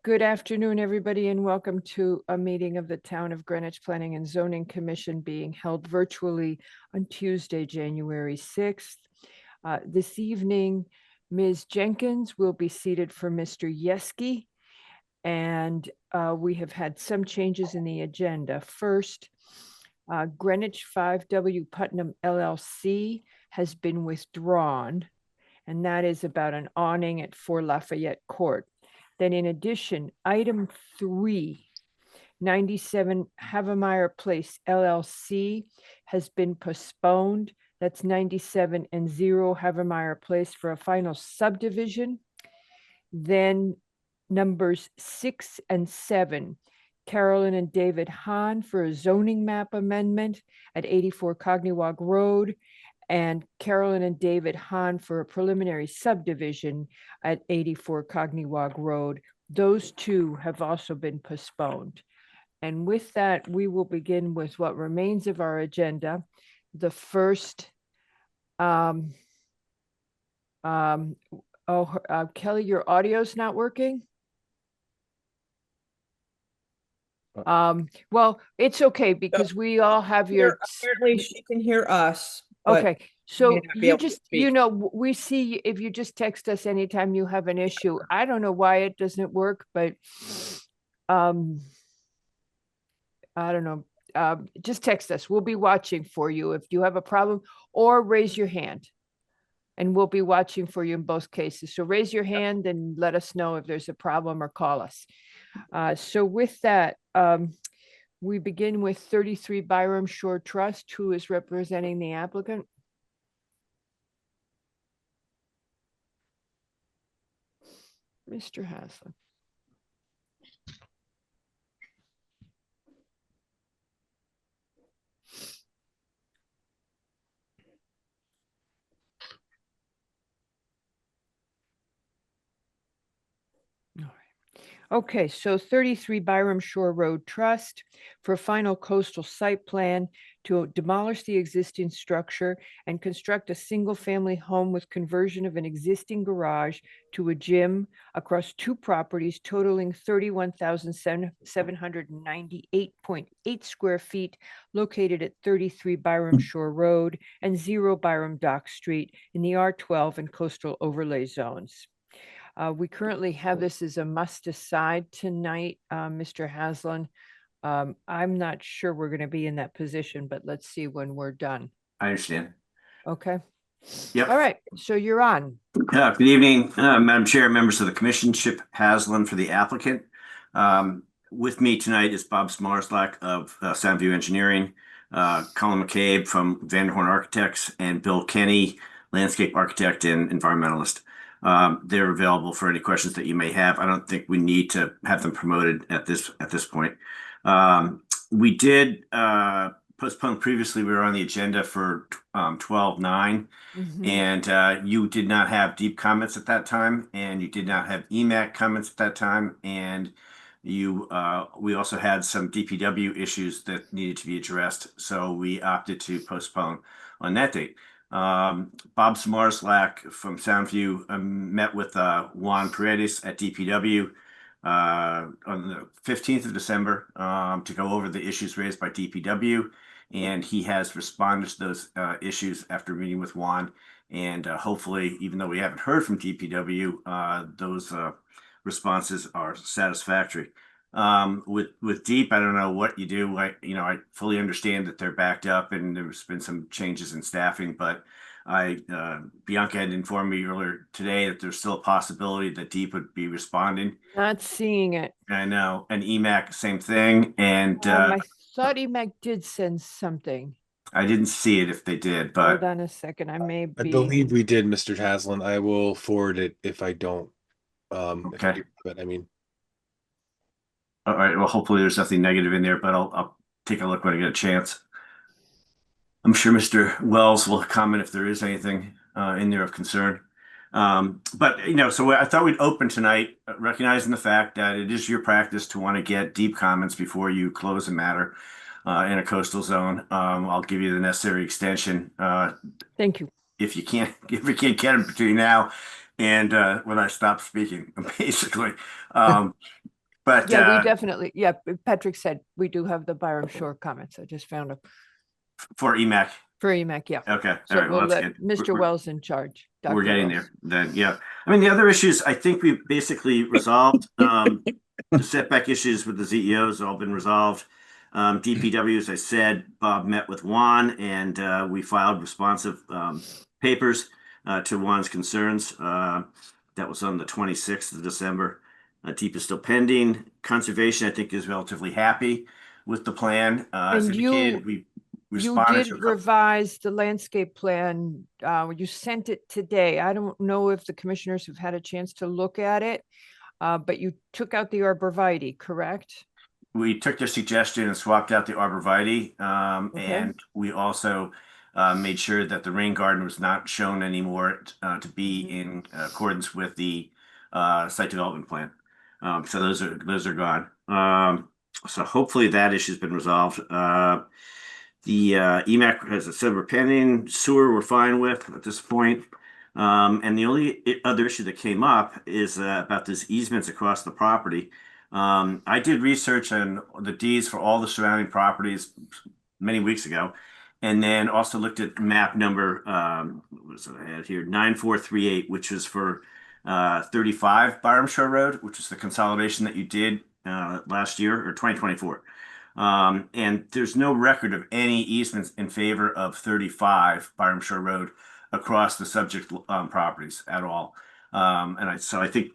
Good afternoon, everybody, and welcome to a meeting of the Town of Greenwich Planning and Zoning Commission being held virtually on Tuesday, January 6th. This evening, Ms. Jenkins will be seated for Mr. Yeski, and we have had some changes in the agenda. First, Greenwich 5W Putnam LLC has been withdrawn, and that is about an awning at 4 Lafayette Court. Then in addition, item 3, 97 Havemeyer Place LLC has been postponed. That's 97 and 0 Havemeyer Place for a final subdivision. Then numbers 6 and 7, Carolyn and David Hahn for a zoning map amendment at 84 Cognywog Road, and Carolyn and David Hahn for a preliminary subdivision at 84 Cognywog Road. Those two have also been postponed. And with that, we will begin with what remains of our agenda. The first, Kelly, your audio's not working? Well, it's okay because we all have your. Apparently she can hear us. Okay, so you just, we see if you just text us anytime you have an issue. I don't know why it doesn't work, but I don't know. Just text us. We'll be watching for you if you have a problem, or raise your hand and we'll be watching for you in both cases. So raise your hand and let us know if there's a problem or call us. So with that, we begin with 33 Byram Shore Trust, who is representing the applicant. Mr. Haslam. Okay, so 33 Byram Shore Road Trust for final coastal site plan to demolish the existing structure and construct a single-family home with conversion of an existing garage to a gym across 2 properties totaling 31,798.8 square feet located at 33 Byram Shore Road and 0 Byram Dock Street in the R12 and coastal overlay zones. We currently have this as a must decide tonight, Mr. Haslam. I'm not sure we're going to be in that position, but let's see when we're done. I understand. Okay. Yep. All right. So you're on. Good evening, Madam Chair, members of the Commission. Chip Haslam for the applicant. With me tonight is Bob Smarslak of Soundview Engineering, Colin McCabe from Vanderhorn Architects, and Bill Kenny, landscape architect and environmentalist. They're available for any questions that you may have. I don't think we need to have them promoted at this point. We did postpone previously. We were on the agenda for 12/9, and you did not have deep comments at that time, and you did not have EMAC comments at that time, and we also had some DPW issues that needed to be addressed, so we opted to postpone on that date. Bob Smarslak from Soundview met with Juan Paredes at DPW on the 15th of December to go over the issues raised by DPW, and he has responded to those issues after meeting with Juan, and hopefully, even though we haven't heard from DPW, those responses are satisfactory. With Deep, I don't know what you do. I fully understand that they're backed up and there's been some changes in staffing, but Bianca had informed me earlier today that there's still a possibility that Deep would be responding. Not seeing it. I know, and EMAC, same thing. And I thought EMAC did send something. I didn't see it if they did, but hold on a second. I believe we did, Mr. Haslam. I will forward it if I don't. Okay. But I mean. All right. Well, hopefully there's nothing negative in there, but I'll take a look when I get a chance. I'm sure Mr. Wells will comment if there is anything in there of concern. But so I thought we'd open tonight, recognizing the fact that it is your practice to want to get deep comments before you close a matter in a coastal zone. I'll give you the necessary extension. Thank you. If you can't get them between now and when I stop speaking, basically. But Yeah, we definitely, yeah, Patrick said we do have the Byram Shore comments. I just found them for EMAC. for EMAC, yeah. Okay. All So right. we'll Well, that's let good. Mr. Wells in charge. We're Dr. getting Wells. there then. Yeah. I mean, the other issues, I think we basically resolved. The setback issues with the ZEOs have all been resolved. DPW, as I said, Bob met with Juan and we filed responsive papers to Juan's concerns. That was on the 26th of December. DEP is still pending. Conservation, I think, is relatively happy with the plan. As And indicated, we You responded did to a couple- revise the landscape plan. You sent it today. I don't know if the commissioners have had a chance to look at it, but you took out the arborvitae, correct? We took their suggestion and swapped out the arborvitae. Okay. And we also made sure that the rain garden was not shown anymore to be in accordance with the site development plan. So those are gone. So hopefully that issue's been resolved. The EMAC, as I said, we're pending. Sewer, we're fine with at this point. And the only other issue that came up is about this easements across the property. I did research on the deeds for all the surrounding properties many weeks ago, and then also looked at map number what is it I had here 9438, which was for 35 Byram Shore Road, which is the consolidation that you did last year or 2024. And there's no record of any easements in favor of 35 Byram Shore Road across the subject properties at all. So I think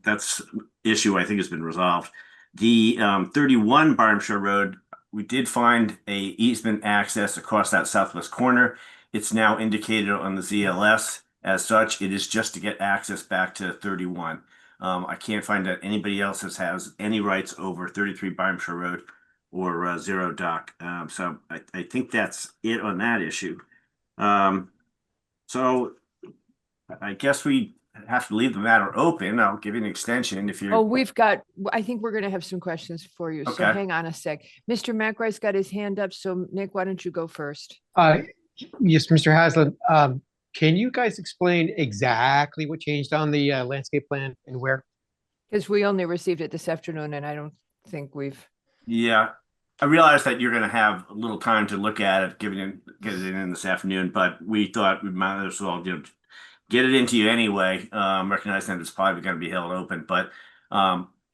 that's issue I think has been resolved. The 31 Byram Shore Road, we did find a easement access across that southwest corner. It's now indicated on the ZLS as such. It is just to get access back to 31. I can't find that anybody else has any rights over 33 Byram Shore Road or Zero Dock. So I think that's it on that issue. So I guess we have to leave the matter open. I'll give you an extension if you're. Oh, I think we're going to have some questions for you. So Okay. hang on a sec. Mr. McRae's got his hand up. So Nick, why don't you go first? Yes, Mr. Haslam, can you guys explain exactly what changed on the landscape plan and where? Because we only received it this afternoon and I don't think we've. Yeah, I realize that you're going to have a little time to look at it, get it in this afternoon, but we thought we might as well get it into you anyway, recognizing that it's probably going to be held open. But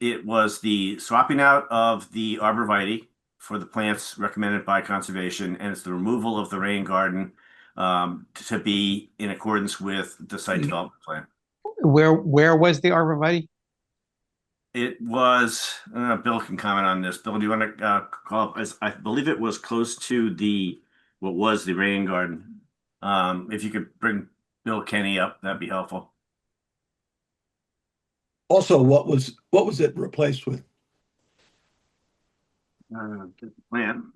it was the swapping out of the arborvitae for the plants recommended by conservation, and it's the removal of the rain garden to be in accordance with the site development plan. Where was the arborvitae? It was, Bill can comment on this. Bill, do you want to call up? I believe it was close to what was the rain garden. If you could bring Bill Kenny up, that'd be helpful. Also, what was it replaced with? Get the plan.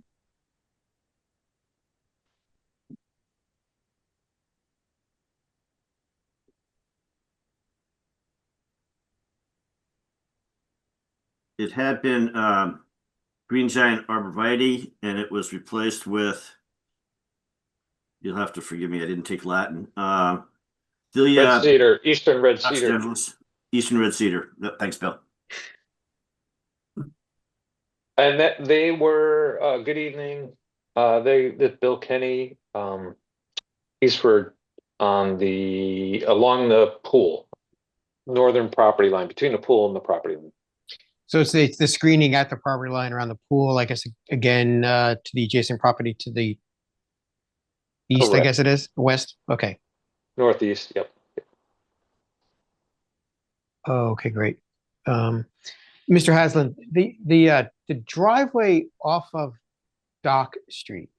It had been green giant arborvitae, and it was replaced with. You'll have to forgive me. I didn't take Latin. Red cedar, eastern red Los cedar. Angeles, Eastern red cedar. Thanks, Bill. And that they were, good evening. That Bill Kenny, he's for along the pool, northern property line, between the pool and the property line. So it's the screening at the property line around the pool, I guess, again, to the adjacent property to the east, I Correct. guess it is, west? Okay. Northeast, yep. Oh, okay, great. Mr. Haslam, the driveway off of Dock Street.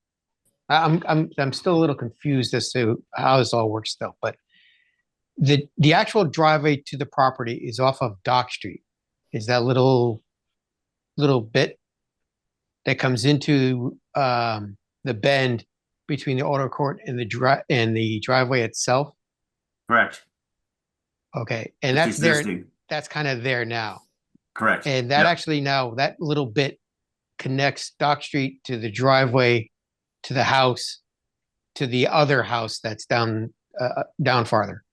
I'm still a little confused as to how this all works still, but the actual driveway to the property is off of Dock Street. Is that little bit that comes into the bend between the auto court and the driveway itself? Correct. Okay, and It's that's there. existing. That's kind of there now. Correct. And that Yep. actually now, that little bit connects Dock Street to the driveway, to the house, to the other house that's down farther.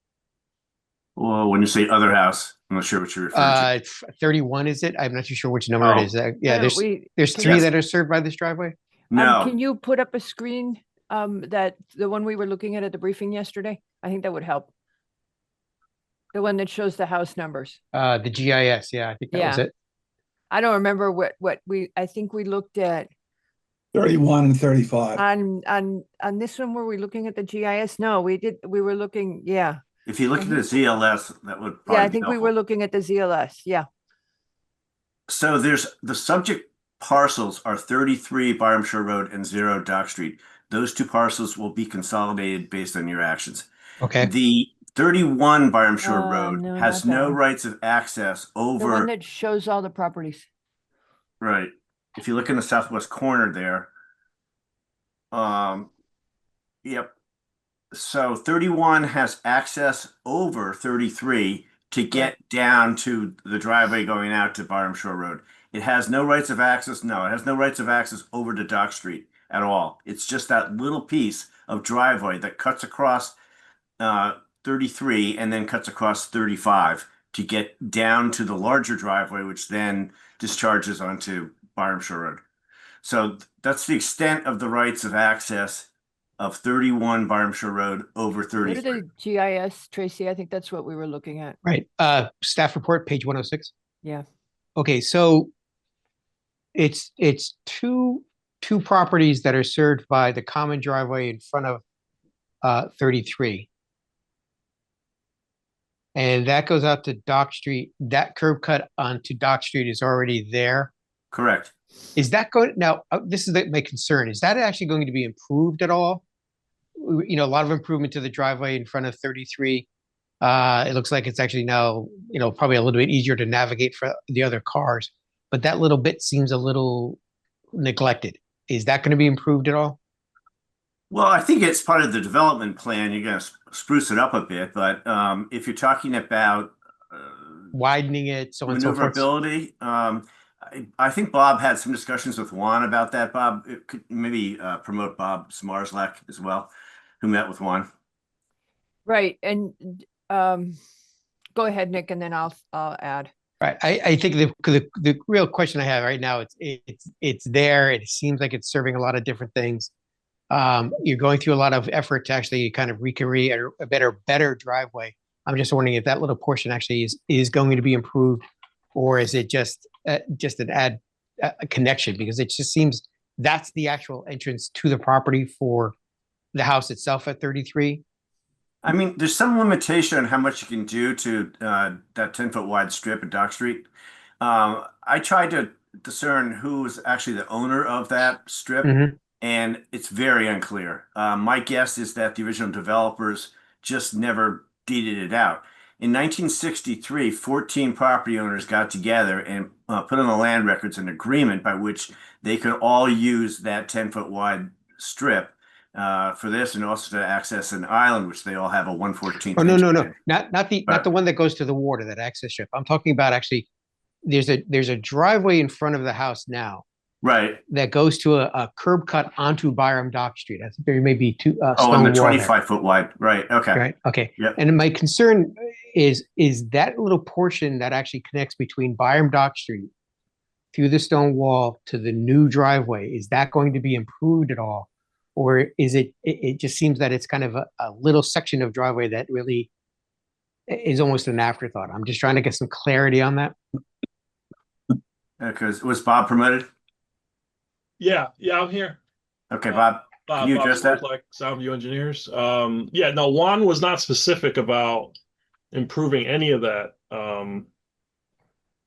Well, when you say other house, I'm not sure what you're referring to. 31, is it? I'm not too sure which number it Oh. is. Yeah, No, there's we- there's can three you- that are served by this driveway. No, Can you put up a screen, that, the one we were looking at the briefing yesterday? I think that would help. The one that shows the house numbers. The GIS, yeah, I think that was Yeah. it. I don't remember what I think we looked at 31 and 35. on this one, were we looking at the GIS? No, we were looking, yeah. if you look at the ZLS, that would probably Yeah, I be think we helpful. were looking at the ZLS, yeah. So there's the subject parcels are 33 Barhamshire Road and 0 Dock Street. Those two parcels will be consolidated based on your actions. Okay. The 31 Barhamshire Road no, has not that no one. rights of access The one over, that shows all the properties. right. If you look in the southwest corner there. Yep. So 31 has access over 33 to get down to the driveway going out to Barhamshire Road. It has no rights of access. No, it has no rights of access over to Dock Street at all. It's just that little piece of driveway that cuts across 33 and then cuts across 35 to get down to the larger driveway, which then discharges onto Barhamshire Road. So that's the extent of the rights of access of 31 Barhamshire Road over Go to 33. the GIS, Tracy, I think that's what we were looking at. Right. Staff report, page 106. Yeah. Okay, so it's two properties that are served by the common driveway in front of 33. And that goes out to Dock Street. That curb cut onto Dock Street is already there. Correct. Is that going now? This is my concern. Is that actually going to be improved at all? You know, a lot of improvement to the driveway in front of 33. It looks like it's actually now, you know, probably a little bit easier to navigate for the other cars. But that little bit seems a little neglected. Is that going to be improved at all? Well, I think it's part of the development plan. You're going to spruce it up a bit, but if you're talking about Widening it, so on and so forth. maneuverability, I think Bob had some discussions with Juan about that. Bob, it could maybe promote Bob Smarslak as well, who met with Juan. Right, and go ahead, Nick, and then I'll add. Right. I think the real question I have right now, it's there. It seems like it's serving a lot of different things. You're going through a lot of effort to actually kind of recreate a better driveway. I'm just wondering if that little portion actually is going to be improved, or is it just an a connection? Because it just seems that's the actual entrance to the property for the house itself at 33. I mean, there's some limitation on how much you can do to that 10-foot wide strip at Dock Street. I tried to discern who was actually the owner of that strip, Mhm. and it's very unclear. My guess is that the original developers just never deeded it out. In 1963, 14 property owners got together and put on the land records an agreement by which they could all use that 10-foot wide strip for this, and also to access an island, which they all have a 1/14. Oh, no, inch no, no, in. not the one that goes to the water, that access strip. I'm talking about actually, there's a driveway in front of the house now Right. that goes to a curb cut onto Byram Dock Street. I think there may be two Oh, stone and the wall there. 25-foot wide. Right. Okay. Right. Okay. Yep. And my concern is that little portion that actually connects between Byram Dock Street through the stone wall to the new driveway, is that going to be improved at all? Or is it just seems that it's kind of a little section of driveway that really is almost an afterthought. I'm just trying to get some clarity on that. Because was Bob promoted? Yeah, I'm here. Okay, Bob. Can you address that? Like Soundview Engineers. Yeah, no, Juan was not specific about improving any of that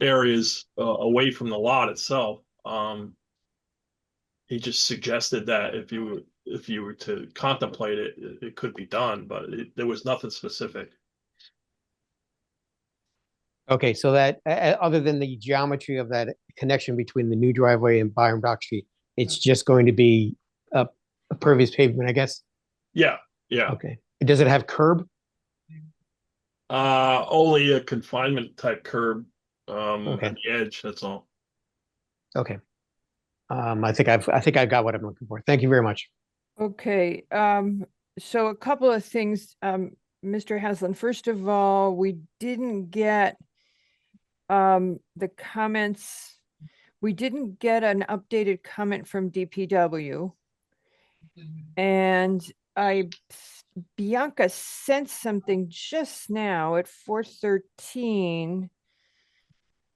areas away from the lot itself. He just suggested that if you were to contemplate it, it could be done, but there was nothing specific. Okay, so that other than the geometry of that connection between the new driveway and Byram Dock Street, it's just going to be a pervious pavement, I guess. Yeah. Okay. Does it have curb? Only a confinement type curb Okay. at the edge. That's all. Okay. I think I've got what I'm looking for. Thank you very much. Okay, so a couple of things. Mr. Haslam, first of all, we didn't get the comments. We didn't get an updated comment from DPW. And Bianca sent something just now at 4:13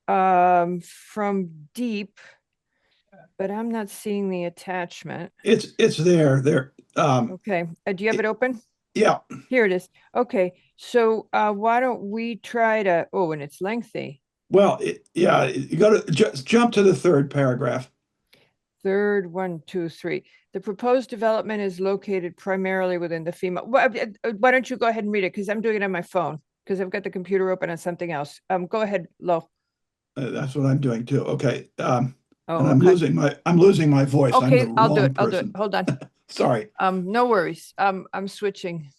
from Deep, but I'm not seeing the attachment. It's there. Okay, do you have it open? Yeah, Here it is. Okay, so why don't we try to, oh, and it's lengthy. well, yeah, you gotta just jump to the third paragraph. Third, 1, 2, 3. The proposed development is located primarily within the FEMA. Why don't you go ahead and read it? Because I'm doing it on my phone, because I've got the computer open on something else. Go ahead, Lo. That's what I'm doing too. Okay. And Oh, I'm okay. losing my voice. I'm Okay, the I'll do wrong it. I'll do it. person. Hold on. Sorry. No worries. I'm switching.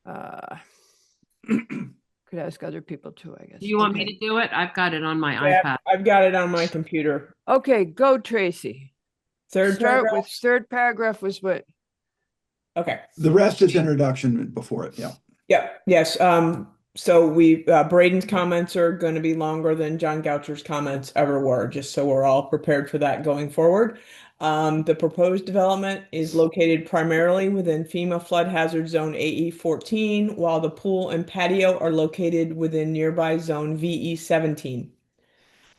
Could ask other people too, I guess. Do you want me Okay. to do it? I've got it on my Yeah, iPad. I've got it on my computer. Okay, go Tracy. Third Start with paragraph. third paragraph was what? Okay. The rest is introduction before it. Yeah. Yeah. Yes. So Braden's comments are going to be longer than John Goucher's comments ever were, just so we're all prepared for that going forward. The proposed development is located primarily within FEMA flood hazard zone AE 14, while the pool and patio are located within nearby zone VE 17.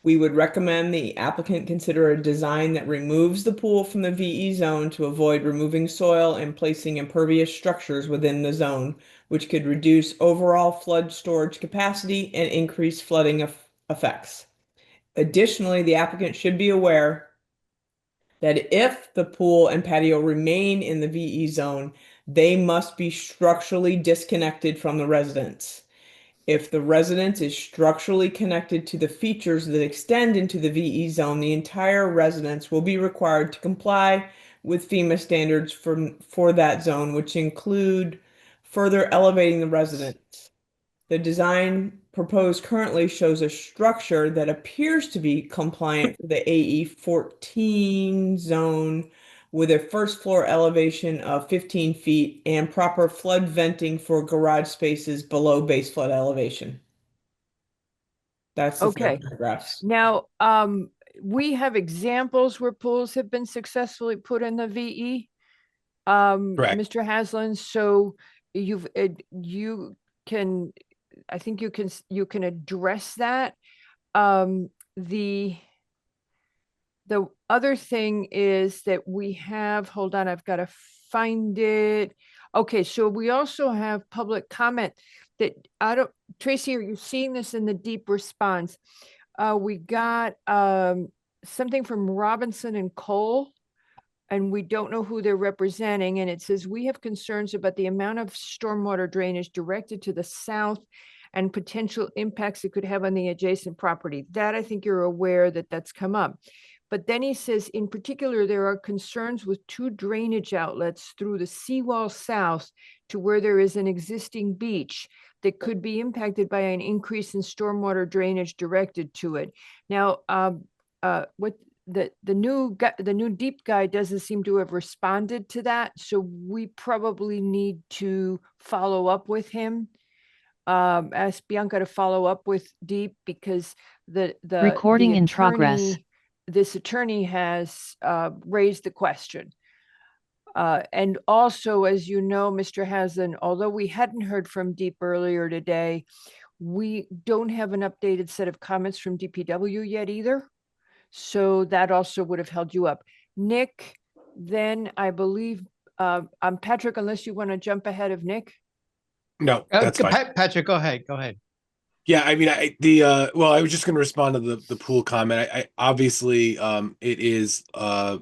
We would recommend the applicant consider a design that removes the pool from the VE zone to avoid removing soil and placing impervious structures within the zone, which could reduce overall flood storage capacity and increase flooding effects. Additionally, the applicant should be aware that if the pool and patio remain in the VE zone, they must be structurally disconnected from the residence. If the residence is structurally connected to the features that extend into the VE zone, the entire residence will be required to comply with FEMA standards for that zone, which include further elevating the residence. The design proposed currently shows a structure that appears to be compliant for the AE 14 zone with a first floor elevation of 15 feet and proper flood venting for garage spaces below base flood elevation. That's the Okay. paragraphs. Now, we have examples where pools have been successfully put in the VE. Correct. Mr. Haslam, so you can, I think you can address that. The other thing is that we have, hold on, I've got to find it. Okay, so we also have public comment that Tracy, are you seeing this in the Deep response? We got something from Robinson and Cole, and we don't know who they're representing. And it says, we have concerns about the amount of stormwater drainage directed to the south and potential impacts it could have on the adjacent property. That I think you're aware that that's come up. But then he says, in particular, there are concerns with 2 drainage outlets through the seawall south to where there is an existing beach that could be impacted by an increase in stormwater drainage directed to it. Now, what the new Deep guy doesn't seem to have responded to that, so we probably need to follow up with him. Ask Bianca to follow up with Deep, because the Recording in progress. This attorney has raised the question. And also, as you know, Mr. Haslam, although we hadn't heard from Deep earlier today, we don't have an updated set of comments from DPW yet either. So that also would have held you up. Nick, then I believe, Patrick, unless you want to jump ahead of Nick. No, that's fine. Patrick, go ahead. Go ahead. Yeah, I mean, well, I was just going to respond to the pool comment. I obviously, it is the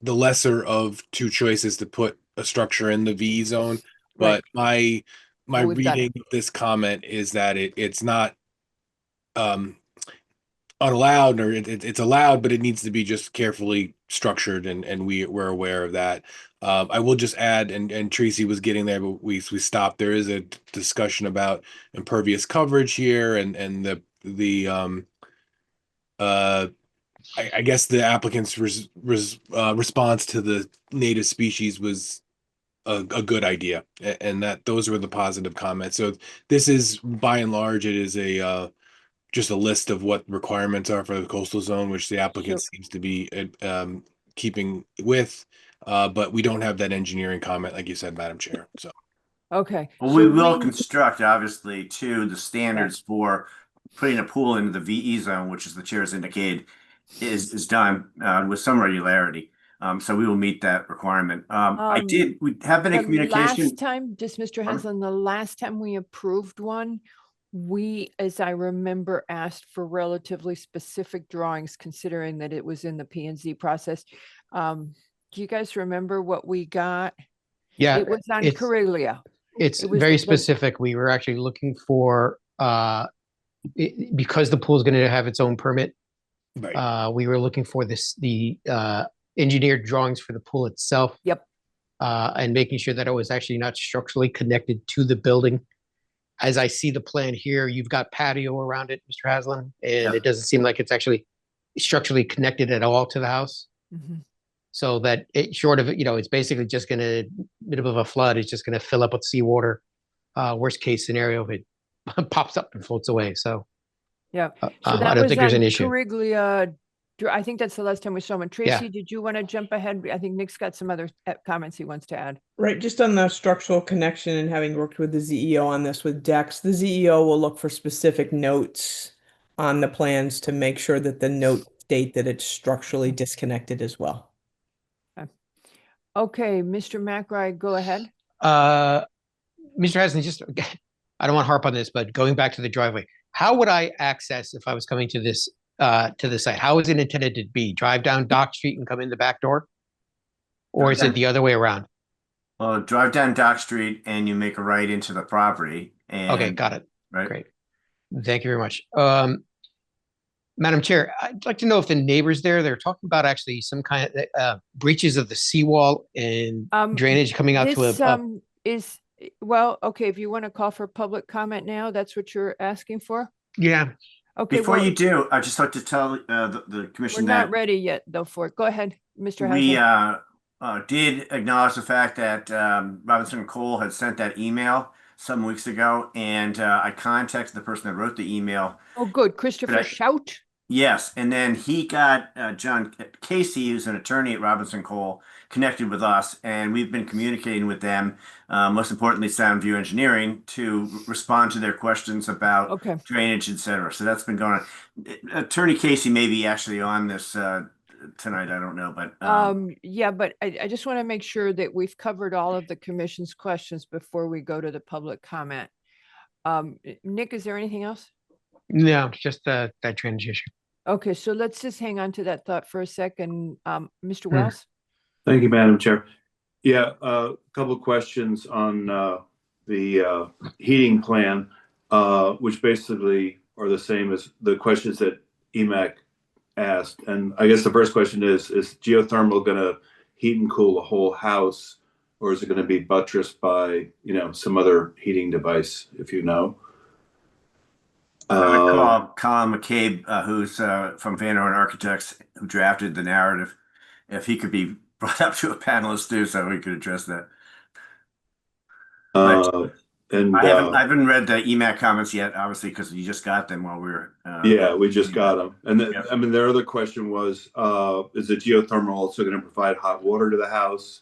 lesser of 2 choices to put a structure in the VE zone, but my Well, we've done reading of this comment is that it's not unallowed, or it's allowed, but it needs to be just carefully structured, and we're aware of that. I will just add, and Tracy was getting there, but we stopped. There is a discussion about impervious coverage here, and I guess the applicant's response to the native species was a good idea. And that those were the positive comments. So this is by and large, it is a just a list of what requirements are for the coastal zone, which the applicant seems to be keeping with. But we don't have that engineering comment, like you said, Madam Chair. So Okay. Well, so we will when- construct, obviously, to the standards for putting a pool into the VE zone, which is the chair's indicated, is done with some regularity. So we will meet that requirement. We have been in The communication. last time, just Mr. Pardon? Haslam, the last time we approved one, we, as I remember, asked for relatively specific drawings, considering that it was in the P and Z process. Do you guys remember what we got? Yeah, It was on it's- Coriglia. It's It was very the- specific. We were actually looking for, because the pool is going to have its own permit. right. We were looking for the engineered drawings for the pool itself. Yep. And making sure that it was actually not structurally connected to the building. As I see the plan here, you've got patio around it, Mr. Haslam, and it doesn't seem like it's actually structurally connected at all to the house. Mhm. So that it short of it, it's basically just gonna, bit of a flood, it's just gonna fill up with seawater. Worst case scenario, if it pops up and floats away. So Yeah. So I that don't was think there's on an issue. Coriglia. I think that's the last time we saw him. Tracy, did you want to jump ahead? I think Nick's got some other comments he wants to add. Right, just on the structural connection and having worked with the ZEO on this with Dex, the ZEO will look for specific notes on the plans to make sure that the notes state that it's structurally disconnected as well. Okay, Mr. McRae, go ahead. Mr. Haslam, just, I don't want to harp on this, but going back to the driveway, how would I access if I was coming to this, to the site? How is it intended to be? Drive down Dock Street and come in the back door? Or is it the other way around? Well, drive down Dock Street and you make a right into the property. And, Okay, got it. right. Great. Thank you very much. Madam Chair, I'd like to know if the neighbors there, they're talking about actually some kind of breaches of the seawall and drainage coming out to This well, okay, if you want to call for public comment now, that's what you're asking for? Yeah. Okay, Before well, you do, I'd just like to tell the we're commission not that ready yet though for it. Go ahead, Mr. we Haslam. did acknowledge the fact that Robinson Cole had sent that email some weeks ago, and I contacted the person that wrote the email. Oh, good. Christopher Shout? Yes, and then he got John Casey, who's an attorney at Robinson Cole, connected with us, and we've been communicating with them, most importantly, Soundview Engineering, to respond to their questions about drainage, etc. So that's been going on. Attorney Casey may be actually on this tonight. I don't know, but yeah, but I just want to make sure that we've covered all of the commission's questions before we go to the public comment. Nick, is there anything else? No, just that drainage issue. Okay, so let's just hang on to that thought for a second. Mr. Wells? Thank you, Madam Chair. Yeah, a couple of questions on the heating plan, which basically are the same as the questions that EMAC asked. And I guess the first question is geothermal going to heat and cool the whole house, or is it going to be buttressed by, some other heating device, if you know? I would call Colin McCabe, who's from Van Horn Architects, who drafted the narrative, if he could be brought up to a panelist too, so we could address that. And I haven't read the EMAC comments yet, obviously, because you just got them while we were. Yeah, we just got them. And then, I mean, their other question was, is the geothermal also going to provide hot water to the house?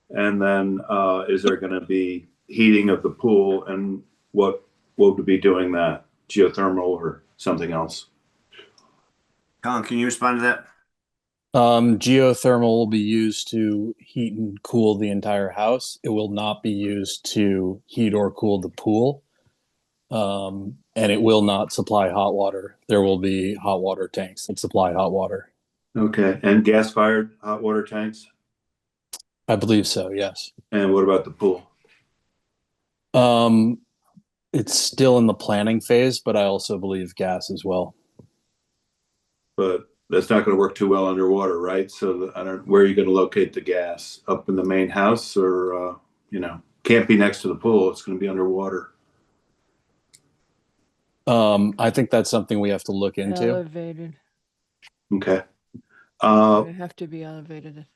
And then, is there going to be heating of the pool, and what would be doing that? Geothermal or something else? Colin, can you respond to that? Geothermal will be used to heat and cool the entire house. It will not be used to heat or cool the pool. And it will not supply hot water. There will be hot water tanks that supply hot water. Okay. And gas-fired hot water tanks? I believe so, yes. And what about the pool? It's still in the planning phase, but I also believe gas as well. But that's not going to work too well underwater, right? So where are you going to locate the gas? Up in the main house, or can't be next to the pool. It's going to be underwater. I think that's something we have to look into. Elevated. Okay. They have to be elevated.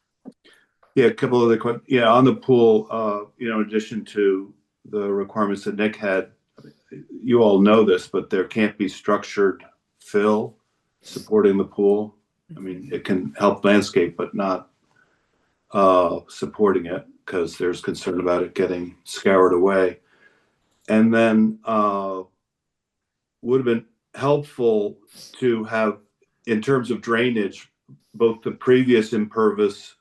Yeah, a couple other yeah, on the pool, in addition to the requirements that Nick had, you all know this, but there can't be structured fill supporting the pool. I mean, it can help landscape, but not supporting it because there's concern about it getting scoured away. And then would have been helpful to have, in terms of drainage, both the previous impervious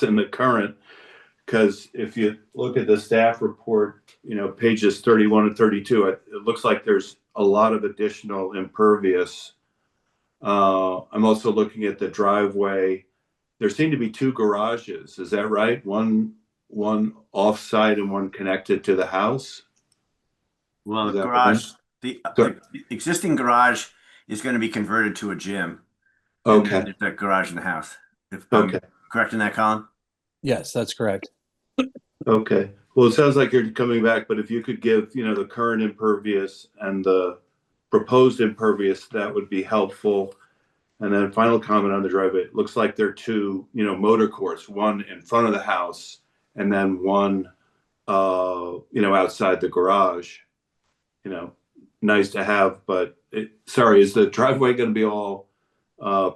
and the current, because if you look at the staff report, pages 31 and 32, it looks like there's a lot of additional impervious. I'm also looking at the driveway. There seem to be two garages. Is that right? One off-site and one connected to the house? Well, Is the that garage, right? the existing garage is going to be converted to a gym. And then Okay. there's that garage in the house. If I'm Okay. correct in that, Colin? Yes, that's correct. Okay. Well, it sounds like you're coming back, but if you could give, the current impervious and the proposed impervious, that would be helpful. And then final comment on the driveway. It looks like there are two, motor courts, one in front of the house and then one, outside the garage. Nice to have, but sorry, is the driveway going to be all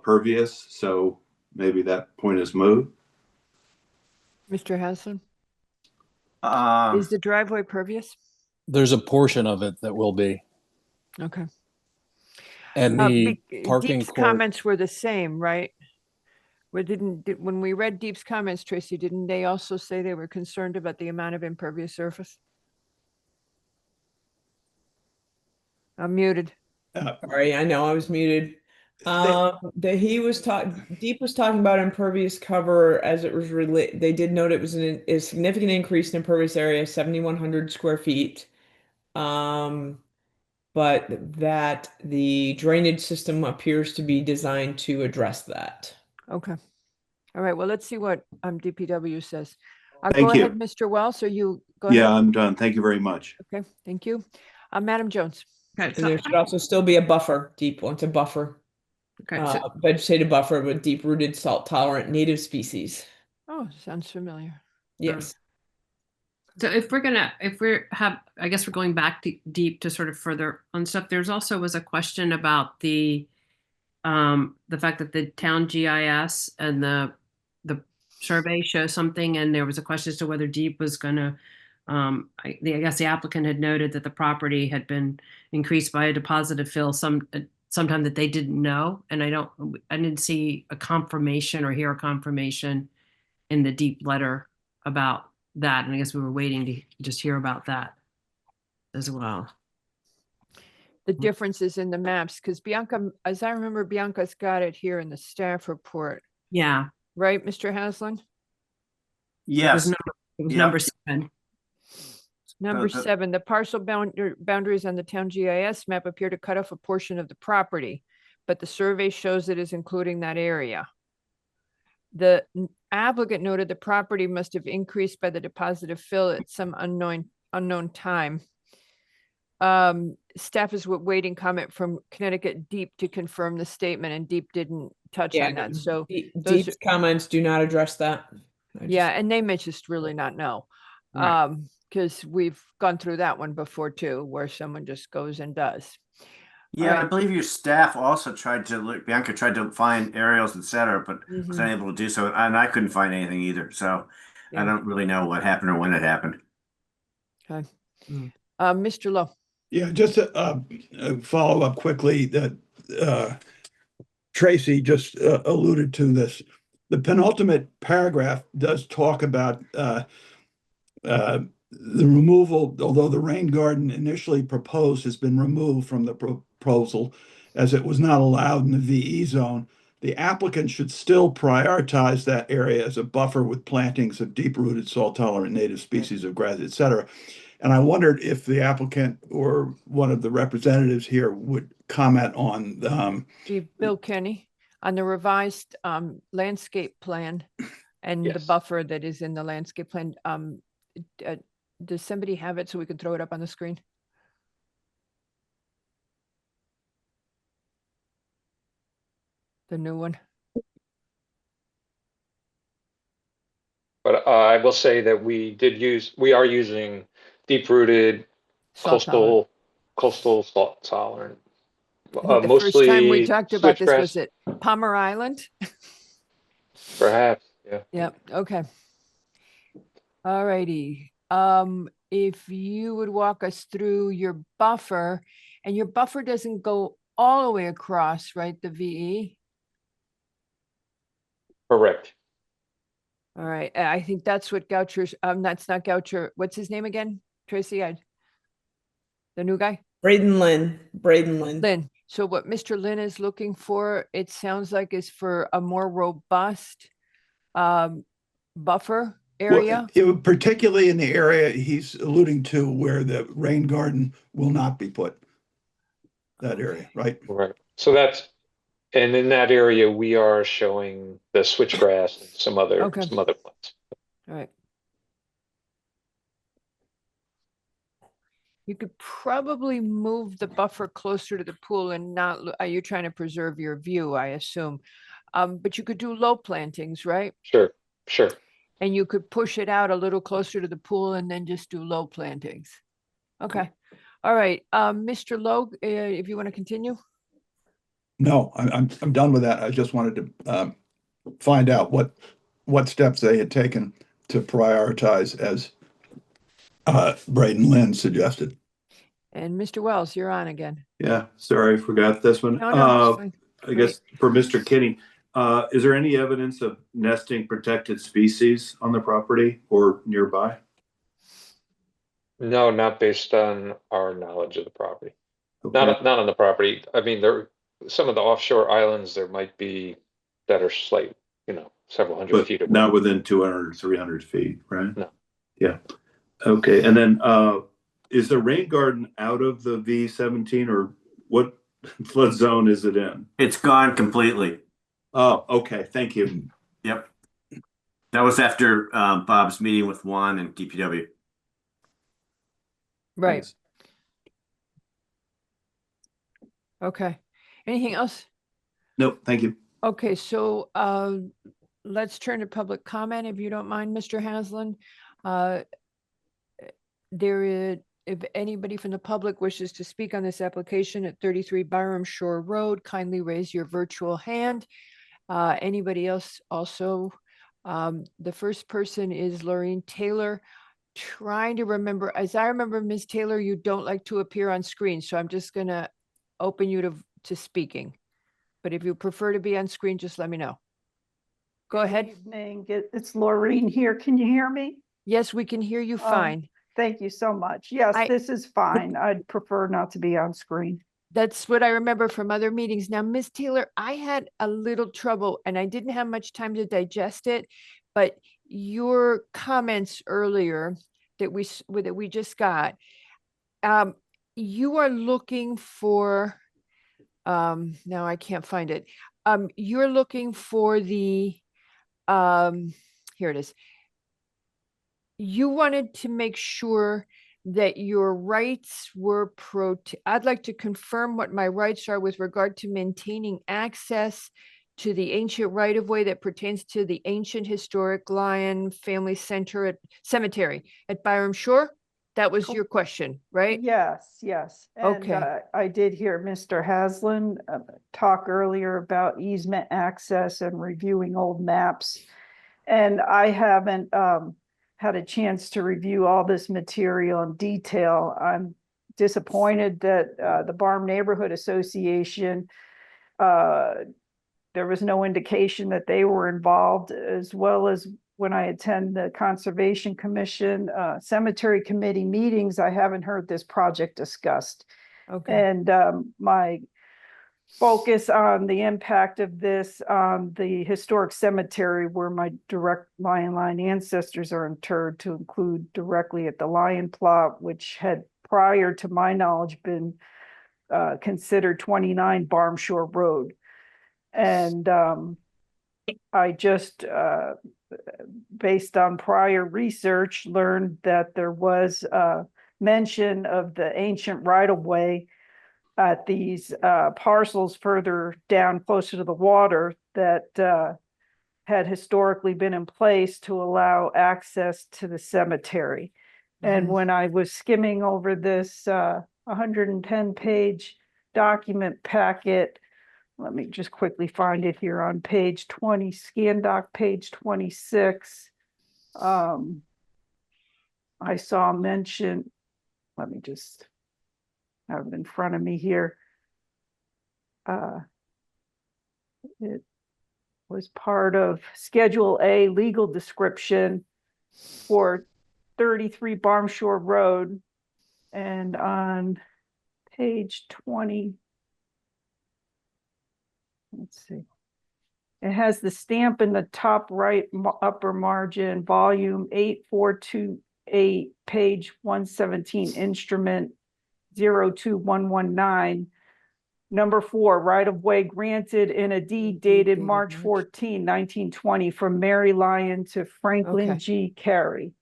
pervious? So maybe that point is moot. Mr. Haslam, Um, is the driveway pervious? There's a portion of it that will be. Okay. And the parking Deep's court, comments were the same, right? When we read Deep's comments, Tracy, didn't they also say they were concerned about the amount of impervious surface? I'm muted. Sorry, I know I was muted. Deep was talking about impervious cover as it was related. They did note it was a significant increase in impervious area, 7,100 square feet. But that the drainage system appears to be designed to address that. Okay. All right. Well, let's see what DPW says. Thank Go you. ahead, Mr. Wells. Or you go Yeah, ahead. I'm done. Thank you very much. Okay. Thank you. Madam Jones. Okay, And so there should also still be a buffer. Deep wants a buffer, okay, so vegetative buffer with deep-rooted, salt-tolerant native species. Oh, sounds familiar. Yes. if I guess we're going back deep to sort of further on stuff. There's also was a question about the fact that the town GIS and the survey show something, and there was a question as to whether Deep was going to. I guess the applicant had noted that the property had been increased by a deposit of fill sometime that they didn't know, and I didn't see a confirmation or hear a confirmation in the Deep letter about that, and I guess we were waiting to just hear about that as well. The differences in the maps, because Bianca, as I remember, Bianca's got it here in the staff report. Yeah. Right, Mr. Haslam? yes. It was number 7. Number 7, the parcel boundaries on the town GIS map appear to cut off a portion of the property, but the survey shows it is including that area. The applicant noted the property must have increased by the deposit of fill at some unknown time. Staff is waiting comment from Connecticut Deep to confirm the statement, and Deep didn't touch on that. So Deep's comments do not address that. and they may just really not know. Right. Because we've gone through that one before too, where someone just goes and does. Yeah, right. I believe your staff also tried to look, Bianca tried to find aerials, etc., but was unable to do so. And I couldn't find anything either. So Yeah. I don't really know what happened or when it happened. Okay. Mr. Lowe. Yeah, just to follow up quickly that Tracy just alluded to this. The penultimate paragraph does talk about the removal, although the rain garden initially proposed has been removed from the proposal as it was not allowed in the VE zone. The applicant should still prioritize that area as a buffer with plantings of deep-rooted, salt-tolerant native species of grass, et cetera. And I wondered if the applicant or one of the representatives here would comment on Bill Kenny on the revised landscape plan and the buffer that is in the landscape plan. Does somebody have it so we can throw it up on the screen? The new one. but I will say that we are using deep-rooted Salt tolerant. coastal salt tolerant. I think the first time we Mostly talked about this was switchgrass, at Palmer Island. perhaps, yeah. Yep, okay. All righty. If you would walk us through your buffer, and your buffer doesn't go all the way across, right, the VE? Correct. All right, I think that's what Goucher's, that's not Goucher, what's his name again? Tracy, the new guy? Braden Lynn. Lynn. So what Mr. Lynn is looking for, it sounds like, is for a more robust buffer area. Particularly in the area he's alluding to where the rain garden will not be put. That area, right? Right. So and in that area, we are showing the switchgrass and some other Okay. plants. All right. You could probably move the buffer closer to the pool and not, you're trying to preserve your view, I assume. But you could do low plantings, right? Sure. And you could push it out a little closer to the pool and then just do low plantings. Okay. All right. Mr. Lowe, if you want to continue. No, I'm done with that. I just wanted to find out what steps they had taken to prioritize as Braden Lynn suggested. And Mr. Wells, you're on again. Yeah, sorry, I forgot this one. No, it's fine. I guess for Mr. Kinney, is there any evidence of nesting protected species on the property or nearby? No, not based on our knowledge of the property. Okay. Not on the property. I mean, some of the offshore islands there might be that are several hundred But feet away. not within 200 or 300 feet, right? No. Yeah. Okay. And then is the rain garden out of the V17 or what flood zone is it in? It's gone completely. Oh, okay. Thank you. Yep. That was after Bob's meeting with Juan and DPW. Right. Thanks. Okay. Anything else? Nope. Thank you. Okay, so let's turn to public comment, if you don't mind, Mr. Haslam. If anybody from the public wishes to speak on this application at 33 Byram Shore Road, kindly raise your virtual hand. Anybody else also? The first person is Laureen Taylor. Trying to remember, as I remember, Ms. Taylor, you don't like to appear on screen, so I'm just gonna open you to speaking. But if you prefer to be on screen, just let me know. Go ahead. Good evening. It's Laureen here. Can you hear me? Yes, we can hear you fine. Thank you so much. Yes, this is fine. I'd prefer not to be on screen. That's what I remember from other meetings. Now, Ms. Taylor, I had a little trouble and I didn't have much time to digest it, but your comments earlier that we just got, you are looking for, now I can't find it. You're looking for the, here it is. You wanted to make sure that your rights were I'd like to confirm what my rights are with regard to maintaining access to the ancient right-of-way that pertains to the ancient historic Lyon Family Cemetery at Byram Shore. That was your question, right? Yes. And, Okay. I did hear Mr. Haslam talk earlier about easement access and reviewing old maps. And I haven't had a chance to review all this material in detail. I'm disappointed that the Barham Neighborhood Association, there was no indication that they were involved, as well as when I attend the Conservation Commission, Cemetery Committee meetings, I haven't heard this project discussed. Okay. And my focus on the impact of this on the historic cemetery where my direct Lyon line ancestors are interred, to include directly at the Lyon plot, which had prior to my knowledge been considered 29 Barham Shore Road. And I just, based on prior research, learned that there was mention of the ancient right-of-way at these parcels further down closer to the water that had historically been in place to allow access to the cemetery. And Mhm. when I was skimming over this 110-page document packet, let me just quickly find it here on page 20, scan doc page 26. I saw mention, let me just have it in front of me here. It was part of Schedule A legal description for 33 Barmshore Road. And on page 20, let's see. It has the stamp in the top right upper margin, volume 8428, page 117, instrument 02119. Number 4, right-of-way granted in a deed dated March 14, 1920, from Mary Lyon to Franklin Okay. G. Carey.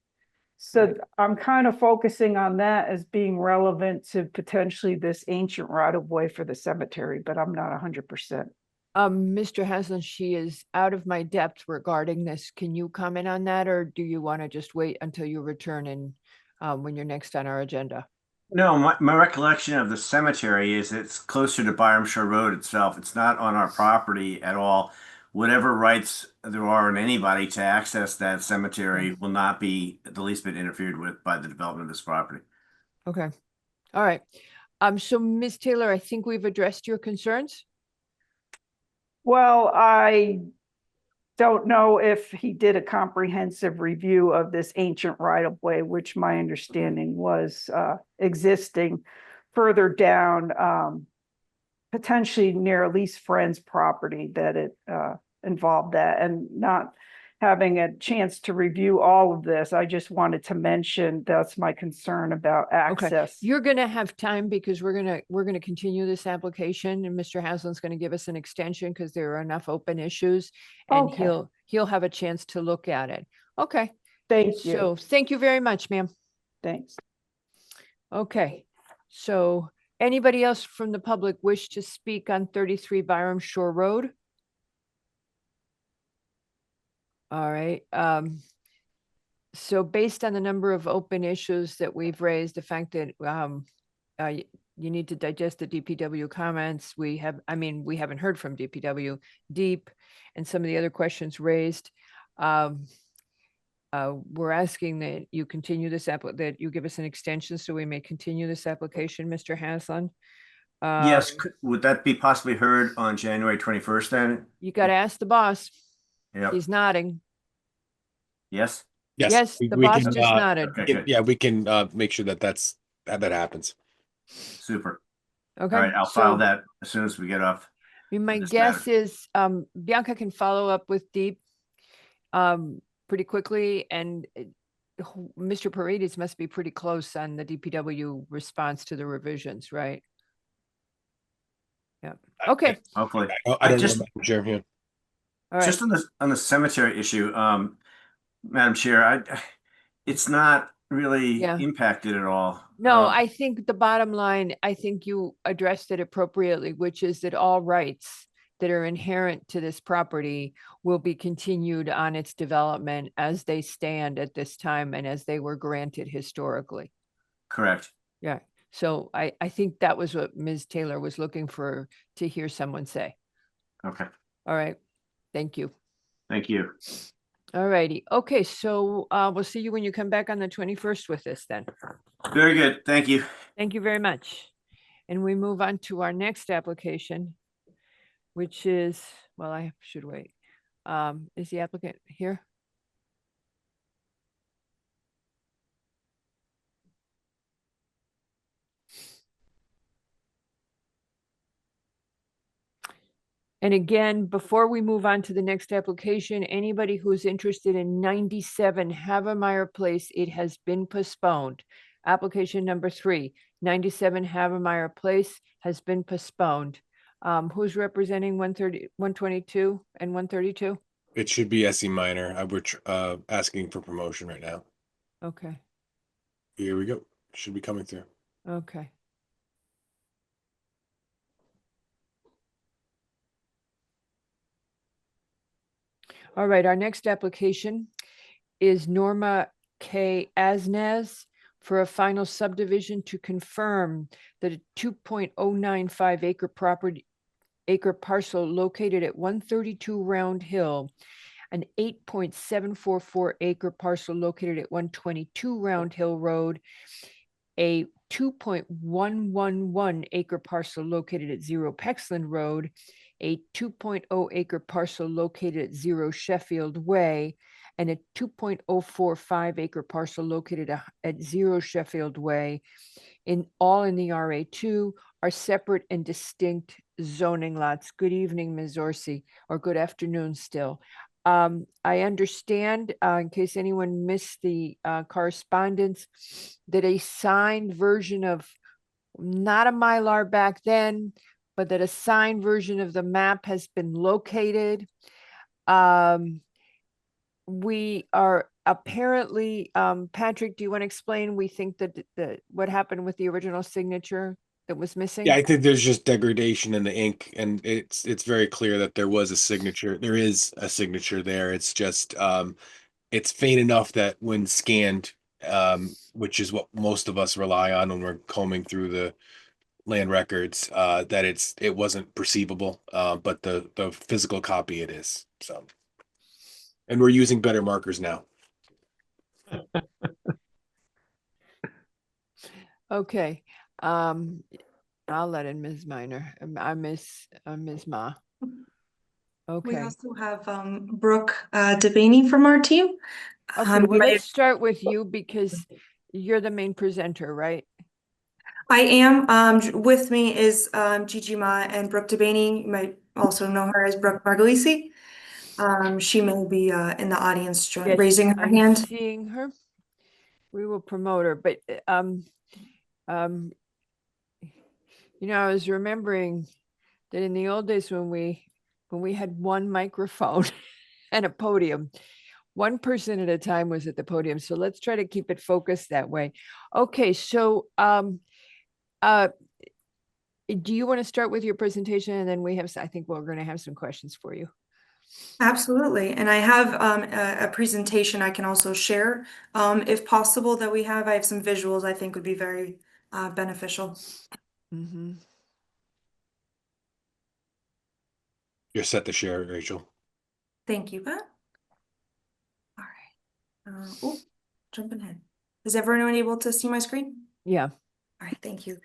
So Right. I'm kind of focusing on that as being relevant to potentially this ancient right-of-way for the cemetery, but I'm not 100%. Mr. Haslam, she is out of my depth regarding this. Can you comment on that, or do you want to just wait until you return and when you're next on our agenda? No, my recollection of the cemetery is it's closer to Byramshire Road itself. It's not on our property at all. Whatever rights there are in anybody to access that cemetery will not be the least bit interfered with by the development of this property. Okay. All right. So Ms. Taylor, I think we've addressed your concerns. Well, I don't know if he did a comprehensive review of this ancient right-of-way, which my understanding was existing further down, potentially near Elise Friend's property, that it involved that, and not having a chance to review all of this. I just wanted to mention that's my concern about access. You're going to have time because we're going to continue this application, and Mr. Haslam's going to give us an extension because there are enough open issues, and Okay. he'll have a chance to look at it. Okay. Thank you. So thank you very much, ma'am. Thanks. Okay. So anybody else from the public wish to speak on 33 Byram Shore Road? All right. So based on the number of open issues that we've raised, the fact that you need to digest the DPW comments, we haven't heard from DPW, Deep, and some of the other questions raised. We're asking that you continue this that you give us an extension so we may continue this application, Mr. Haslam. Yes, would that be possibly heard on January 21st then? You got to ask the boss. Yep. He's nodding. Yes? Yes, the boss just nodded. Okay, Yeah, good. yeah, we can make sure that that happens. Super. Okay. All right, I'll file that as soon as we get off. My this guess matter. is Bianca can follow up with Deep pretty quickly, and Mr. Paredes must be pretty close on the DPW response to the revisions, right? Yeah. Okay. Hopefully. I don't just- know, Madam Chair. Yeah. All right. Just on the cemetery issue, Madam Chair, it's not really Yeah. impacted at all. No, I think the bottom line, I think you addressed it appropriately, which is that all rights that are inherent to this property will be continued on its development as they stand at this time and as they were granted historically. Correct. Yeah. So I think that was what Ms. Taylor was looking for to hear someone say. Okay. All right. Thank you. Thank you. All righty. Okay. So we'll see you when you come back on the 21st with this then. Very good. Thank you. Thank you very much. And we move on to our next application, which is, well, I should wait. Is the applicant here? And again, before we move on to the next application, anybody who's interested in 97 Havemeyer Place, it has been postponed. Application number 3, 97 Havemeyer Place has been postponed. Who's representing 122 and 132? It should be SE Minor. We're asking for promotion right now. Okay. Here we go. Should be coming through. Okay. All right, our next application is Norma K. Asnaz for a final subdivision to confirm that a 2.095 acre parcel located at 132 Round Hill, an 8.744 acre parcel located at 122 Round Hill Road, a 2.111 acre parcel located at 0 Pexland Road, a 2.0 acre parcel located at 0 Sheffield Way, and a 2.045 acre parcel located at 0 Sheffield Way, all in the RA2, are separate and distinct zoning lots. Good evening, Ms. Orsi, or good afternoon still. I understand, in case anyone missed the correspondence, that a signed version of, not a Mylar back then, but that a signed version of the map has been located. We are apparently, Patrick, do you want to explain? We think that what happened with the original signature that was missing? Yeah, I think there's just degradation in the ink, and it's very clear that there was a signature. There is a signature there. It's just it's faint enough that when scanned, which is what most of us rely on when we're combing through the land records, that it wasn't perceivable, but the physical copy it is. So, and we're using better markers now. Okay, I'll let in Ms. Minor. I miss Ms. Ma. We Okay. also have Brooke Devaney from our team. Okay, You well, might- let's start with you because you're the main presenter, right? I am. With me is Gigi Ma and Brooke Devaney. You might also know her as Brooke Margalisi. She may be in the audience Yes, raising her I'm hand. seeing her. We will promote her, but you know, I was remembering that in the old days when we had one microphone and a podium, one person at a time was at the podium. So let's try to keep it focused that way. Okay, so do you want to start with your presentation, and then I think we're going to have some questions for you. Absolutely. And I have a presentation I can also share if possible that we have. I have some visuals I think would be very beneficial. Mm-hmm. You're set to share, Rachel. Thank you, Pat. All right. Oh, jumping ahead. Is everyone able to see my screen? Yeah. All right, thank you.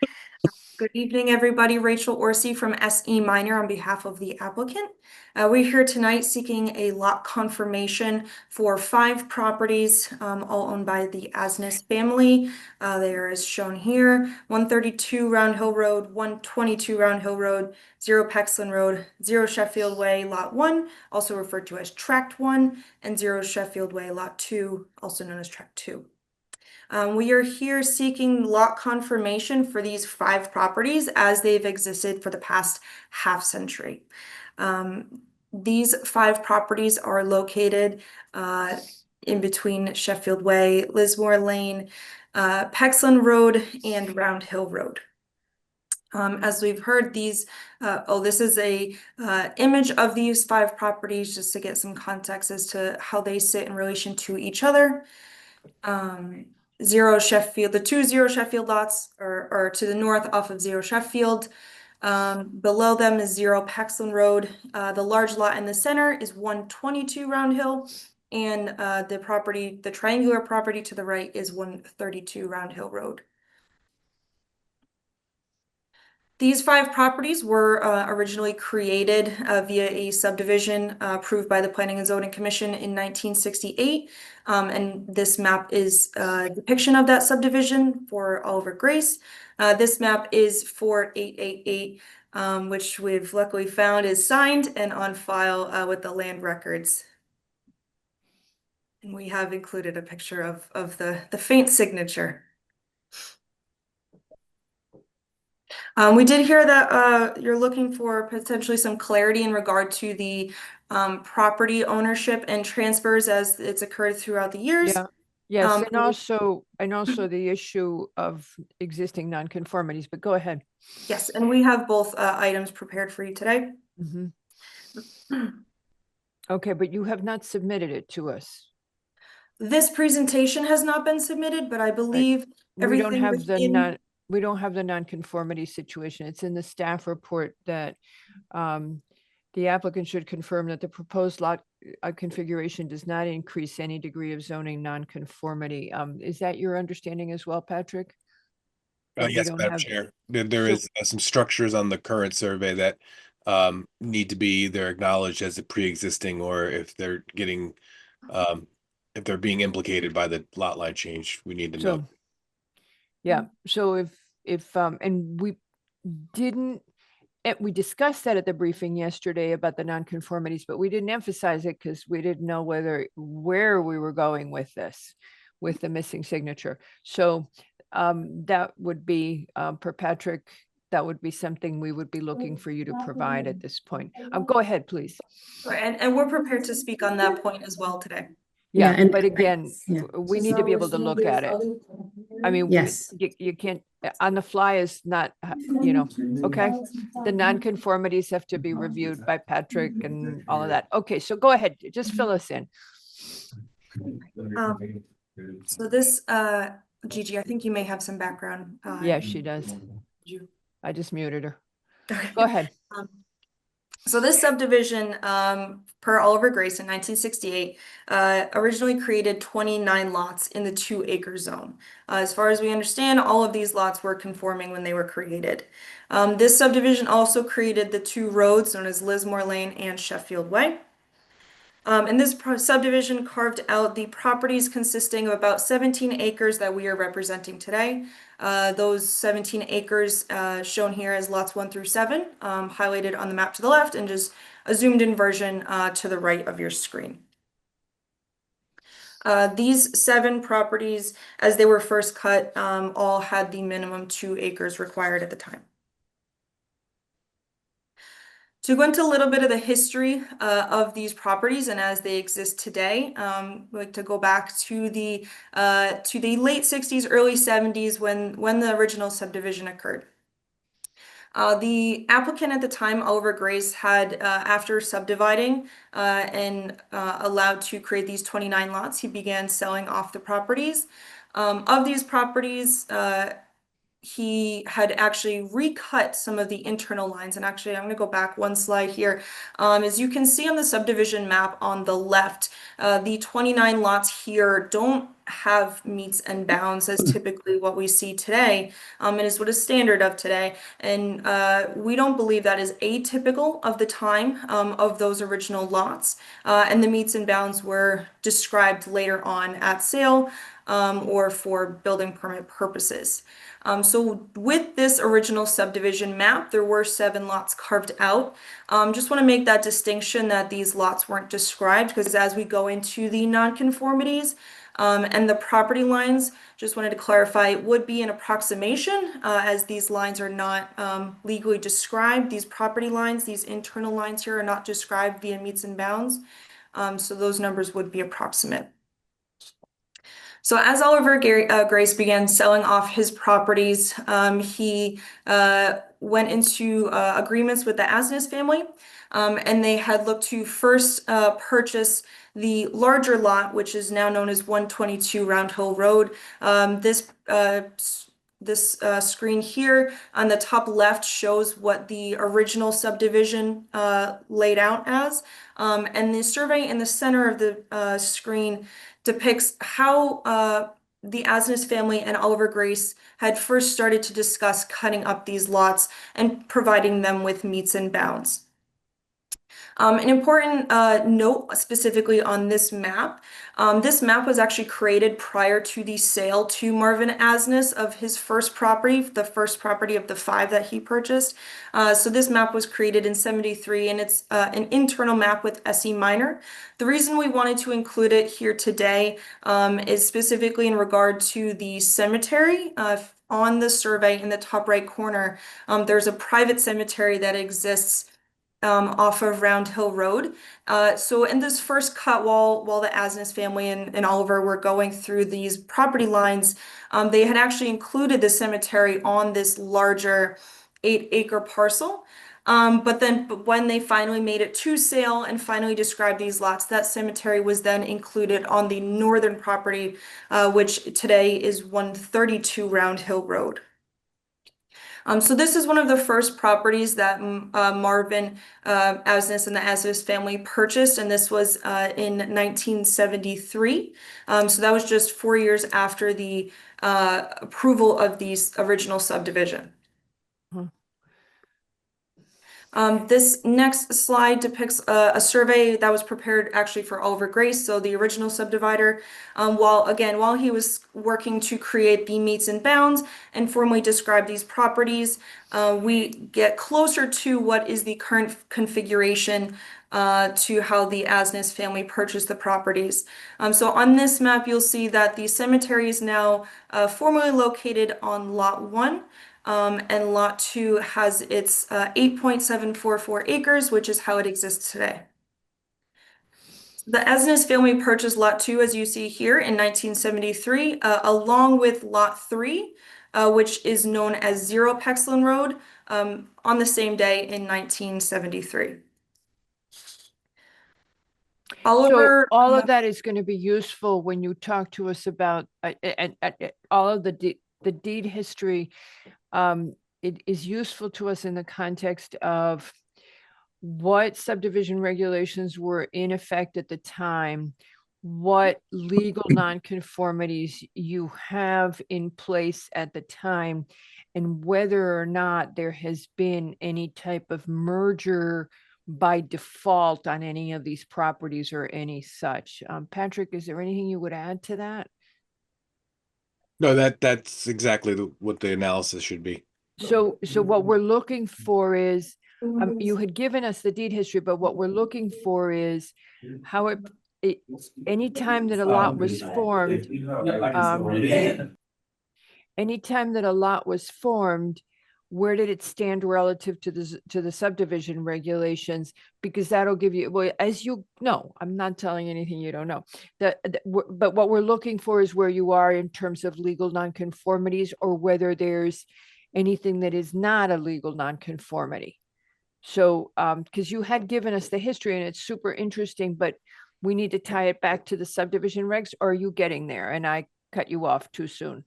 Good evening, everybody. Rachel Orsi from SE Minor on behalf of the applicant. We're here tonight seeking a lot confirmation for 5 properties, all owned by the Asnaz family. They are as shown here: 132 Round Hill Road, 122 Round Hill Road, 0 Pexland Road, 0 Sheffield Way, Lot 1, also referred to as Tract 1, and 0 Sheffield Way, Lot 2, also known as Tract 2. We are here seeking lot confirmation for these 5 properties as they've existed for the past half century. These 5 properties are located in between Sheffield Way, Lismore Lane, Pexland Road, and Round Hill Road. As we've heard, this is a image of these 5 properties just to get some context as to how they sit in relation to each other. 0 Sheffield, the 2 0 Sheffield lots are to the north off of 0 Sheffield. Below them is 0 Pexland Road. The large lot in the center is 122 Round Hill, and the triangular property to the right is 132 Round Hill Road. These 5 properties were originally created via a subdivision approved by the Planning and Zoning Commission in 1968. And this map is a depiction of that subdivision for Oliver Grace. This map is 4888, which we've luckily found is signed and on file with the land records. And we have included a picture of the faint signature. We did hear that you're looking for potentially some clarity in regard to the property ownership and transfers as it's occurred throughout the years. Yeah. Yes, and also the issue of existing nonconformities, but go ahead. Yes, and we have both items prepared for you today. Mm-hmm. Okay, but you have not submitted it to us. This presentation has not been submitted, but I believe We don't everything have the within. we don't have the nonconformity situation. It's in the staff report that the applicant should confirm that the proposed lot configuration does not increase any degree of zoning nonconformity. Is that your understanding as well, Patrick? That we Yes, don't Madam have- Chair. There so- is some structures on the current survey that need to be either acknowledged as a pre-existing, or if they're getting if they're being implicated by the lot line change, we need to know. So, yeah, so if and we didn't, we discussed that at the briefing yesterday about the nonconformities, but we didn't emphasize it because we didn't know where we were going with this, with the missing signature. So that would be per Patrick, that would be something we would be looking for you to provide at this point. Go ahead, please. And we're prepared to speak on that point as well today. Yeah, and but again, yeah. we need to be able to look at it. I mean, Yes. you can't, on the fly is not, okay? The nonconformities have to be reviewed by Patrick and all of that. Okay, so go ahead, just fill us in. So this, Gigi, I think you may have some background. Yeah, she does. You- I just muted her. Okay. Go ahead. So this subdivision, per Oliver Grace in 1968, originally created 29 lots in the 2-acre zone. As far as we understand, all of these lots were conforming when they were created. This subdivision also created the 2 roads known as Lismore Lane and Sheffield Way. And this subdivision carved out the properties consisting of about 17 acres that we are representing today. Those 17 acres shown here as lots 1 through 7, highlighted on the map to the left, and just a zoomed in version to the right of your screen. These 7 properties, as they were first cut, all had the minimum 2 acres required at the time. To go into a little bit of the history of these properties and as they exist today, I'd like to go back to the late 60s, early 70s when the original subdivision occurred. The applicant at the time, Oliver Grace, had, after subdividing and allowed to create these 29 lots, he began selling off the properties. Of these properties, he had actually recut some of the internal lines. And actually, I'm going to go back one slide here. As you can see on the subdivision map on the left, the 29 lots here don't have meets and bounds as typically what we see today, and is what is standard of today. And we don't believe that is atypical of the time of those original lots. And the meets and bounds were described later on at sale or for building permit purposes. So with this original subdivision map, there were 7 lots carved out. Just want to make that distinction that these lots weren't described, because as we go into the nonconformities and the property lines, just wanted to clarify, it would be an approximation as these lines are not legally described. These property lines, these internal lines here are not described via meets and bounds. So those numbers would be approximate. So as Oliver Grace began selling off his properties, he went into agreements with the Asnes family, and they had looked to first purchase the larger lot, which is now known as 122 Round Hill Road. This screen here on the top left shows what the original subdivision laid out as, and the survey in the center of the screen depicts how the Asnes family and Oliver Grace had first started to discuss cutting up these lots and providing them with meets and bounds. An important note specifically on this map was actually created prior to the sale to Marvin Asnes of his first property, the first property of the 5 that he purchased. So this map was created in '73, and it's an internal map with SE Minor. The reason we wanted to include it here today is specifically in regard to the cemetery. On the survey in the top right corner, there's a private cemetery that exists off of Round Hill Road. So in this first cut, while the Asnes family and Oliver were going through these property lines, they had actually included the cemetery on this larger 8-acre parcel. But when they finally made it to sale and finally described these lots, that cemetery was then included on the northern property, which today is 132 Round Hill Road. So this is one of the first properties that Marvin Asnes and the Asnes family purchased, and this was in 1973. So that was just 4 years after the approval of the original subdivision. This next slide depicts a survey that was prepared actually for Oliver Grace, so the original subdivider. While he was working to create the meets and bounds and formally describe these properties, we get closer to what is the current configuration to how the Asnes family purchased the properties. So on this map, you'll see that the cemetery is now formally located on Lot 1. And Lot 2 has its 8.744 acres, which is how it exists today. The Asnes family purchased Lot 2, as you see here, in 1973, along with Lot 3, which is known as 0 Pexlin Road, on the same day in 1973. So all of that is going to be useful when you talk to us about all of the deed history. It is useful to us in the context of what subdivision regulations were in effect at the time, what legal nonconformities you have in place at the time, and whether or not there has been any type of merger by default on any of these properties or any such. Patrick, is there anything you would add to that? No, that's exactly what the analysis should be. So what we're looking for is, you had given us the deed history, but what we're looking for is how any time that a lot was formed, anytime that a lot was formed, where did it stand relative to the subdivision regulations? Because that'll give you, well, as you know, I'm not telling anything you don't know. But what we're looking for is where you are in terms of legal nonconformities, or whether there's anything that is not a legal nonconformity. So, because you had given us the history and it's super interesting, but we need to tie it back to the subdivision regs. Or are you getting there and I cut you off too soon?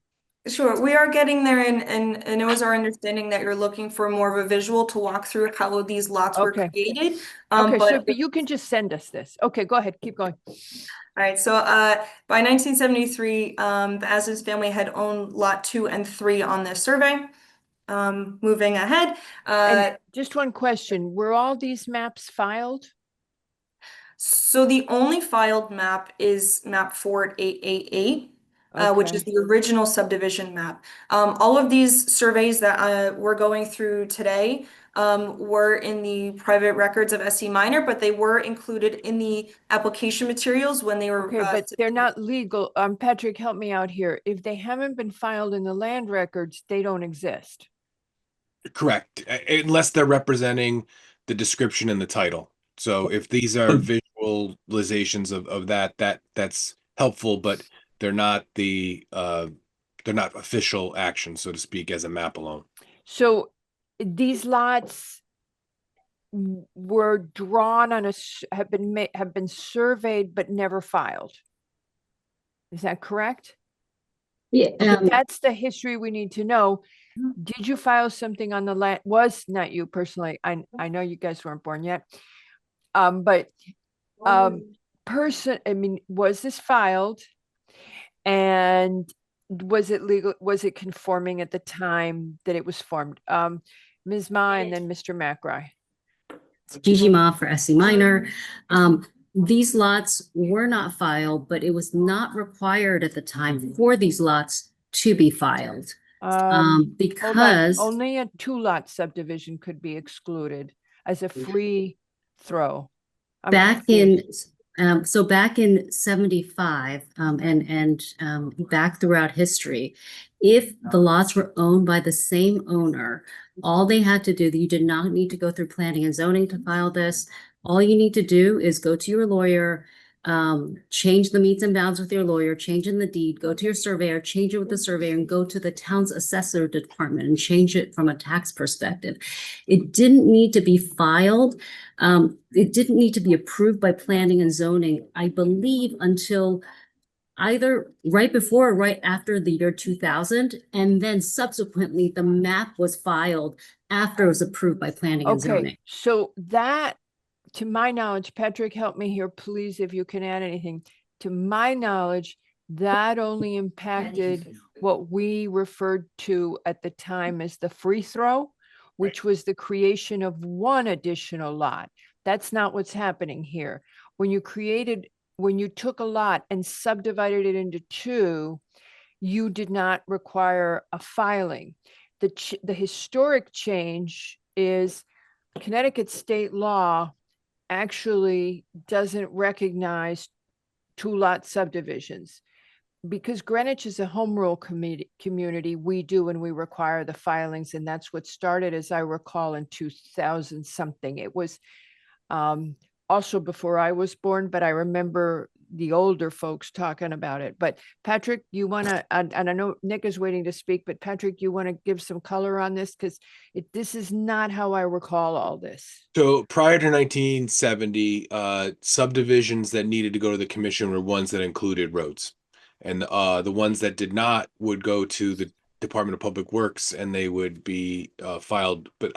Sure, we are getting there, and it was our understanding that you're looking for more of a visual to walk through how these lots were created. So you can just send us this. Okay, go ahead, keep going. All right, so by 1973, the Asnes family had owned Lot 2 and 3 on this survey. Moving ahead. And just one question, were all these maps filed? So the only filed map is map 4888. Which is the original subdivision map. All of these surveys that we're going through today were in the private records of SE Minor, but they were included in the application materials when they were. But they're not legal. Patrick, help me out here. If they haven't been filed in the land records, they don't exist. Correct, unless they're representing the description and the title. So if these are visualizations of that's helpful, but they're not official action, so to speak, as a map alone. So these lots were drawn on have been surveyed but never filed. Is that correct? Yeah. That's the history we need to know. Did you file something on the land? Was not you personally. I know you guys weren't born yet. Was this filed? And was it legal? Was it conforming at the time that it was formed? Ms. Ma and then Mr. McRae. Gigi Ma for SE Minor. These lots were not filed, but it was not required at the time for these lots to be filed. Because only a 2-lot subdivision could be excluded as a free throw. Back in 75 and back throughout history, if the lots were owned by the same owner, all they had to do, you did not need to go through planning and zoning to file this. All you need to do is go to your lawyer, change the meets and bounds with your lawyer, change in the deed, go to your surveyor, change it with the surveyor, and go to the town's assessor department and change it from a tax perspective. It didn't need to be filed. It didn't need to be approved by planning and zoning, I believe, until either right before or right after the year 2000. And then subsequently, the map was filed after it was approved by planning and Okay, zoning. so that, to my knowledge, Patrick, help me here, please, if you can add anything. To my knowledge, that only impacted what we referred to at the time as the free throw, which was the creation of one additional lot. That's not what's happening here. When you took a lot and subdivided it into two, you did not require a filing. The historic change is Connecticut state law actually doesn't recognize two-lot subdivisions. Because Greenwich is a home rule community, we do, and we require the filings, and that's what started, as I recall, in 2000 something. It was also before I was born, but I remember the older folks talking about it. But Patrick, you want to, and I know Nick is waiting to speak, but Patrick, you want to give some color on this? Because this is not how I recall all this. So prior to 1970, subdivisions that needed to go to the commission were ones that included roads. And the ones that did not would go to the Department of Public Works and they would be filed. But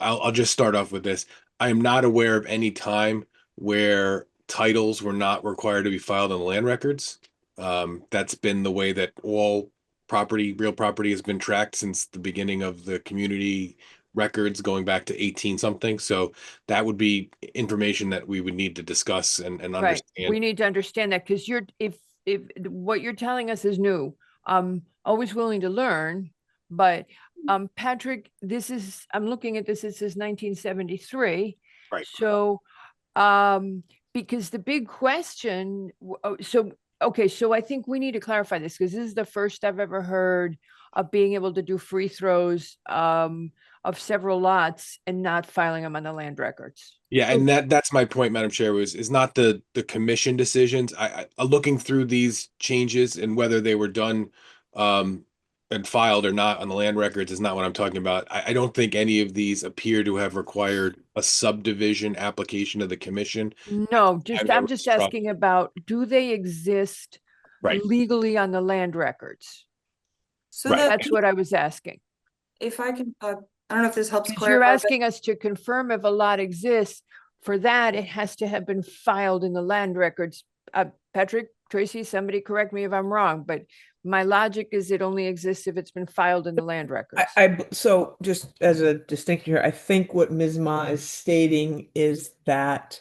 I'll just start off with this. I am not aware of any time where titles were not required to be filed on the land records. That's been the way that all real property has been tracked since the beginning of the community records going back to 18 something. So that would be information that we would need to discuss and understand. Right. We need to understand that, because if what you're telling us is new, I'm always willing to learn, but Patrick, I'm looking at this, it says 1973. Right. So, because the big question, so I think we need to clarify this, because this is the first I've ever heard of being able to do free throws of several lots and not filing them on the land records. Yeah, and that's my point, Madam Chair, is not the commission decisions. I looking through these changes and whether they were done and filed or not on the land records is not what I'm talking about. I don't think any of these appear to have required a subdivision application to the commission. No, I'm just asking about, do they exist legally on the land records? So that's what I was asking. If I can, I don't know if this helps clarify. You're asking us to confirm if a lot exists. For that, it has to have been filed in the land records. Patrick, Tracy, somebody correct me if I'm wrong, but my logic is it only exists if it's been filed in the land records. So just as a distinction here, I think what Ms. Ma is stating is that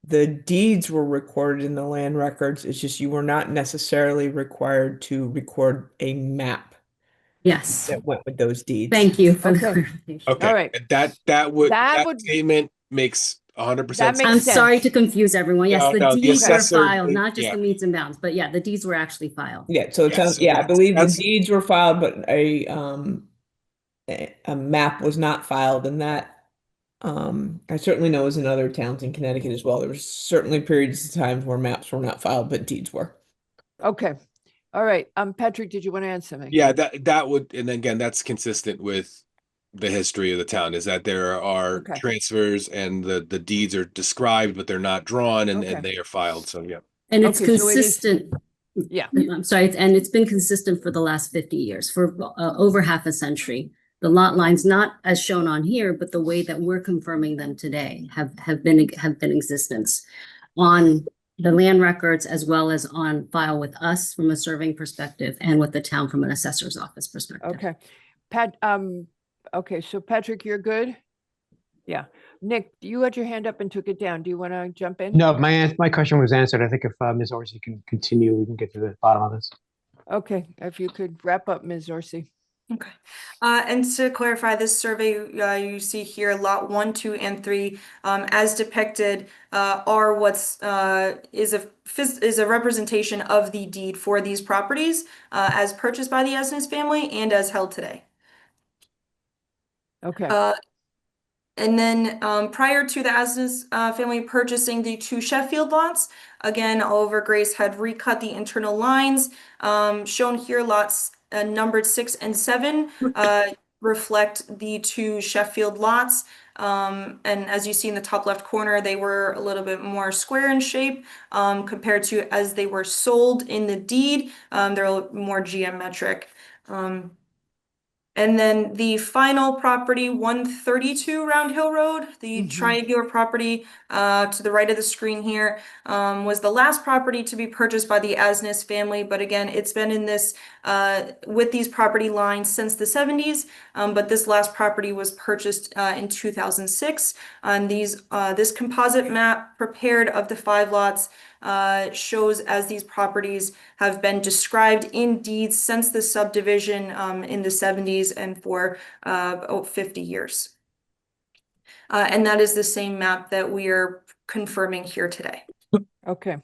the deeds were recorded in the land records. It's just you were not necessarily required to record a map. Yes. That went with those deeds. Thank you for the clarification. Okay. All right. That statement makes 100% sense. I'm sorry to confuse everyone. Yes, the deeds were filed, not just yeah. the meets and bounds, but yeah, the deeds were actually filed. Yeah, so it sounds, I believe the deeds were filed, but a map was not filed, and that I certainly know is in other towns in Connecticut as well. There were certainly periods of time where maps were not filed, but deeds were. Okay. All right. Patrick, did you want to add something? Yeah, that would, and again, that's consistent with the history of the town, is that there are transfers and the deeds are described, but they're not drawn and they are filed. So, yeah. And it's consistent. Yeah. I'm sorry. And it's been consistent for the last 50 years, for over half a century. The lot lines, not as shown on here, but the way that we're confirming them today have been in existence on the land records, as well as on file with us from a surveying perspective and with the town from an assessor's office perspective. Okay. Okay, so Patrick, you're good? Yeah. Nick, you had your hand up and took it down. Do you want to jump in? No, my question was answered. I think if Ms. Orsi can continue, we can get to the bottom of this. Okay, if you could wrap up, Ms. Orsi. Okay. And to clarify, this survey you see here, lot 1, 2, and 3, as depicted, are is a representation of the deed for these properties as purchased by the Esnes family and as held today. Okay. And then prior to the Asnes family purchasing the 2 Sheffield lots, again, Oliver Grace had recut the internal lines. Shown here, lots numbered 6 and 7 reflect the 2 Sheffield lots. And as you see in the top left corner, they were a little bit more square in shape compared to as they were sold in the deed. They're a little more geometric. And then the final property, 132 Round Hill Road, the triangular property to the right of the screen here, was the last property to be purchased by the Asnes family. But again, it's been in this with these property lines since the 70s. But this last property was purchased in 2006. And this composite map prepared of the 5 lots shows as these properties have been described in deeds since the subdivision in the 70s and for 50 years. And that is the same map that we are confirming here today. Okay.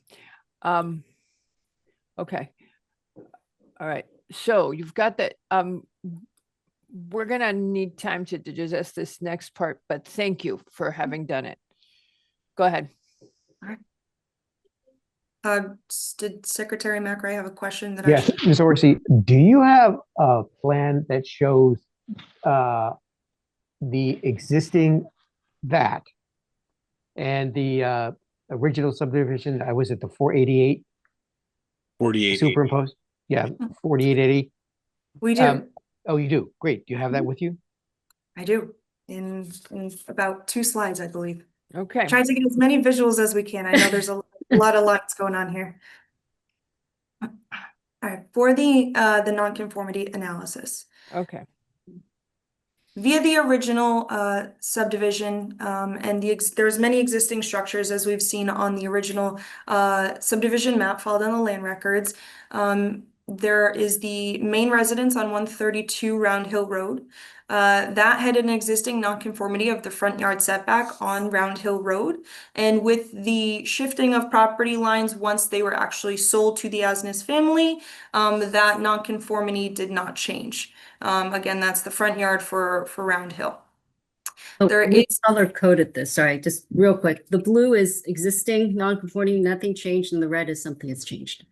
Okay. All right. So you've got that. We're going to need time to digest this next part, but thank you for having done it. Go ahead. All right. Did Secretary McRae have a question that Yes, Ms. Orsi, do you have a plan that shows the existing that and the original subdivision? I was at the 488 48. superimposed? Yeah, 4880. We do. Oh, you do? Great. Do you have that with you? I do. In about 2 slides, I believe. Okay. Try to get as many visuals as we can. I know there's a lot of lights going on here. All right, for the nonconformity analysis. Okay. Via the original subdivision, and there's many existing structures as we've seen on the original subdivision map filed on the land records. There is the main residence on 132 Round Hill Road. That had an existing nonconformity of the front yard setback on Round Hill Road. And with the shifting of property lines, once they were actually sold to the Asnes family, that nonconformity did not change. Again, that's the front yard for Round Hill. There is color coded this. Sorry, just real quick. The blue is existing, non-conforming, nothing changed, and the red is something that's changed.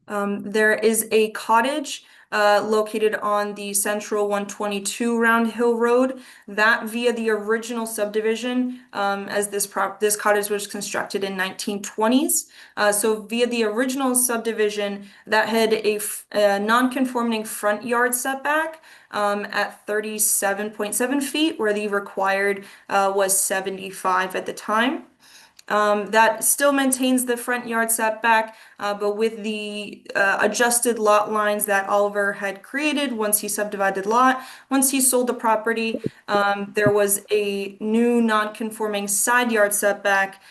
There is a cottage located on the central 122 Round Hill Road. That via the original subdivision, as this cottage was constructed in 1920s. So via the original subdivision, that had a non-conforming front yard setback at 37.7 feet, where the required was 75 at the time. That still maintains the front yard setback, but with the adjusted lot lines that Oliver had created once he subdivided lot, once he sold the property, there was a new non-conforming side yard setback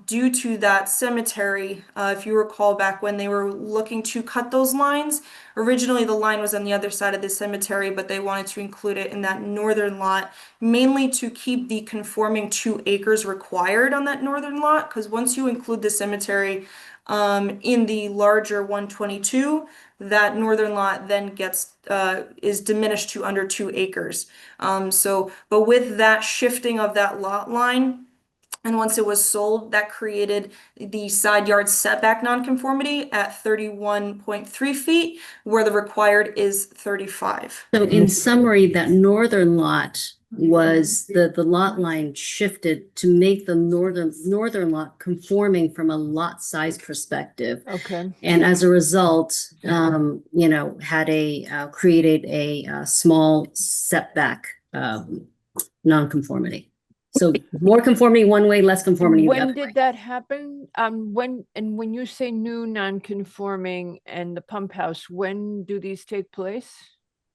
due to that cemetery. If you recall back when they were looking to cut those lines, originally the line was on the other side of the cemetery, but they wanted to include it in that northern lot, mainly to keep the conforming 2 acres required on that northern lot, because once you include the cemetery in the larger 122, that northern lot then is diminished to under 2 acres. But with that shifting of that lot line, and once it was sold, that created the side yard setback nonconformity at 31.3 feet, where the required is 35. So in summary, that northern lot was the lot line shifted to make the northern lot conforming from a lot size perspective. Okay. And as a result, had created a small setback nonconformity. So more conformity one way, less conformity the When other did way. that happen? When you say new non-conforming and the pump house, when do these take place?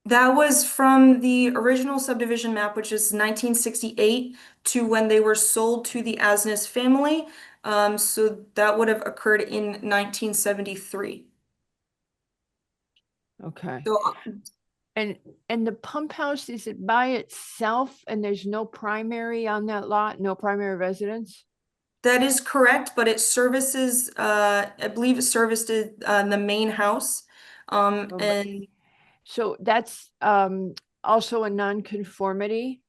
That was from the original subdivision map, which is 1968, to when they were sold to the Asnes family. So that would have occurred in 1973. Okay. So, and the pump house, is it by itself and there's no primary on that lot, no primary residence? that is correct, but it services, I believe it serviced the main house. So that's also a nonconformity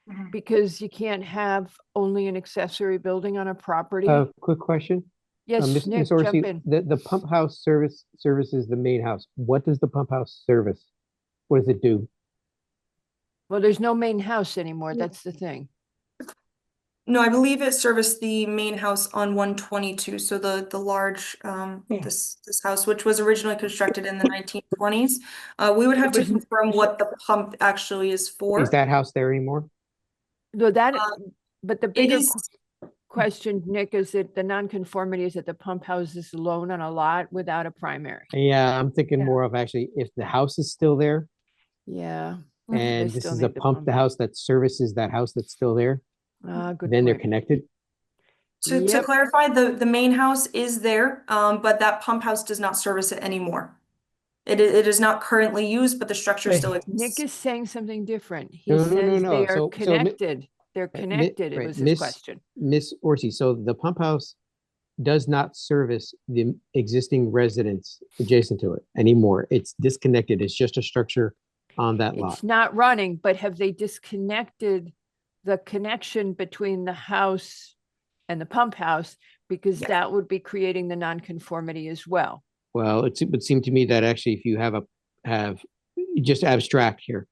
Mhm. because you can't have only an accessory building on a property. Quick question. Yes, Ms. Nick, Orsi, jump in. the pump house services the main house. What does the pump house service? What does it do? Well, there's no main house anymore. That's the thing. No, I believe it serviced the main house on 122. So the large this house, which was originally constructed in the 1920s. We would have to was- confirm what the pump actually is for. Is that house there anymore? No, that, but the It bigger is. question, Nick, is that the nonconformity is that the pump house is alone on a lot without a primary. Yeah, I'm thinking Yeah. more of actually if the house is still there Yeah. and They this still is a need the pump, the house that services that house that's still there, Good then they're point. connected. To Yep. clarify, the main house is there, but that pump house does not service it anymore. It is not currently used, but the structure Wait, still Nick exists. is saying something different. He No, no, says no. they are So- connected. They're connected. It right, was his Miss- question. Miss Orsi, so the pump house does not service the existing residents adjacent to it anymore. It's disconnected. It's just a structure on that lot. It's not running, but have they disconnected the connection between the house and the pump house? Because that would be creating the nonconformity as well. Well, it would seem to me that actually if you have just abstract here,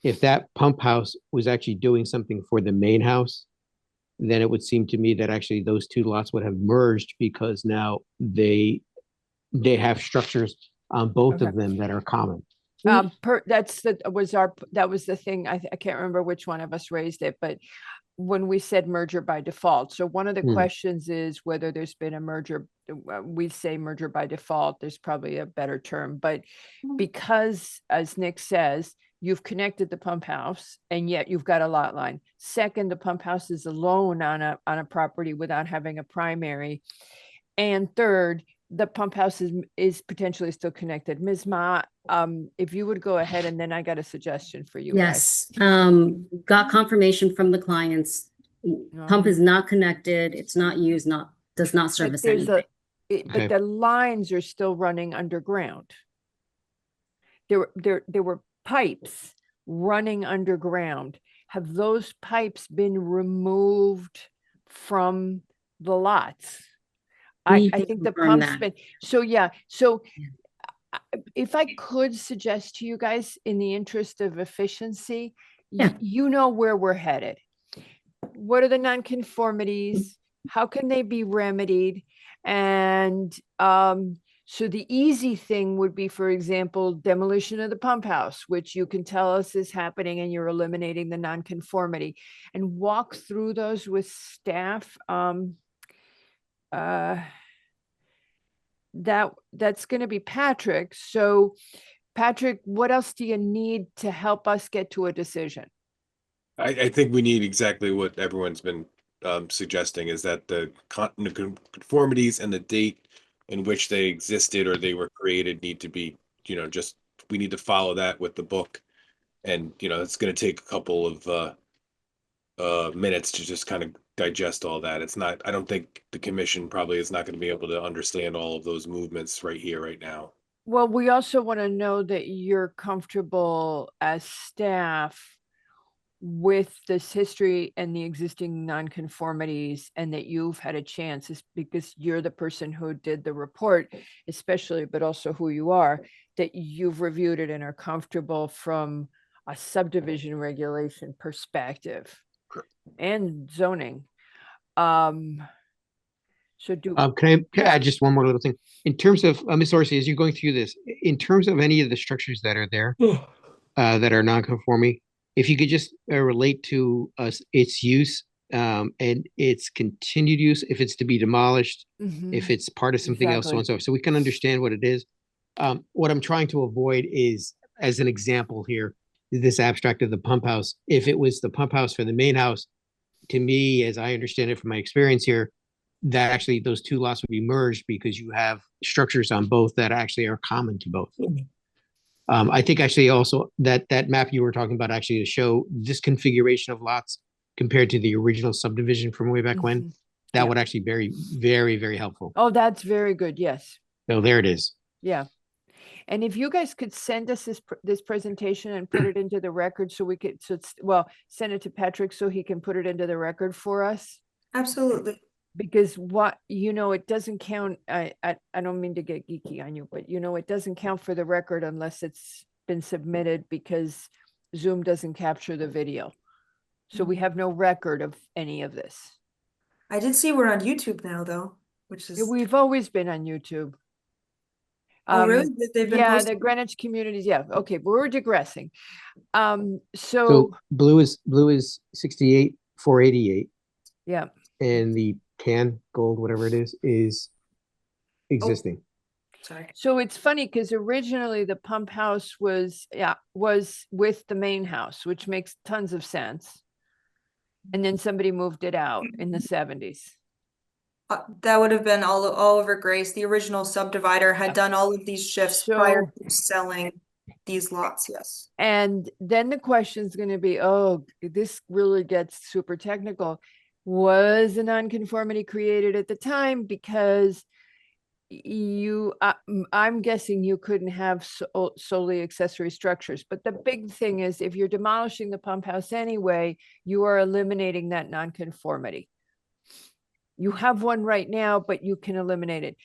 if that pump house was actually doing something for the main house, then it would seem to me that actually those two lots would have merged because now they have structures on both Okay. of them that are common. That was the thing. I can't remember which one of us raised it, but when we said merger by default. So one of the questions is whether there's been a merger. We say merger by default. There's probably a better term, but because as Nick says, you've connected the pump house and yet you've got a lot line. Second, the pump house is alone on a property without having a primary. And third, the pump house is potentially still connected. Ms. Ma, if you would go ahead, and then I got a suggestion for you guys. Yes, got confirmation from the clients. Pump is not connected, it's not used, does not But service there's anything. but the lines are still running underground. There were pipes running underground. Have those pipes been removed from the lots? I Need to think the confirm pump's that. been, so yeah, so if I could suggest to you guys, in the interest of efficiency, Yeah. you know where we're headed. What are the nonconformities? How can they be remedied? And so the easy thing would be, for example, demolition of the pump house, which you can tell us is happening and you're eliminating the nonconformity, and walk through those with staff. That's going to be Patrick. So Patrick, what else do you need to help us get to a decision? I think we need exactly what everyone's been suggesting, is that the conformities and the date in which they existed or they were created need to be, just, we need to follow that with the book. And, it's going to take a couple of minutes to just kind of digest all that. It's not, I don't think the commission probably is not going to be able to understand all of those movements right here, right now. Well, we also want to know that you're comfortable as staff with this history and the existing nonconformities, and that you've had a chance, is because you're the person who did the report, especially, but also who you are, that you've reviewed it and are comfortable from a subdivision regulation perspective and zoning. So Can I add just one more little thing? In terms of, Ms. Orsi, as you're going through this, in terms of any of the structures that are there, that are non-conforming, if you could just relate to us its use and its continued use, if it's to be demolished, if it's part of something else, so on and so forth, so we can understand what it is. What I'm trying to avoid is, as an example here, this abstract of the pump house. If it was the pump house for the main house, to me, as I understand it from my experience here, that actually those two lots would be merged because you have structures on both that actually are common to both. I think actually also that map you were talking about actually to show this configuration of lots compared to the original subdivision from way back when, that would actually be very, very, very helpful. Oh, that's very good. Yes. So there it is. Yeah. And if you guys could send us this presentation and put it into the record so we could, well, send it to Patrick so he can put it into the record for us. Absolutely. Because it doesn't count, I don't mean to get geeky on you, but it doesn't count for the record unless it's been submitted because Zoom doesn't capture the video. So we have no record of any of this. I did see we're on YouTube now, though, which is. We've always been on YouTube. Oh, really? They've been Yeah, the posting? Greenwich communities. Yeah. Okay. But we're digressing. So So blue is 68,488, yeah. and the tan gold, whatever it is existing. Sorry. So it's funny because originally the pump house was with the main house, which makes tons of sense. And then somebody moved it out in the 70s. That would have been Oliver Grace. The original subdivider had done all of these shifts prior to selling these lots. Yes. And then the question is going to be, oh, this really gets super technical. Was a nonconformity created at the time? Because I'm guessing you couldn't have solely accessory structures. But the big thing is, if you're demolishing the pump house anyway, you are eliminating that nonconformity. You have one right now, but you can eliminate it.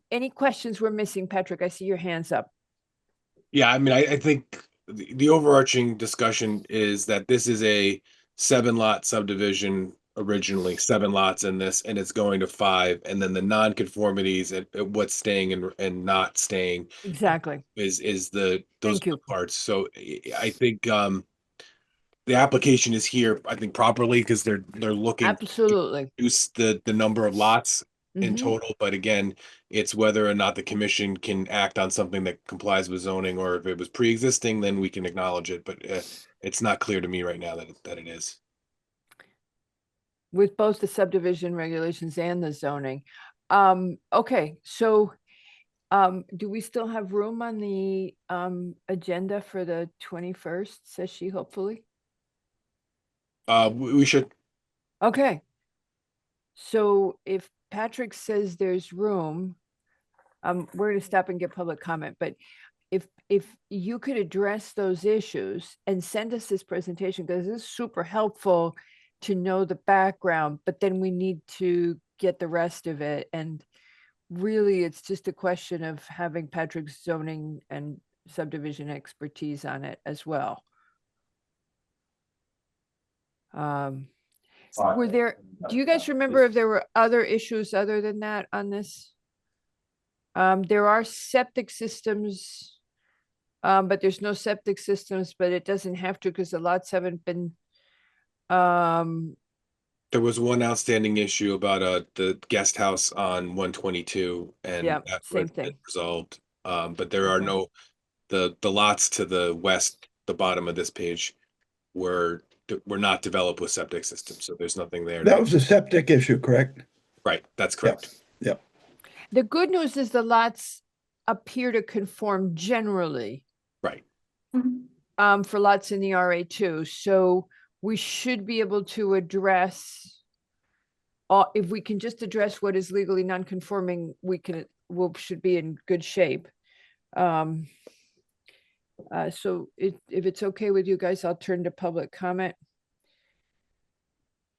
Any questions we're missing, Patrick? I see your hands up. Yeah, I mean, I think the overarching discussion is that this is a 7-lot subdivision, originally 7 lots in this, and it's going to 5, and then the non-conformities and what's staying and not staying Exactly is those parts. So I think the application is here, I think, properly because they're looking absolutely to reduce the number of lots in total. But again, it's whether or not the commission can act on something that complies with zoning, or if it was pre-existing, then we can acknowledge it. But it's not clear to me right now that it is. With both the subdivision regulations and the zoning. Okay, so do we still have room on the agenda for the 21st, says she, hopefully? We should. Okay. So if Patrick says there's room, we're going to stop and get public comment, but if you could address those issues and send us this presentation, because this is super helpful to know the background, but then we need to get the rest of it. And really, it's just a question of having Patrick's zoning and subdivision expertise on it as well. Were there, do you guys remember if there were other issues other than that on this? There are septic systems, but there's no septic systems, but it doesn't have to because the lots haven't been. There was one outstanding issue about the guest house on 122, and Yeah, that same was thing. resolved. But there are no the lots to the west, the bottom of this page, were not developed with septic systems, so there's nothing there. That was a septic issue, correct? Right, that's correct. Yep. The good news is the lots appear to conform generally. Right. For lots in the RA2, so we should be able to address. If we can just address what is legally non-conforming, we should be in good shape. So if it's okay with you guys, I'll turn to public comment.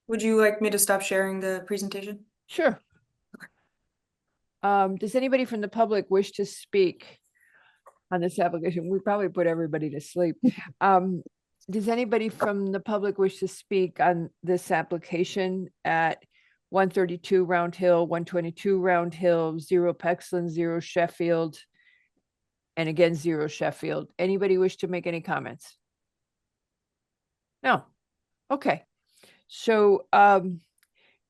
Would you like me to stop sharing the presentation? Sure. Does anybody from the public wish to speak on this application? We probably put everybody to sleep. Does anybody from the public wish to speak on this application at 132 Round Hill, 122 Round Hill, 0 Pexland, 0 Sheffield, and again, 0 Sheffield? Anybody wish to make any comments? No. Okay. So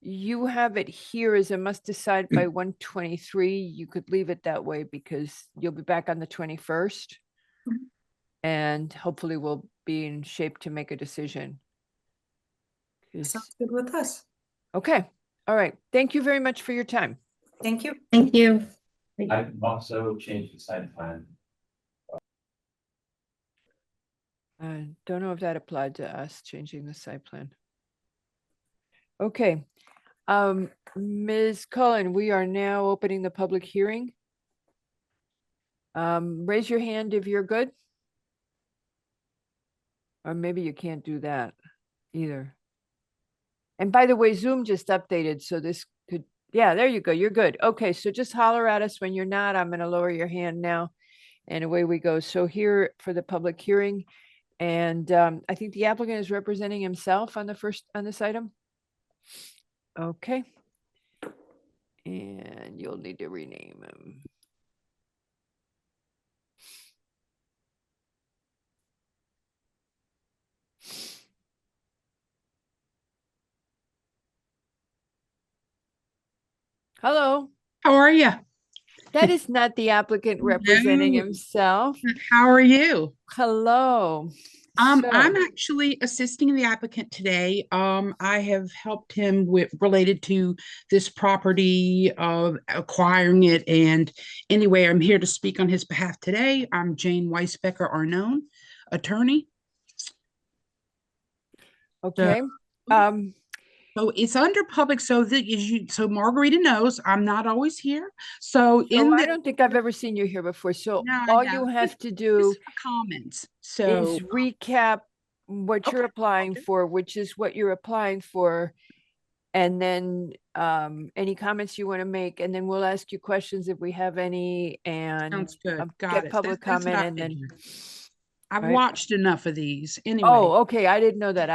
you have it here as a must decide by 123. You could leave it that way because you'll be back on the 21st. And hopefully we'll be in shape to make a decision. Sounds good with us. Okay. All right. Thank you very much for your time. Thank you. Thank you. I've also changed the site plan. I don't know if that applied to us changing the site plan. Okay. Ms. Cullen, we are now opening the public hearing. Raise your hand if you're good. Or maybe you can't do that either. And by the way, Zoom just updated, so this could, yeah, there you go. You're good. Okay, so just holler at us when you're not. I'm going to lower your hand now. And away we go. So here for the public hearing. And I think the applicant is representing himself on this item. Okay. And you'll need to rename him. Hello. How are you? That is not the applicant representing No. himself. How are you? Hello. I'm So- actually assisting the applicant today. I have helped him with related to this property of acquiring it. And anyway, I'm here to speak on his behalf today. I'm Jane Weisbecker Arnone, attorney. Okay. So it's under public, so so Margarita knows I'm not always here. So I don't think I've ever seen you here before. So No, all no. you have to do comments. is So recap what you're applying for, which is what you're applying for. And then any comments you want to make, and then we'll ask you questions if we have any, and sounds good. Got get it. public That's what comment, I and then. figured. I've Right. watched enough of these anyway. Oh, okay. I didn't know that.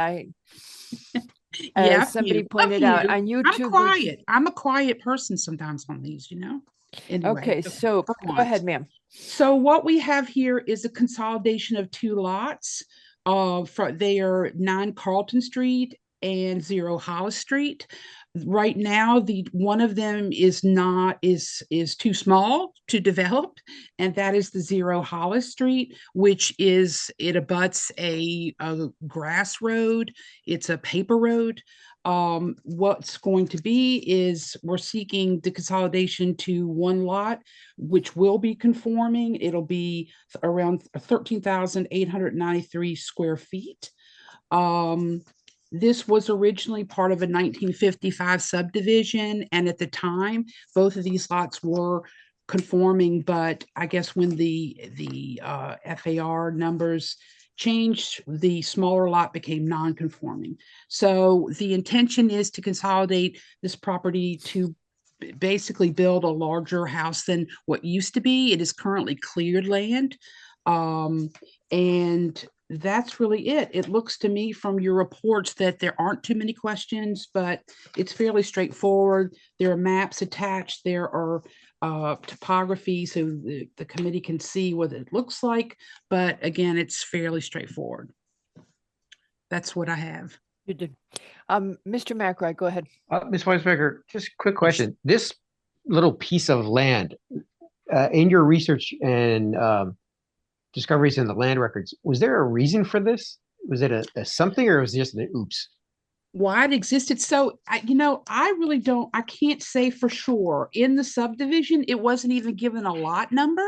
Yeah, somebody you. pointed Love out you. on YouTube. I'm quiet. I'm a quiet person sometimes on these, you know. Anyway, Okay, so for go once. ahead, ma'am. So what we have here is a consolidation of two lots. They are 9 Carlton Street and 0 Hollis Street. Right now, the one of them is too small to develop, and that is the 0 Hollis Street, which it abuts a grass road. It's a paper road. What's going to be is we're seeking the consolidation to one lot, which will be conforming. It'll be around 13,893 square feet. This was originally part of a 1955 subdivision, and at the time, both of these lots were conforming, but I guess when the FAR numbers changed, the smaller lot became non-conforming. So the intention is to consolidate this property to basically build a larger house than what used to be. It is currently cleared land. And that's really it. It looks to me from your reports that there aren't too many questions, but it's fairly straightforward. There are maps attached. There are topography so the committee can see what it looks like. But again, it's fairly straightforward. That's what I have. You did. Mr. McRae, go ahead. Ms. Weisbecker, just a quick question. This little piece of land, in your research and discoveries in the land records, was there a reason for this? Was it a something, or was it just an oops? Why it existed? So I really don't, I can't say for sure. In the subdivision, it wasn't even given a lot number.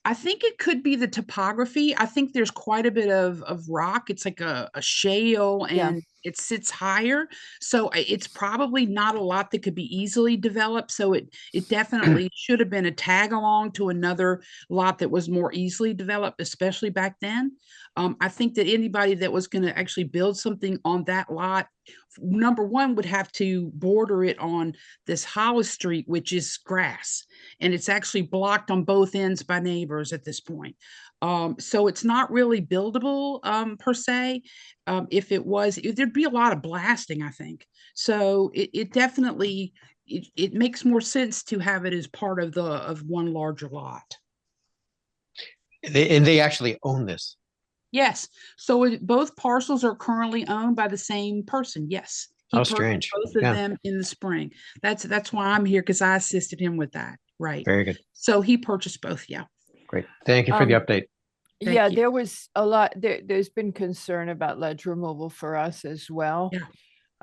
I think it could be the topography. I think there's quite a bit of rock. It's like a shale, and it sits higher. So it's probably not a lot that could be easily developed. So it definitely should have been a tag along to another lot that was more easily developed, especially back then. I think that anybody that was going to actually build something on that lot, number one, would have to border it on this Hollis Street, which is grass, and it's actually blocked on both ends by neighbors at this point. So it's not really buildable per se. If it was, there'd be a lot of blasting, I think. So it definitely, it makes more sense to have it as part of one larger lot. They actually own this. Yes. So both parcels are currently owned by the same person. Yes. He How purchased strange. both of Yeah. them in the spring. That's why I'm here, because I assisted him with that. Right. Very good. So he purchased both. Yeah. Great. Thank you for the update. Yeah, you. there was a lot, there's been concern about ledge removal for us as well. Yeah.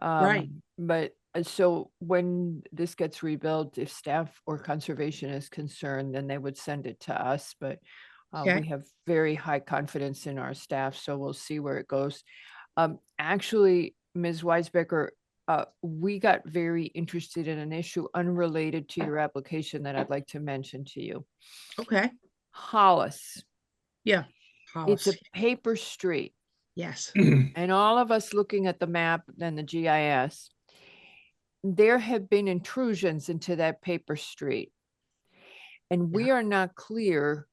Right. But so when this gets rebuilt, if staff or conservation is concerned, then they would send it to us. But Okay. we have very high confidence in our staff, so we'll see where it goes. Actually, Ms. Weisbecker, we got very interested in an issue unrelated to your application that I'd like to mention to you. Okay. Hollis. Yeah. It's a Hollis. paper street. Yes. And all of us looking at the map and the GIS, there have been intrusions into that paper street. And we are not clear.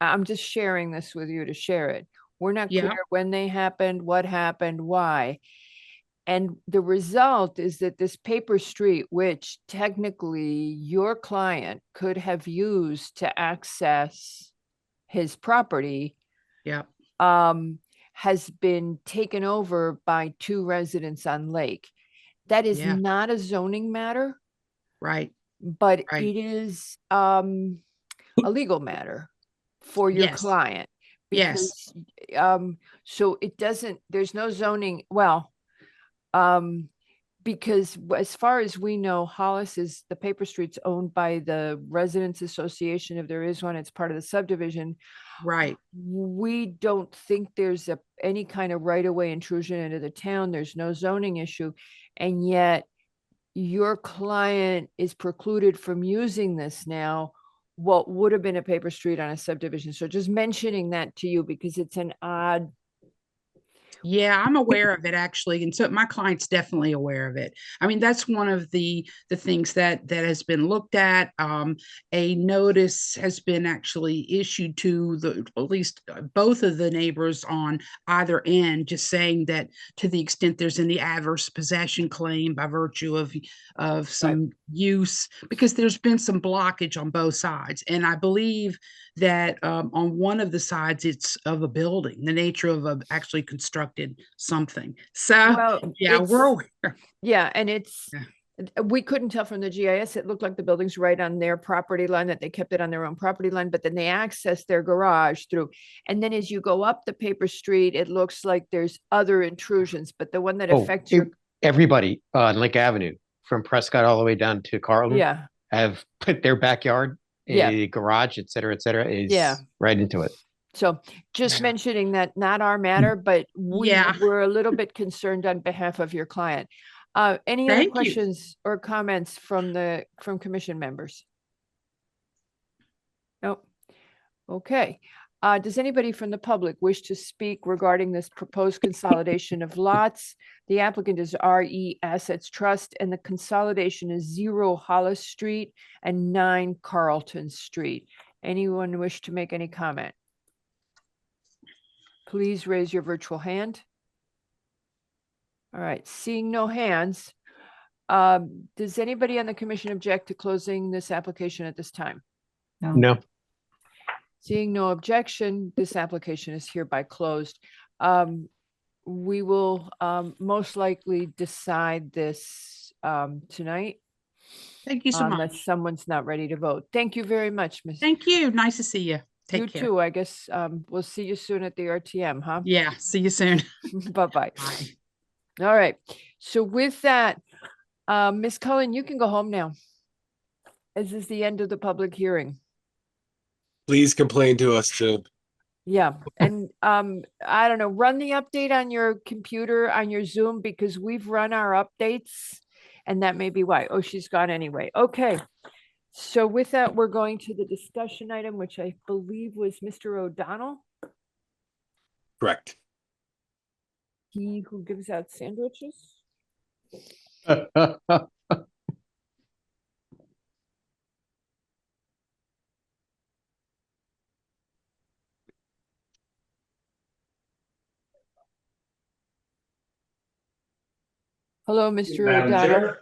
I'm just sharing this with you to share it. We're not Yeah. clear when they happened, what happened, why. And the result is that this paper street, which technically your client could have used to access his property, Yeah. has been taken over by 2 residents on Lake. That is Yeah. not a zoning matter, Right. but Right. it is a legal matter for your Yes. client. Yes. Because so it doesn't, there's no zoning, well, because as far as we know, Hollis is, the paper street's owned by the Residents Association. If there is one, it's part of the subdivision. Right. We don't think there's any kind of right-of-way intrusion into the town. There's no zoning issue. And yet your client is precluded from using this now, what would have been a paper street on a subdivision. So just mentioning that to you because it's an odd. Yeah, I'm aware of it actually, and so my client's definitely aware of it. I mean, that's one of the things that has been looked at. A notice has been actually issued to at least both of the neighbors on either end, just saying that to the extent there's any adverse possession claim by virtue of some use, because there's been some blockage on both sides, and I believe that on one of the sides it's of a building, the nature of actually constructed something. So Well, yeah, we're aware. Yeah, and it's, we couldn't tell from the GIS. It looked like the building's right on their property line, that they kept it on their own property line, but then they access their garage through. And then as you go up the paper street, it looks like there's other intrusions, but the one that affects your, everybody on Lake Avenue from Prescott all the way down to Carlton Yeah. have put their backyard, Yeah. a garage, et cetera, is Yeah. right into it. So just mentioning that, not our matter, but we Yeah. were a little bit concerned on behalf of your client. Any other Thank you. questions or comments from commission members? Nope. Okay. Does anybody from the public wish to speak regarding this proposed consolidation of lots? The applicant is RE Assets Trust, and the consolidation is 0 Hollis Street and 9 Carlton Street. Anyone wish to make any comment? Please raise your virtual hand. All right, seeing no hands, does anybody on the commission object to closing this application at this time? No. Seeing no objection, this application is hereby closed. We will most likely decide this tonight. Thank you so Unless much. someone's not ready to vote. Thank you very much, Ms. Thank you. Nice to see you. Take You care. too, I guess. We'll see you soon at the RTM, huh? Yeah. See you soon. Bye-bye. Bye. All right. So with that, Ms. Cullen, you can go home now. This is the end of the public hearing. Please complain to us too. Yeah, and I don't know, run the update on your computer, on your Zoom, because we've run our updates, and that may be why. Oh, she's gone anyway. Okay. So with that, we're going to the discussion item, which I believe was Mr. O'Donnell, Correct. he who gives out sandwiches. Hello, Mr. Madam O'Donnell.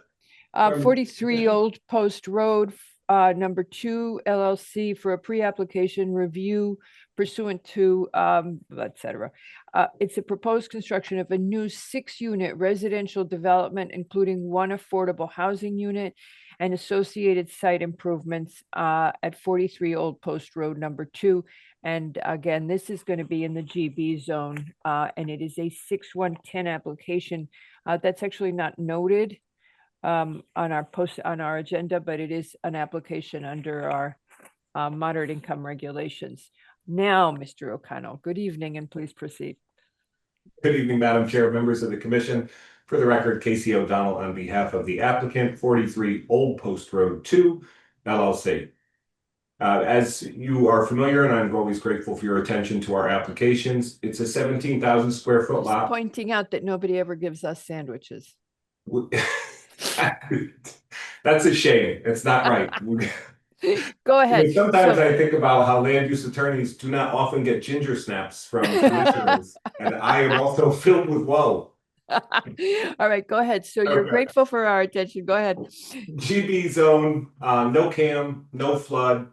Chair, 43 Old Post Road, number 2 LLC for a pre-application review pursuant to, et cetera. It's a proposed construction of a new 6-unit residential development, including 1 affordable housing unit and associated site improvements at 43 Old Post Road, number 2. And again, this is going to be in the GB zone, and it is a 6110 application. That's actually not noted on our agenda, but it is an application under our moderate income regulations. Now, Mr. O'Connell, good evening, and please proceed. Good evening, Madam Chair, members of the commission. For the record, Casey O'Donnell on behalf of the applicant, 43 Old Post Road 2, LLC. As you are familiar, and I'm always grateful for your attention to our applications, it's a 17,000 square foot Just lot. pointing out that nobody ever gives us sandwiches. That's a shame. It's not right. Go ahead. Sometimes So- I think about how land use attorneys do not often get ginger snaps from commissioners, and I am also filled with woe. All right, go ahead. So you're Okay. grateful for our attention. Go ahead. GB zone, no CAM, no flood.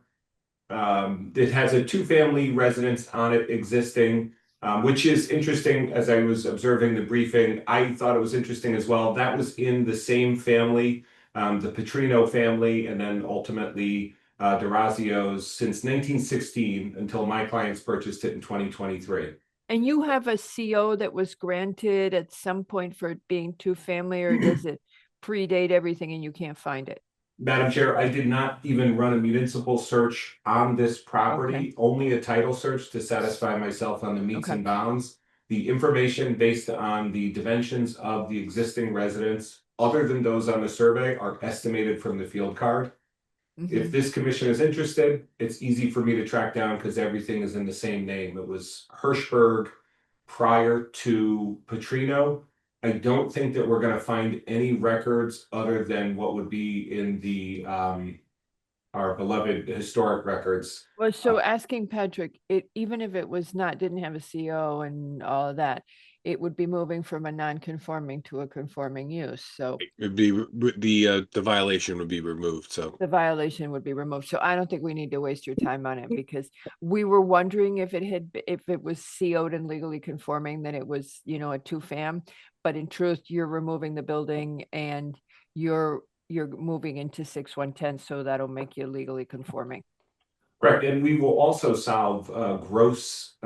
It has a two-family residence on it existing, which is interesting. As I was observing the briefing, I thought it was interesting as well. That was in the same family, the Petrino family, and then ultimately D'Orazio's since 1916 until my clients purchased it in 2023. And you have a CO that was granted at some point for it being two-family, or does it predate everything and you can't find it? Madam Chair, I did not even run a municipal search on this property, only a title search to satisfy myself on the meets and bounds. The information based on the dimensions of the existing residence, other than those on the survey, are estimated from the field card. If this commission is interested, it's easy for me to track down because everything is in the same name. It was Hirschberg prior to Petrino. I don't think that we're gonna find any records other than what would be in the our beloved historic records. Well, so asking Patrick, even if it was didn't have a CO and all of that, it would be moving from a non-conforming to a conforming use. So It'd be the violation would be removed. So the violation would be removed. So I don't think we need to waste your time on it, because we were wondering if it was CO'd and legally conforming, then it was, a two-fam. But in truth, you're removing the building and you're moving into 6110, so that'll make you legally conforming. Correct, and we will also solve gross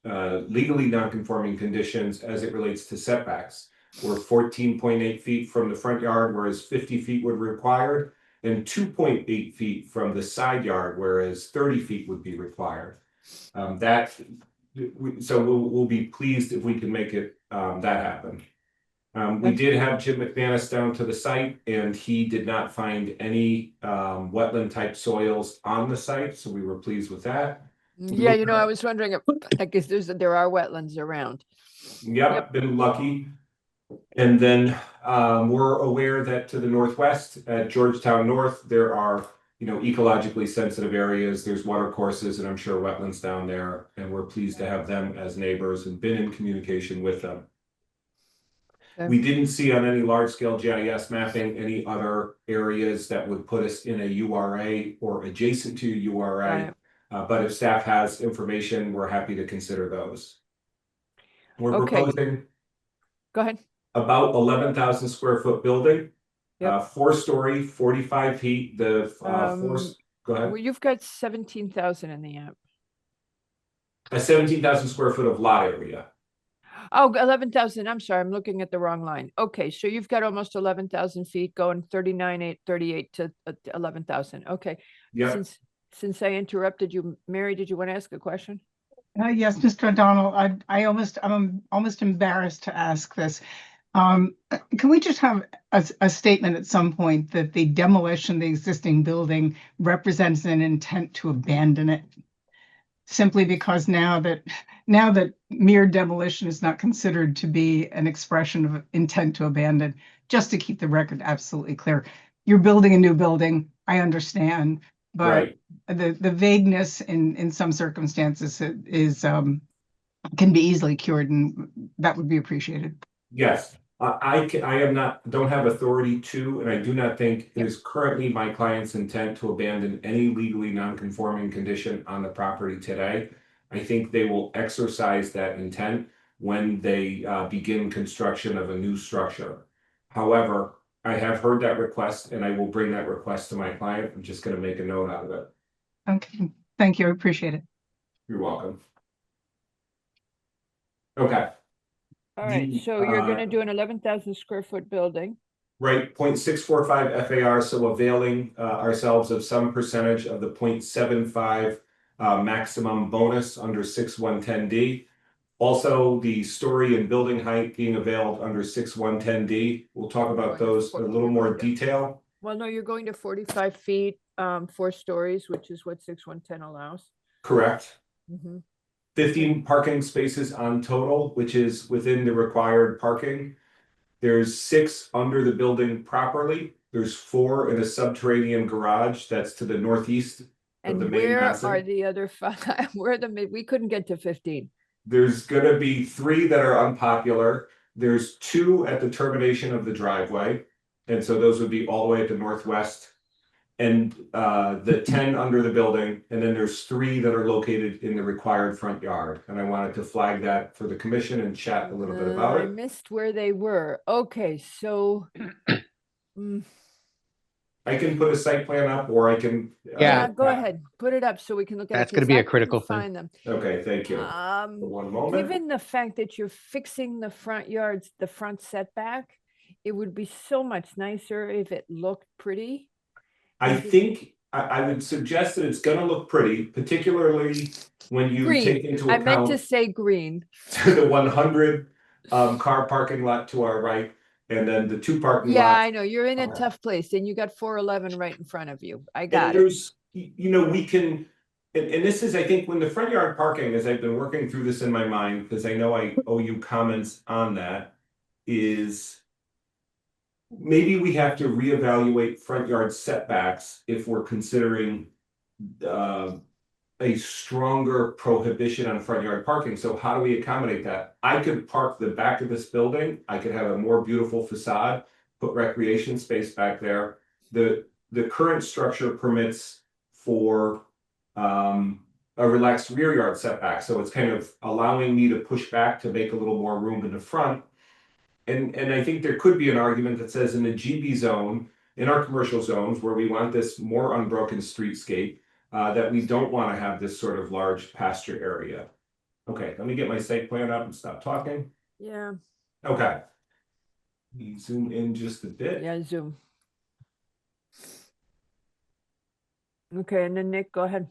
legally non-conforming conditions as it relates to setbacks. We're 14.8 feet from the front yard, whereas 50 feet would be required, and 2.8 feet from the side yard, whereas 30 feet would be required. So we'll be pleased if we can make it that happen. We did have Jim McManus down to the site, and he did not find any wetland type soils on the site, so we were pleased with that. Yeah, I was wondering if, I guess there are wetlands around. Yep, been lucky. And then we're aware that to the northwest at Georgetown North, there are, ecologically sensitive areas. There's water courses and I'm sure wetlands down there. And we're pleased to have them as neighbors and been in communication with them. We didn't see on any large scale GIS mapping any other areas that would put us in a URA or adjacent to a URA. But if staff has information, we're happy to consider those. We're proposing. Go ahead. About 11,000 square foot building, 4-story, 45 feet. Go ahead. Well, you've got 17,000 in the app. A 17,000 square foot of lot area. Oh, 11,000. I'm sorry, I'm looking at the wrong line. Okay, so you've got almost 11,000 feet going 39,838 to 11,000. Okay. Yeah. Since I interrupted you, Mary, did you want to ask a question? Yes, Mr. O'Donnell, I'm almost embarrassed to ask this. Can we just have a statement at some point that the demolition of the existing building represents an intent to abandon it? Simply because now that mere demolition is not considered to be an expression of intent to abandon, just to keep the record absolutely clear. You're building a new building, I understand, but the vagueness in some circumstances is can be easily cured, and that would be appreciated. Yes, I don't have authority to, and I do not think it is currently my client's intent to abandon any legally non-conforming condition on the property today. I think they will exercise that intent when they begin construction of a new structure. However, I have heard that request and I will bring that request to my client. I'm just going to make a note out of it. Okay, thank you, I appreciate it. You're welcome. Okay. All right, so you're going to do an 11,000 square foot building. Right, 0.645 FAR, so availing ourselves of some percentage of the 0.75 maximum bonus under 6110D. Also, the story and building height being availed under 6110D. We'll talk about those in a little more detail. Well, no, you're going to 45 feet 4 stories, which is what 6110 allows. Correct. Mhm. 15 parking spaces on total, which is within the required parking. There's 6 under the building properly. There's 4 in a subterranean garage that's to the northeast of And the main where massing. are the other 5? Where are we couldn't get to 15. There's gonna be 3 that are unpopular. There's 2 at the termination of the driveway. And so those would be all the way at the northwest. And the 10 under the building, and then there's 3 that are located in the required front yard. And I wanted to flag that for the commission and chat a little bit about I it. missed where they were. Okay, so I can put a site plan up, or I can. yeah, go ahead, put it up so we can look at it. That's going to be a 'cause I couldn't critical thing. find them. Okay, thank you. For one moment. Given the fact that you're fixing the front yards, the front setback, it would be so much nicer if it looked pretty. I think I would suggest that it's gonna look pretty, particularly when you take Green, into I meant to account say green. the 100 car parking lot to our right, and then the 2 parking Yeah, lots. I know, you're in a Okay. tough place and you got 411 right in front of you. I And got it. there's, we can, and this is, I think, when the front yard parking, as I've been working through this in my mind, because I know I owe you comments on that, is maybe we have to reevaluate front yard setbacks if we're considering a stronger prohibition on front yard parking. So how do we accommodate that? I could park the back of this building. I could have a more beautiful facade, put recreation space back there. The current structure permits for a relaxed rear yard setback. So it's kind of allowing me to push back to make a little more room in the front. And I think there could be an argument that says in the GB zone, in our commercial zones where we want this more unbroken streetscape, that we don't want to have this sort of large pasture area. Okay, let me get my site plan up and stop talking. Yeah, Okay. Let me zoom in just a bit. yeah, zoom. Okay, and then Nick, go ahead.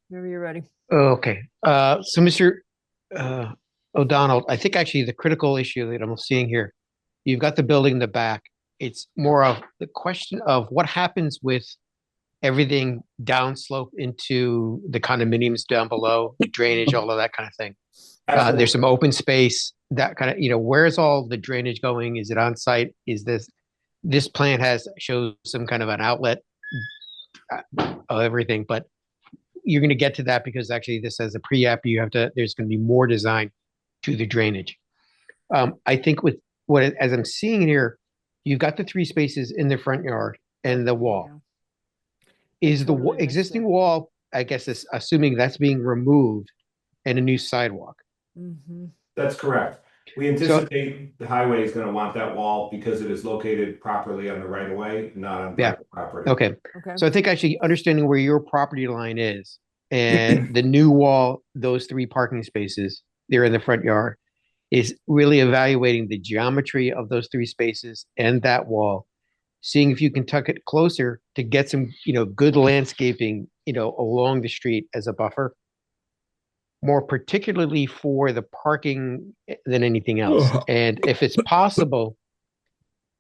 Whenever you're ready. Okay, so Mr. O'Donnell, I think actually the critical issue that I'm seeing here, you've got the building in the back. It's more of the question of what happens with everything downslope into the condominiums down below, drainage, all of that kind of thing. There's some open space, that kind of, where's all the drainage going? Is it on site? Is this plan shows some kind of an outlet of everything, but you're going to get to that because actually this has a pre-app, there's going to be more design to the drainage. I think with as I'm seeing it here, you've got the 3 spaces in the front yard and the wall. Is the existing wall, I guess, is assuming that's being removed and a new sidewalk? That's correct. We anticipate the highway is going to want that wall because it is located properly on the right of way, not on private property. Okay. So I think actually understanding where your property line is and the new wall, those 3 parking spaces, they're in the front yard, is really evaluating the geometry of those 3 spaces and that wall, seeing if you can tuck it closer to get some, good landscaping, along the street as a buffer, more particularly for the parking than anything else. And if it's possible,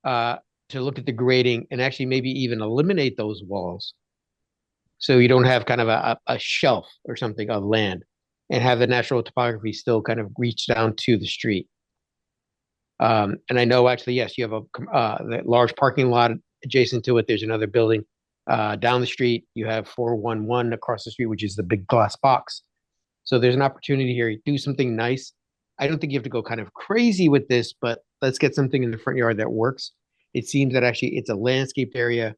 to look at the grading and actually maybe even eliminate those walls, so you don't have kind of a shelf or something of land, and have the natural topography still kind of reach down to the street. And I know actually, yes, you have the large parking lot adjacent to it. There's another building down the street. You have 411 across the street, which is the big glass box. So there's an opportunity here to do something nice. I don't think you have to go kind of crazy with this, but let's get something in the front yard that works. It seems that actually it's a landscaped area,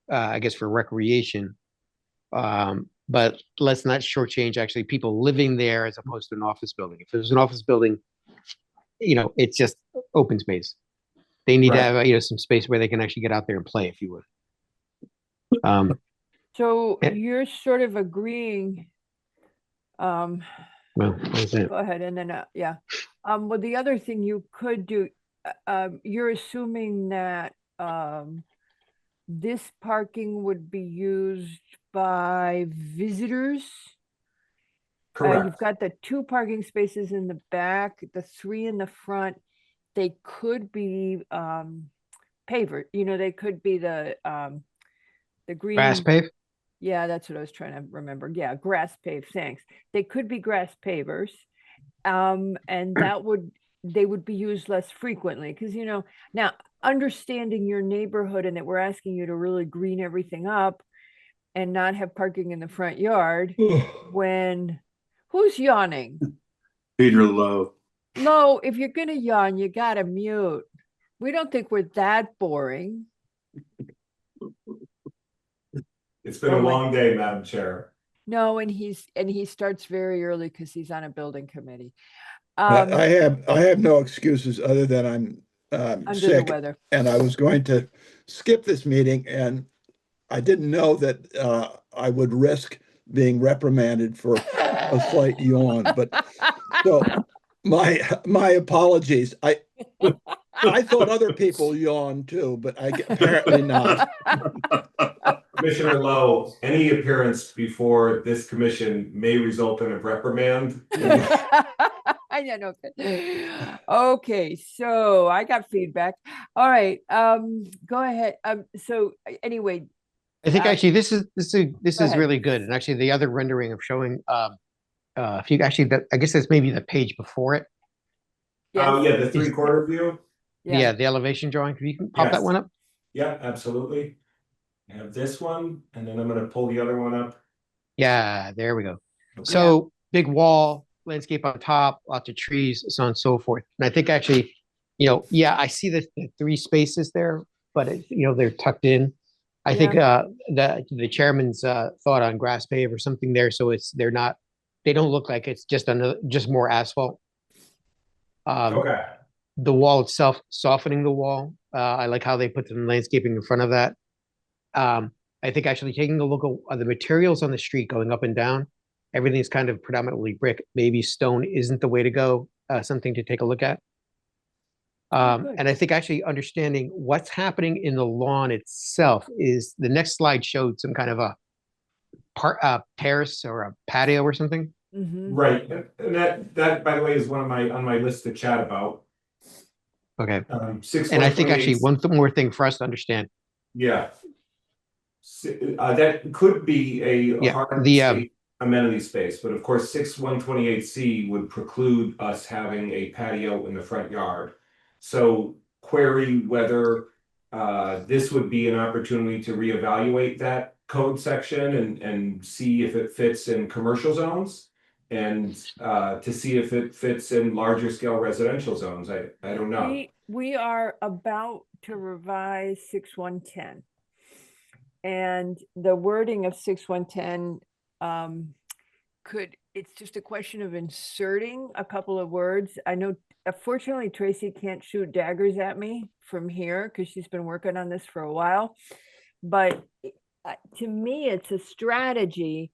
I guess, for recreation. But let's not shortchange actually people living there as opposed to an office building. If there's an office building, it's just open space. They need to have, some space where they can actually get out there and play, if you would. So you're sort of agreeing. Well, that's it. Go ahead, and then yeah. Well, the other thing you could do, you're assuming that this parking would be used by visitors. Correct. You've got the 2 parking spaces in the back, the 3 in the front. They could be paver. They could be the The green. Grass pave? Yeah, that's what I was trying to remember. Yeah, grass pave, thanks. They could be grass pavers. And they would be used less frequently because, now understanding your neighborhood and that we're asking you to really green everything up and not have parking in the front yard who's yawning? Peter Lowe. Lo, if you're gonna yawn, you gotta mute. We don't think we're that boring. It's been a long day, Madam Chair. No, and he starts very early because he's on a building committee. I have no excuses other than I'm Under sick, the weather. and I was going to skip this meeting, and I didn't know that I would risk being reprimanded for a slight yawn. But so my apologies. I thought other people yawned too, but apparently not. Commissioner Lowe, any appearance before this commission may result in a reprimand. I know. Okay, so I got feedback. All right, go ahead. So anyway, I think actually this is ahead. really good. And actually the other rendering of showing if you actually I guess that's maybe the page before it. Yeah, the 3/4 view. Yeah, the elevation drawing. If you can pop that one up. Yeah, absolutely. I have this one, and then I'm going to pull the other one up. Yeah, there we go. So big wall, landscape on top, lots of trees, so on and so forth. And I think actually, I see the 3 spaces there, but they're tucked in. I think the chairman's thought on grass pave or something there, so they don't look like it's just more asphalt. Okay. The wall itself, softening the wall. I like how they put some landscaping in front of that. I think actually taking a look at the materials on the street going up and down, everything's kind of predominantly brick. Maybe stone isn't the way to go. Something to take a look at. And I think actually understanding what's happening in the lawn itself is the next slide showed some kind of a terrace or a patio or something. Mm-hmm. Right, and that by the way is on my list to chat about. Okay. 6 and I think actually one more thing for us to understand. Yeah. That could be a hard amenity space, but of course 6128C would preclude us having a patio in the front yard. So query whether this would be an opportunity to reevaluate that code section and see if it fits in commercial zones and to see if it fits in larger scale residential zones. I don't know. We are about to revise 6110. And the wording of 6110 it's just a question of inserting a couple of words. I know, fortunately, Tracy can't shoot daggers at me from here because she's been working on this for a while. But to me, it's a strategy.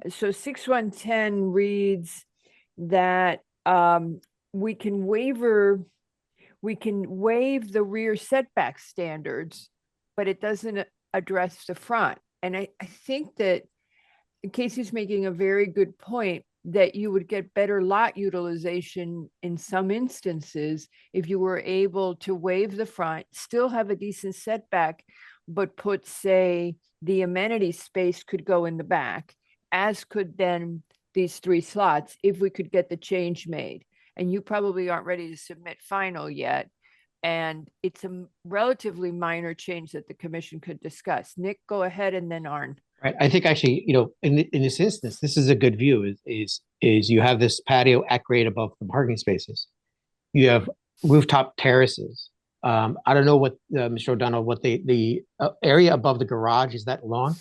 So 6110 reads that we can waive the rear setback standards, but it doesn't address the front. And I think that Casey's making a very good point that you would get better lot utilization in some instances if you were able to waive the front, still have a decent setback, but put, say, the amenity space could go in the back, as could then these 3 slots if we could get the change made. And you probably aren't ready to submit final yet. And it's a relatively minor change that the commission could discuss. Nick, go ahead, and then Arn. Right. I think actually, in this instance, this is a good view. Is you have this patio at grade above the parking spaces. You have rooftop terraces. I don't know what Mr. O'Donnell, what the area above the garage, is that lawn?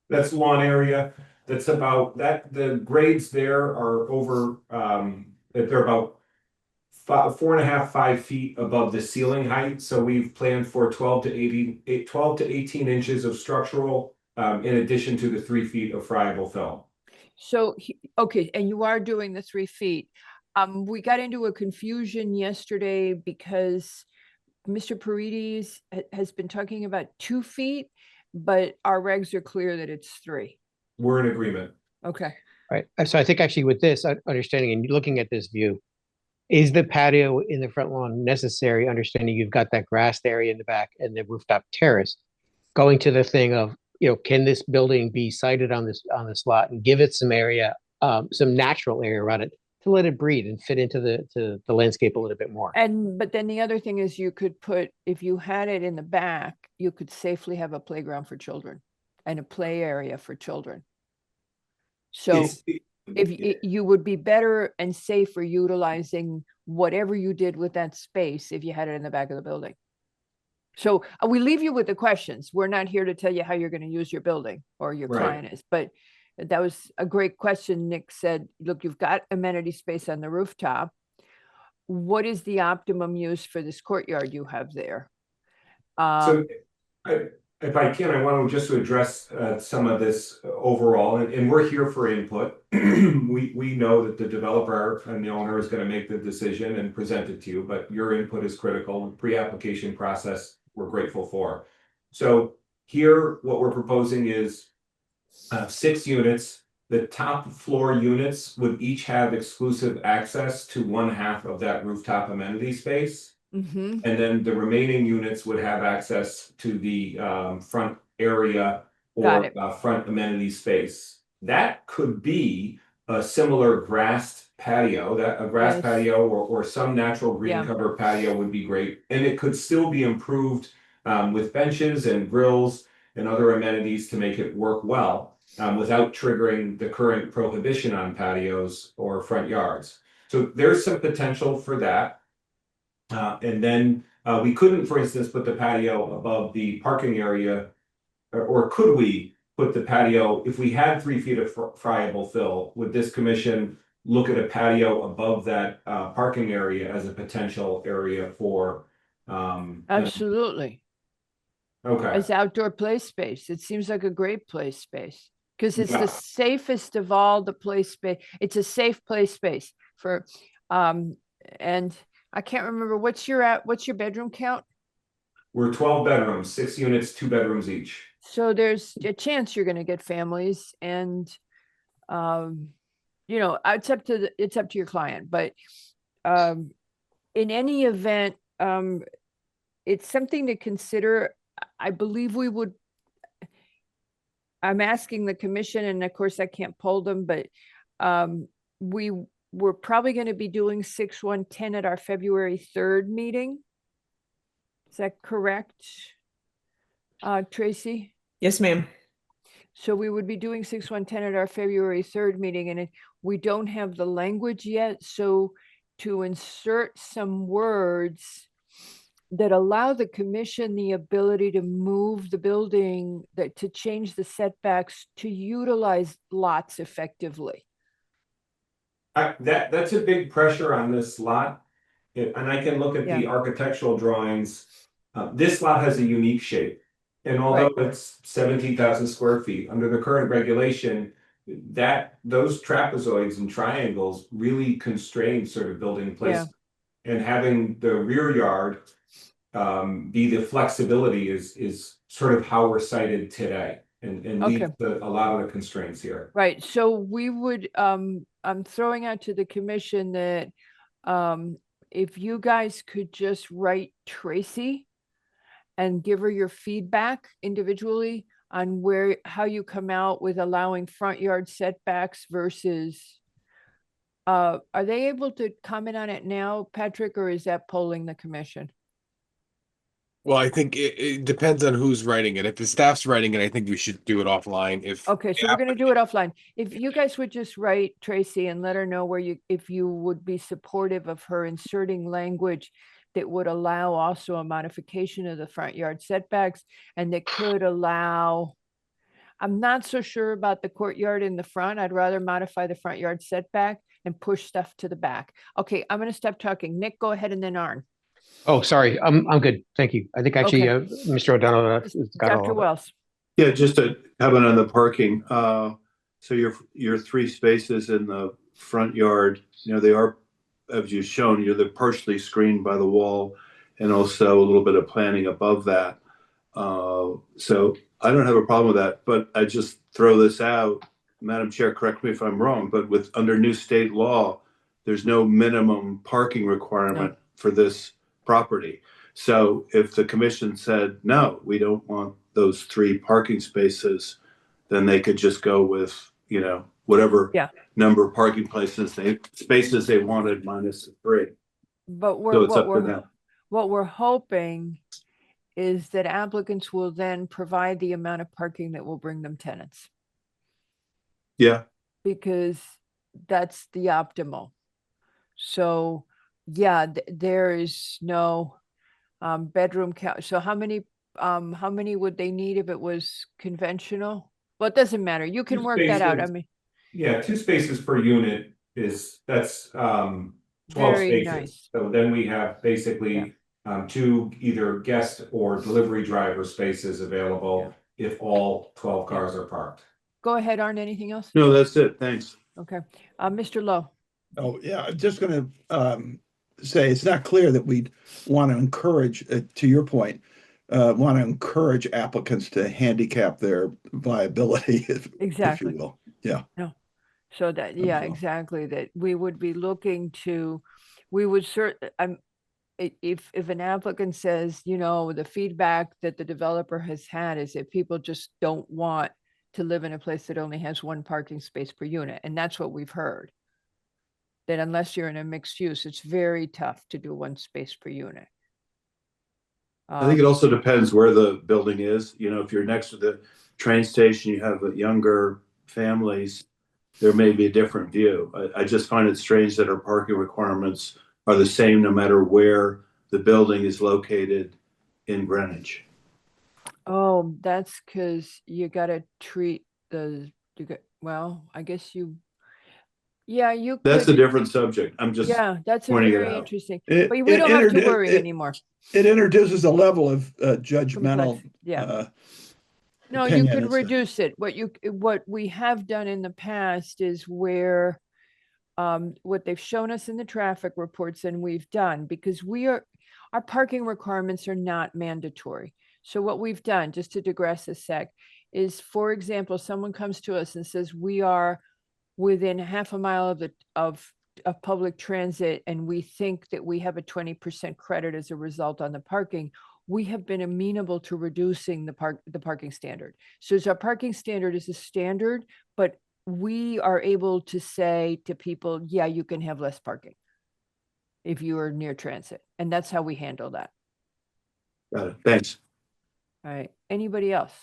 That's lawn area. That's about that. The grades there are over. They're about 4.5, 5 feet above the ceiling height. So we've planned for 12 to 18 inches of structural. In addition to the 3 feet of friable fill. So, okay, and you are doing the 3 feet. We got into a confusion yesterday because Mr. Paredes has been talking about 2 feet, but our regs are clear that it's 3. We're in agreement. Okay. Right. So I think actually with this understanding and looking at this view, is the patio in the front lawn necessary, understanding you've got that grassed area in the back and the rooftop terrace? Going to the thing of can this building be sited on this lot and give it some area, some natural area around it to let it breathe and fit into the landscape a little bit more. But then the other thing is you could put, if you had it in the back, you could safely have a playground for children and a play area for children. So you would be better and safer utilizing whatever you did with that space if you had it in the back of the building. So we leave you with the questions. We're not here to tell you how you're going to use your building or your client is, but that was a great question. Nick said, look, you've got amenity space on the rooftop. What is the optimum use for this courtyard you have there? So if I can, I want to just address some of this overall, and we're here for input. We know that the developer and the owner is going to make the decision and present it to you, but your input is critical. Pre-application process, we're grateful for. So here, what we're proposing is 6 units. The top floor units would each have exclusive access to 1/2 of that rooftop amenity space. And then the remaining units would have access to the front area or front amenity space. That could be a similar grassed patio, a grass patio or some natural green cover patio would be great. And it could still be improved with benches and grills and other amenities to make it work well without triggering the current prohibition on patios or front yards. So there's some potential for that. And then we couldn't, for instance, put the patio above the parking area, or could we put the patio, if we had 3 feet of friable fill, would this commission look at a patio above that parking area as a potential area for? Absolutely. Okay. As outdoor play space. It seems like a great play space because it's the safest of all the play space. It's a safe play space for, and I can't remember what's your bedroom count? We're 12 bedrooms, 6 units, 2 bedrooms each. So there's a chance you're going to get families, and it's up to your client. But in any event, it's something to consider. I believe I'm asking the commission, and of course I can't poll them, but we're probably going to be doing 6-1-10 at our February 3rd meeting. Is that correct, Tracy? Yes, ma'am. So we would be doing 6-1-10 at our February 3rd meeting, and we don't have the language yet. So to insert some words that allow the commission the ability to move the building, to change the setbacks, to utilize lots effectively. That's a big pressure on this lot. And I can look at the architectural drawings. This lot has a unique shape. And although it's 17,000 square feet, under the current regulation, those trapezoids and triangles really constrain sort of building placement. And having the rear yard be the flexibility is sort of how we're cited today. And leads to a lot of the constraints here. Right. So we would, I'm throwing out to the commission that if you guys could just write Tracy and give her your feedback individually on how you come out with allowing front yard setbacks versus, are they able to comment on it now, Patrick, or is that polling the commission? Well, I think it depends on who's writing it. If the staff's writing it, I think we should do it offline. Okay, so we're going to do it offline. If you guys would just write Tracy and let her know if you would be supportive of her inserting language that would allow also a modification of the front yard setbacks, and that could allow, I'm not so sure about the courtyard in the front. I'd rather modify the front yard setback and push stuff to the back. Okay, I'm going to stop talking. Nick, go ahead, and then Arn. Oh, sorry. I'm good. Thank you. I think actually Mr. O'Donnell got all Dr. of it. Wells. Yeah, just a comment on the parking. So your 3 spaces in the front yard, they are, as you've shown, they're partially screened by the wall, and also a little bit of planting above that. So I don't have a problem with that, but I just throw this out, Madam Chair, correct me if I'm wrong, but under new state law, there's no minimum parking requirement for this property. So if the commission said, no, we don't want those 3 parking spaces, then they could just go with, whatever number of parking spaces they wanted minus the 3. But So it's up to them. what we're hoping is that applicants will then provide the amount of parking that will bring them tenants, Yeah. because that's the optimal. So yeah, there is no bedroom count. So how many would they need if it was conventional? Well, it doesn't matter. You can 2 work that out. I spaces. mean, Yeah, 2 spaces per unit that's 12 very spaces. nice. So then we have basically 2 either guest or delivery driver spaces available if all 12 cars are parked. Go ahead, Arne. Anything else? No, that's it. Thanks. Okay. Mr. Lowe. Oh, yeah, I'm just going to say it's not clear that we'd want to encourage, to your point, want to encourage applicants to handicap their viability, if Exactly. you will. Yeah. No. So that, yeah, exactly. That we would be looking to, we would if an applicant says, the feedback that the developer has had is that people just don't want to live in a place that only has 1 parking space per unit. And that's what we've heard. That unless you're in a mixed use, it's very tough to do 1 space per unit. I think it also depends where the building is. If you're next to the train station, you have younger families, there may be a different view. I just find it strange that our parking requirements are the same no matter where the building is located in Greenwich. Oh, that's because you got to treat I guess you That's could, a different subject. I'm just that's pointing it very out. interesting. But we don't have to worry anymore. It introduces a level of judgmental. No, you opinion. could It's- reduce it. What we have done in the past is where what they've shown us in the traffic reports, and we've done, because our parking requirements are not mandatory. So what we've done, just to digress a sec, is, for example, someone comes to us and says, we are within half a mile of public transit, and we think that we have a 20% credit as a result on the parking. We have been amenable to reducing the parking standard. So our parking standard is a standard, but we are able to say to people, yeah, you can have less parking if you are near transit. And that's how we handle that. Got it. Thanks. All right. Anybody else?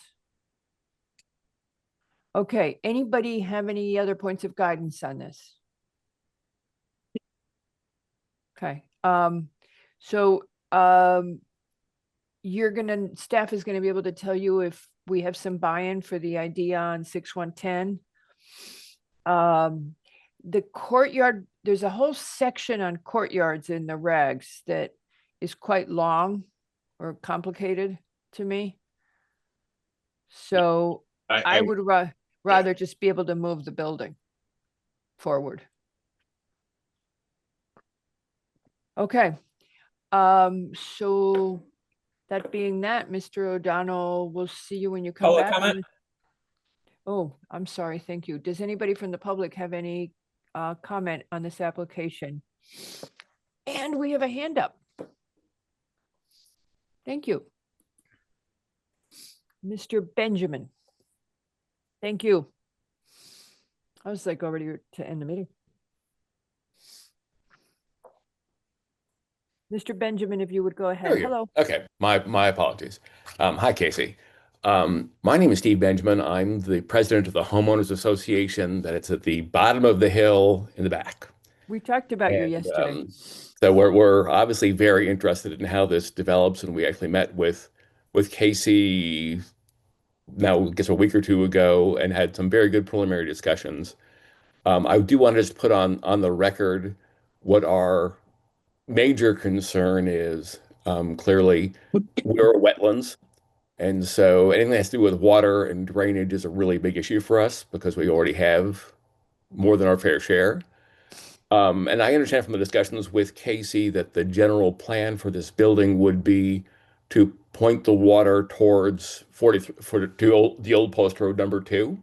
Okay. Anybody have any other points of guidance on this? Okay. Staff is gonna be able to tell you if we have some buy-in for the idea on 6110. The courtyard, there's a whole section on courtyards in the regs that is quite long or complicated to me. So I would rather just be able to move the building forward. Okay. So that being that, Mr. O'Donnell, we'll see you when you come Public back. comment? Oh, I'm sorry. Thank you. Does anybody from the public have any comment on this application? And we have a hand up. Thank you. Mr. Benjamin. Thank you. I was like already to end the meeting. Mr. Benjamin, if you would go ahead. Hello. Okay, my apologies. Hi, Casey. My name is Steve Benjamin. I'm the president of the Homeowners Association that it's at the bottom of the hill in the back. We talked about you yesterday. So we're obviously very interested in how this develops, and we actually met with Casey now, I guess, a week or two ago, and had some very good preliminary discussions. I do want to just put on the record what our major concern is. Clearly, we're wetlands. And so anything that has to do with water and drainage is a really big issue for us because we already have more than our fair share. And I understand from the discussions with Casey that the general plan for this building would be to point the water towards the old post road number 2,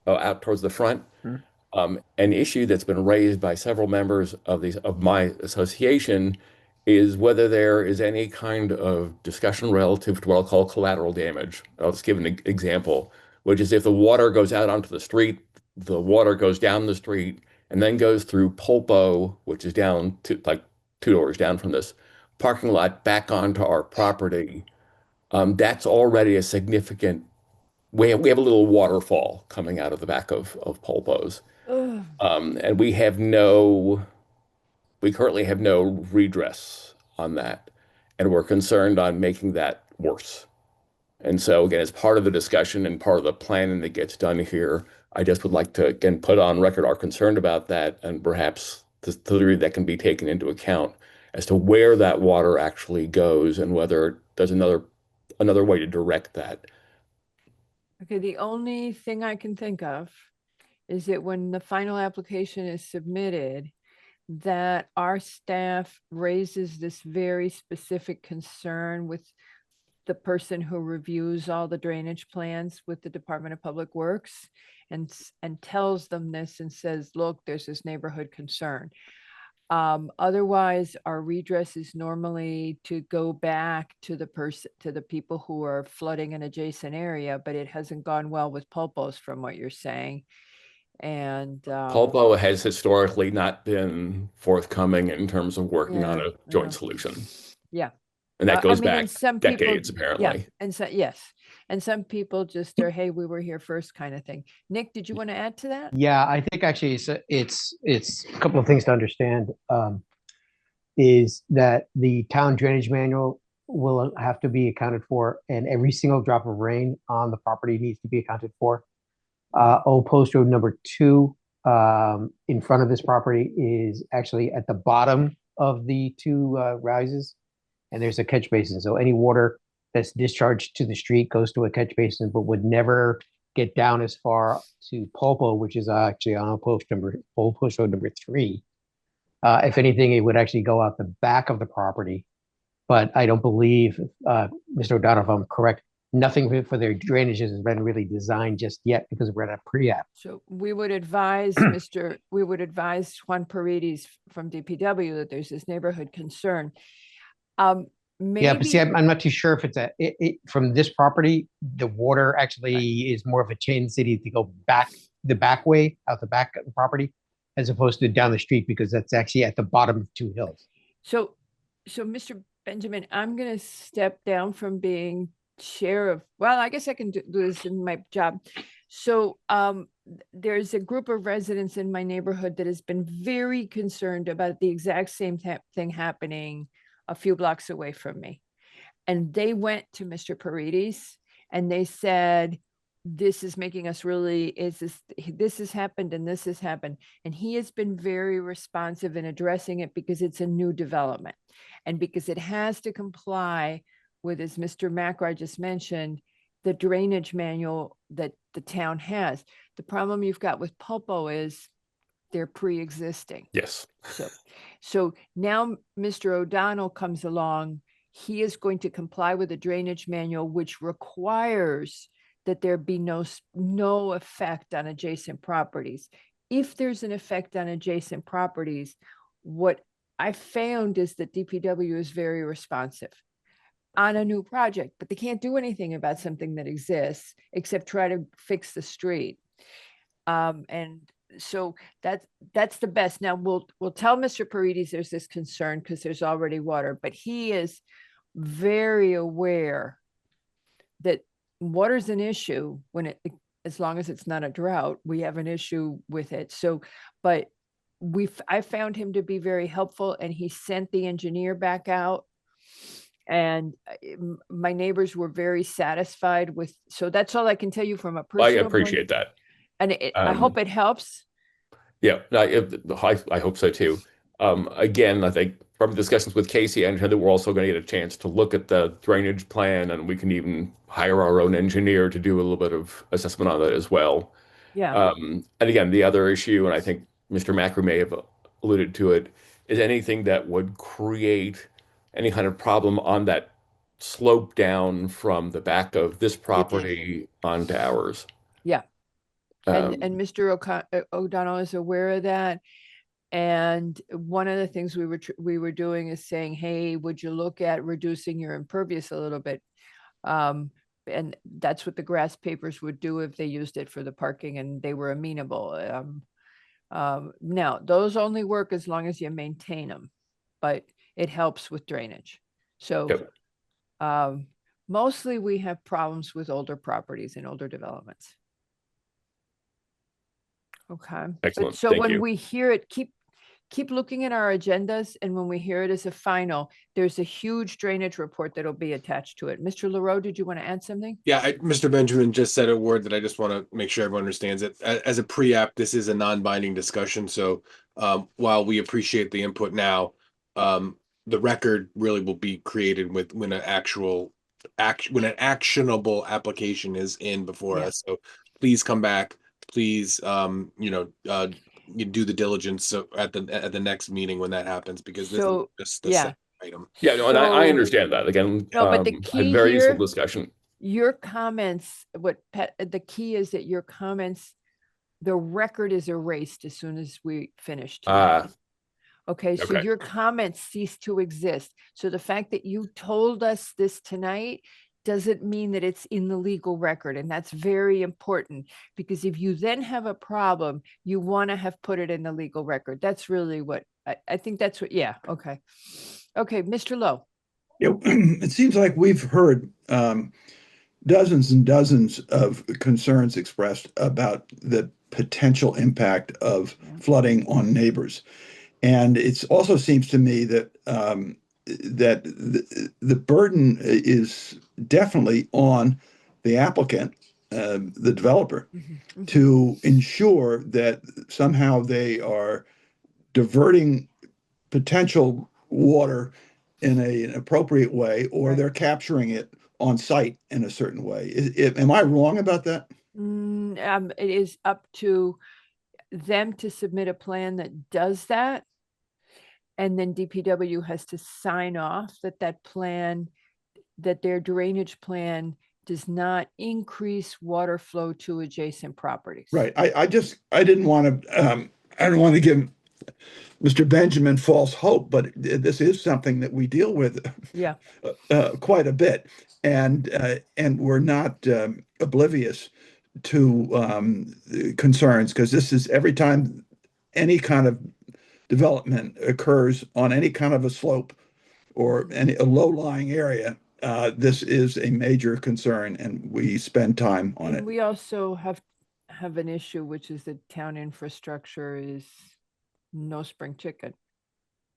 out towards the front. An issue that's been raised by several members of my association is whether there is any kind of discussion relative to what I'll call collateral damage. I'll just give an example, which is if the water goes out onto the street, the water goes down the street and then goes through Polpo, which is down to like 2 doors down from this parking lot back onto our property. That's already a significant, we have a little waterfall coming out of the back of Polpo's. And we currently have no redress on that. And we're concerned on making that worse. And so again, as part of the discussion and part of the planning that gets done here, I just would like to, again, put on record our concern about that and perhaps the degree that can be taken into account as to where that water actually goes and whether there's another way to direct that. Okay, the only thing I can think of is that when the final application is submitted, that our staff raises this very specific concern with the person who reviews all the drainage plans with the Department of Public Works and tells them this and says, look, there's this neighborhood concern. Otherwise, our redress is normally to go back to the people who are flooding an adjacent area, but it hasn't gone well with Polpo's from what you're saying. And Polpo has historically not been forthcoming in terms of working on a joint solution. Yeah. And that goes back and some decades, people, apparently. Yeah, and so yes, and some people just are, hey, we were here first kind of thing. Nick, did you want to add to that? Yeah, I think actually it's a couple of things to understand. Is that the town drainage manual will have to be accounted for, and every single drop of rain on the property needs to be accounted for. Old Post Road number 2 in front of this property is actually at the bottom of the 2 rises, and there's a catch basin. So any water that's discharged to the street goes to a catch basin, but would never get down as far to Polpo, which is actually on Old Post Road number 3. If anything, it would actually go out the back of the property. But I don't believe, Mr. O'Donnell, if I'm correct, nothing for their drainages has been really designed just yet because we're at a pre-app. So we would advise Juan Paredes from DPW that there's this neighborhood concern. Yeah, but see, I'm not too sure if it's from this property, the water actually is more of a tendency to go back the back way, out the back of the property, as opposed to down the street, because that's actually at the bottom of 2 hills. So Mr. Benjamin, I'm going to step down from being chair of, well, I guess I can do this in my job. So there's a group of residents in my neighborhood that has been very concerned about the exact same thing happening a few blocks away from me. And they went to Mr. Paredes and they said, this is making us really, this has happened and this has happened. And he has been very responsive in addressing it because it's a new development and because it has to comply with, as Mr. Macri just mentioned, the drainage manual that the town has. The problem you've got with Polpo is they're pre-existing. Yes. So now Mr. O'Donnell comes along, he is going to comply with the drainage manual, which requires that there be no effect on adjacent properties. If there's an effect on adjacent properties, what I found is that DPW is very responsive on a new project, but they can't do anything about something that exists except try to fix the street. And so that's the best. Now we'll tell Mr. Paredes there's this concern because there's already water, but he is very aware that water's an issue when as long as it's not a drought, we have an issue with it. So, but I found him to be very helpful, and he sent the engineer back out, and my neighbors were very satisfied with. So that's all I can tell you from a personal. I appreciate that, and I hope it helps. Yeah, I hope so too. Again, I think from discussions with Casey, I understand that we're also going to get a chance to look at the drainage plan, and we can even hire our own engineer to do a little bit of assessment on that as well. Yeah. And again, the other issue, and I think Mr. Macri may have alluded to it, is anything that would create any kind of problem on that slope down from the back of this property onto ours. Yeah. And Mr. O'Donnell is aware of that. And one of the things we were doing is saying, hey, would you look at reducing your impervious a little bit? And that's what the grass papers would do if they used it for the parking and they were amenable. Now, those only work as long as you maintain them, but it helps with drainage. So mostly we have problems with older properties and older developments. Okay. Excellent. So Thank when you. we hear it, keep looking at our agendas, and when we hear it as a final, there's a huge drainage report that'll be attached to it. Mr. Leroux, did you want to add something? Yeah, Mr. Benjamin just said a word that I just want to make sure everyone understands it. As a pre-app, this is a non-binding discussion. So while we appreciate the input now, the record really will be created when an actionable application is in before us. So please come back. Please, you do the diligence at the next meeting when that happens, because this is just a set item. Yeah, no, and I understand that. Again, No, but the a key very useful here, discussion. your comments, the key is that your comments, the record is erased as soon as we finish tonight. Okay, so your comments cease to exist. So the fact that you told us this tonight doesn't mean that it's in the legal record. And that's very important, because if you then have a problem, you want to have put it in the legal record. That's really what I think that's what, okay. Okay, Mr. Lowe. Yeah, it seems like we've heard dozens and dozens of concerns expressed about the potential impact of flooding on neighbors. And it also seems to me that that the burden is definitely on the applicant, the developer, to ensure that somehow they are diverting potential water in an appropriate way, or they're capturing it on site in a certain way. Am I wrong about that? It is up to them to submit a plan that does that. And then DPW has to sign off that plan, that their drainage plan does not increase water flow to adjacent properties. Right. I didn't want to give Mr. Benjamin false hope, but this is something that we deal with quite a bit, and we're not oblivious to concerns, because this is every time any kind of development occurs on any kind of a slope or a low-lying area, this is a major concern, and we spend time on it. We also have an issue, which is that town infrastructure is no spring chicken.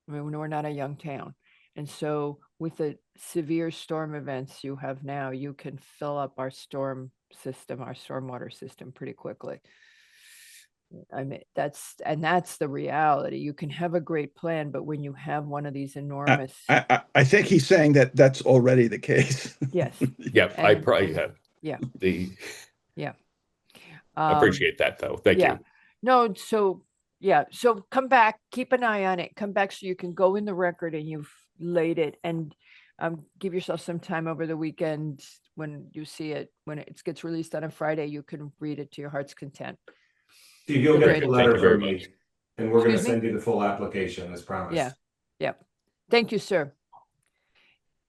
I mean, we're not a young town. And so with the severe storm events you have now, you can fill up our stormwater system pretty quickly. I mean, that's the reality. You can have a great plan, but when you have one of these enormous, I think he's saying that that's already the case. Yes. Yeah, I probably have. Yeah. I appreciate that, though. Thank you. No, so come back, keep an eye on it, come back so you can go in the record and you've laid it, and give yourself some time over the weekend. When you see it, when it gets released on a Friday, you can read it to your heart's content. Steve, you'll get the letter Thank you very from me, much. and we're going to Excuse me? send you the full application as promised. Yeah. Thank you, sir.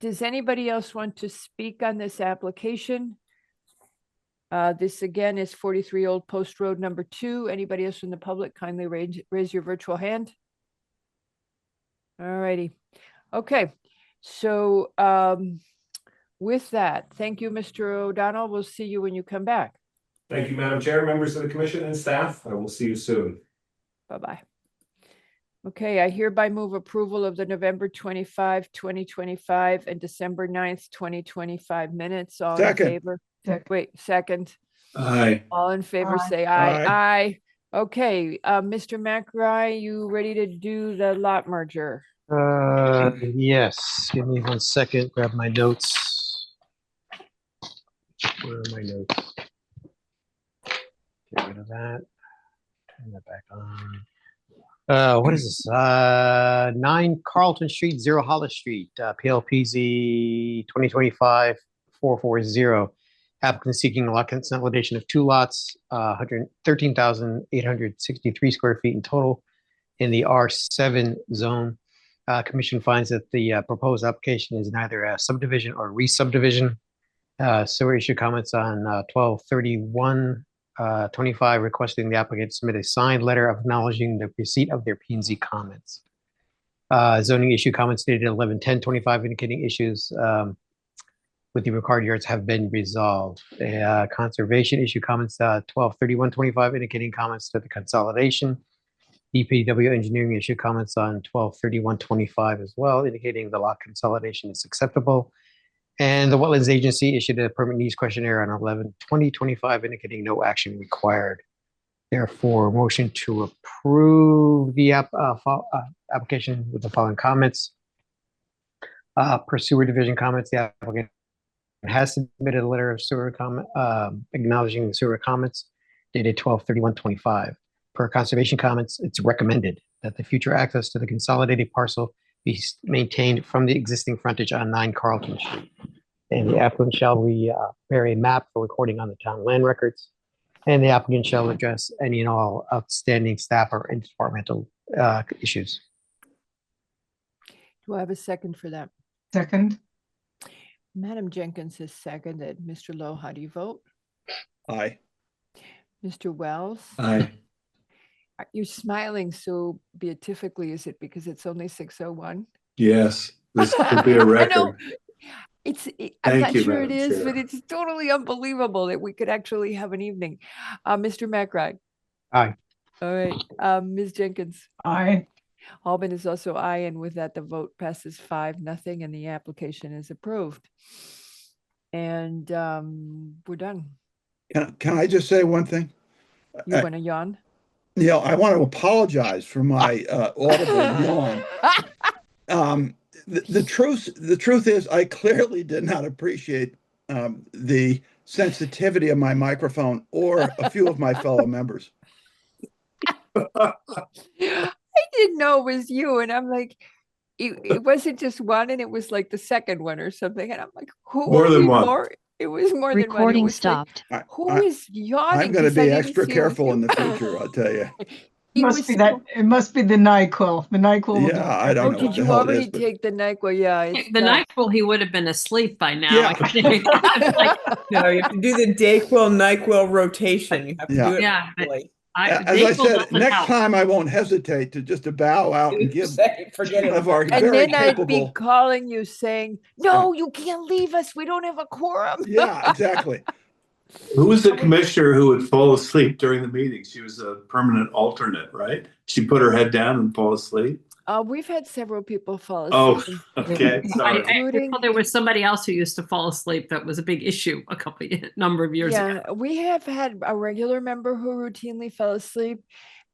Does anybody else want to speak on this application? This again is 43 Old Post Road number 2. Anybody else from the public, kindly raise your virtual hand. All righty. Okay. So with that, thank you, Mr. O'Donnell. We'll see you when you come back. Thank you, Madam Chair, members of the commission and staff. I will see you soon. Bye-bye. Okay, I hereby move approval of the November 25, 2025 and December 9th, 2025 minutes. All in favor? Wait, second. Aye. All in favor, say aye. Aye. Okay, Mr. McRae, you ready to do the lot merger? Yes, give me 1 second, grab my notes. Where are my notes? Get rid of that. Turn that back on. What is this? 9 Carlton Street, 0 Hollis Street, PLPZ 2025-440. Applicant seeking a lot consolidation of 2 lots, 113,863 square feet in total, in the R7 zone. Commission finds that the proposed application is neither a subdivision or re-subdivision. Sewer issue comments on 12/31/25, requesting the applicant submit a signed letter acknowledging the receipt of their P&Z comments. Zoning issue comments dated 11/10/25, indicating issues with the required yards have been resolved. Conservation issue comments 12/31/25, indicating comments to the consolidation. DPW engineering issue comments on 12/31/25 as well, indicating the lot consolidation is acceptable. And the Wetlands Agency issued a permit needs questionnaire on 11/20/25, indicating no action required. Therefore, motion to approve the application with the following comments. Per sewer division comments, the applicant has submitted a letter of sewer comment acknowledging the sewer comments dated 12/31/25. Per conservation comments, it's recommended that the future access to the consolidated parcel be maintained from the existing frontage on 9 Carlton Street. And the applicant shall prepare a map for recording on the town land records. And the applicant shall address any and all outstanding staff or interdepartmental issues. Do I have a second for that? Second. Madam Jenkins has seconded. Mr. Lowe, how do you vote? Aye. Mr. Wells? Aye. You're smiling so beatifically. Is it because it's only 6:01? Yes, this could be a I know. record. I'm Thank not you, sure it Madam is, Chair. but it's totally unbelievable that we could actually have an evening. Mr. McRae? Aye. All right. Ms. Jenkins? Aye. Albin is also aye, and with that, the vote passes 5-0, and the application is approved. And we're done. Can I just say one thing? You want to yawn? Neil, I want to apologize for my audible yawn. The truth is, I clearly did not appreciate the sensitivity of my microphone or a few of my fellow members. I didn't know it was you, and I'm like, it wasn't just one, and it was like the second one or something, and I'm like, who? More than one. It was more than one. It Recording was like, stopped. who is yawning? I'm going to 'Cause I be didn't extra see it was careful you. in the future, I'll tell you. He Must was be so- that. It must be the NyQuil. The NyQuil. will do Yeah, it. I don't Oh, know what did the you hell it already is, but- take the NyQuil? Yeah. it's The not- NyQuil, he would have been asleep by now. Yeah. I think. Like, No, you have to do the Dayquil, NyQuil rotation. You have to Yeah. do it Yeah, but properly. As I Dayquil said, doesn't next help. time I won't hesitate to just bow out and give Forget one it. of our And very then I'd be capable. calling you saying, no, you can't leave us. We don't have a quorum. Yeah, exactly. Who was the commissioner who would fall asleep during the meeting? She was a permanent alternate, right? She put her head down and fall asleep? We've had several people fall Oh, asleep. okay, sorry. I recall there was somebody else who used to fall asleep. That was a big issue number of years ago. Yeah, we have had a regular member who routinely fell asleep,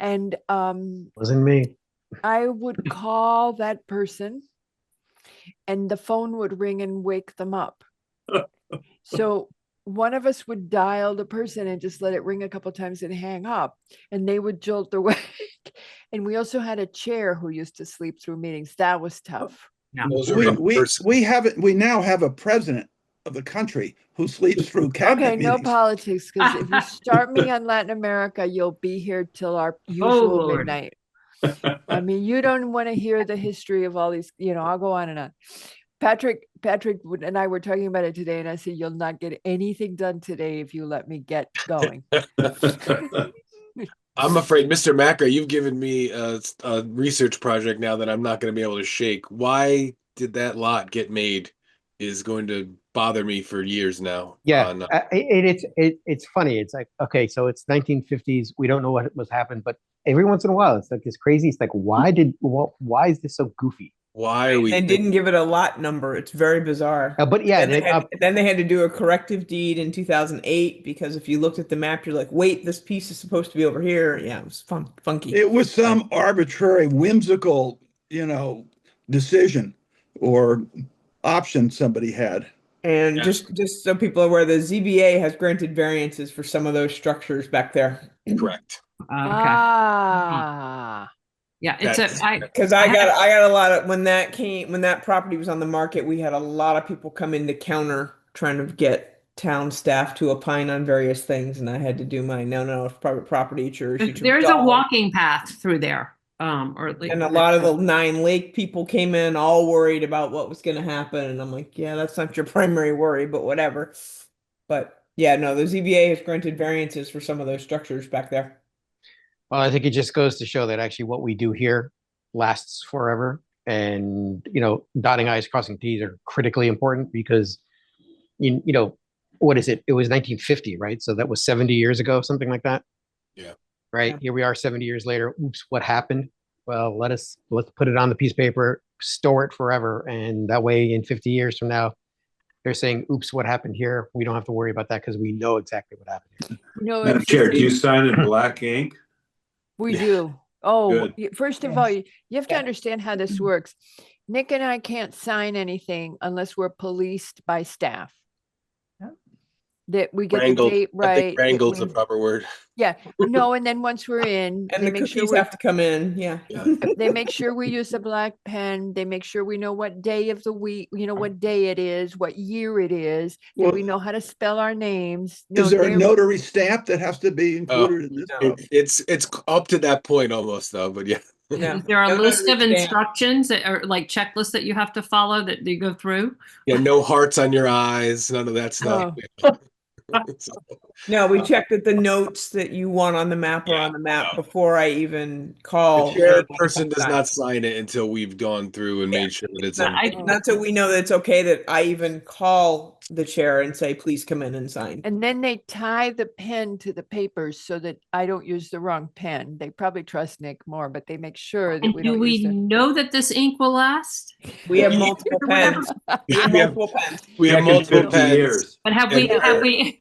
and Wasn't me. I would call that person, and the phone would ring and wake them up. So one of us would dial the person and just let it ring a couple times and hang up, and they would jolt awake. And we also had a chair who used to sleep through meetings. That was tough. Those are in person. We now have a president of the country who sleeps through cabinet Okay, no meetings. politics, because if you start me on Latin America, you'll be here till our usual Lord. midnight. I mean, you don't want to hear the history of all these, I'll go on and on. Patrick and I were talking about it today, and I said, you'll not get anything done today if you let me get going. I'm afraid, Mr. Macker, you've given me a research project now that I'm not going to be able to shake. Why did that lot get made is going to bother me for years now. Yeah, it's funny. It's like, okay, so it's 1950s. We don't know what was happened, but every once in a while, it's like this crazy. It's like, why is this so goofy? Why are we? They didn't give it a lot number. It's very bizarre. But yeah, then they had to do a corrective deed in 2008 because if you looked at the map, you're like, wait, this piece is supposed to be over here. Yeah, it was funky. It was some arbitrary, whimsical, decision or option somebody had. And just so people are aware, the ZBA has granted variances for some of those structures back there. Correct. Yeah, it's because I got a lot of when that property was on the market, we had a lot of people come in to counter trying to get town staff to opine on various things, and I had to do my no, it's private property. There's a walking path through there. or at least. And a lot of the 9 Lake people came in all worried about what was going to happen. And I'm like, yeah, that's not your primary worry, but whatever. But yeah, no, the ZBA has granted variances for some of those structures back there. Well, I think it just goes to show that actually what we do here lasts forever. And, dotting I's, crossing T's are critically important because, what is it? It was 1950, right? So that was 70 years ago, something like that. Yeah. Right. Yeah. Here we are 70 years later. Oops, what happened? Well, let's put it on the piece of paper, store it forever. And that way in 50 years from now, they're saying, oops, what happened here? We don't have to worry about that because we know exactly what happened here. No, Madam Chair, do you sign in black ink? we do. Oh, Good. first of all, you have to understand how this works. Nick and I can't sign anything unless we're policed by staff. That we get Wrangled. the date I right. think that wrangled's we- the proper word. Yeah, no, and then once we're in, And they the make sure cookies have to come in. Yeah. they make sure we use a black pen. They make sure we know what day of the week, what day it is, what year it is, that Well, we know how to spell our names. No, Is there a they're- notary stamp that has to be included in this? It's up to that point almost though, but yeah. Yeah. Is there a No list of notary stamp. instructions that are like checklists that you have to follow that you go through? Yeah, no hearts on your eyes, none of that stuff. No, we check that the notes that you want on the map are on the map before I even call. The chair anyone person to does sign. not sign it until we've gone through and made sure that it's on. Not so we know that it's okay that I even call the chair and say, please come in and sign. And then they tie the pen to the papers so that I don't use the wrong pen. They probably trust Nick more, but they make sure that And we do don't we use the. know that this ink will last? We have multiple pens. We have multiple pens. We have Back in multiple 50 pens. years. But have And- we?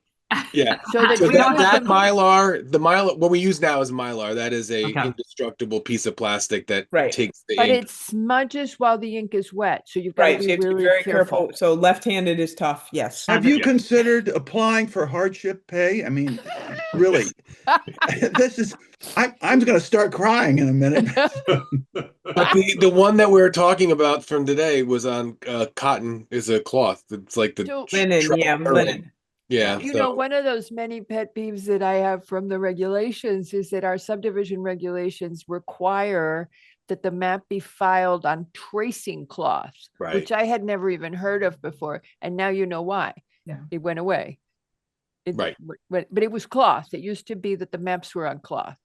Yeah. So the So trick that, with that the- Mylar, the Mylar, what we use now is Mylar. That is a Okay. indestructible piece of plastic that Right. takes the But ink. it smudges while the ink is wet, so you've got Right, to so be you have to be really very careful. careful. So left-handed is tough, yes. Have you considered applying for hardship pay? I mean, really, this is, I'm going to start crying in a minute. But the one that we were talking about from today was on cotton is a cloth. It's like the So- Linen, yeah, Or- linen. Yeah. You so- know, one of those many pet peeves that I have from the regulations is that our subdivision regulations require that the map be filed on tracing cloth, Right. which I had never even heard of before. And now you know why. Yeah. It went away. Right. But it was cloth. It used to be that the maps were on cloth.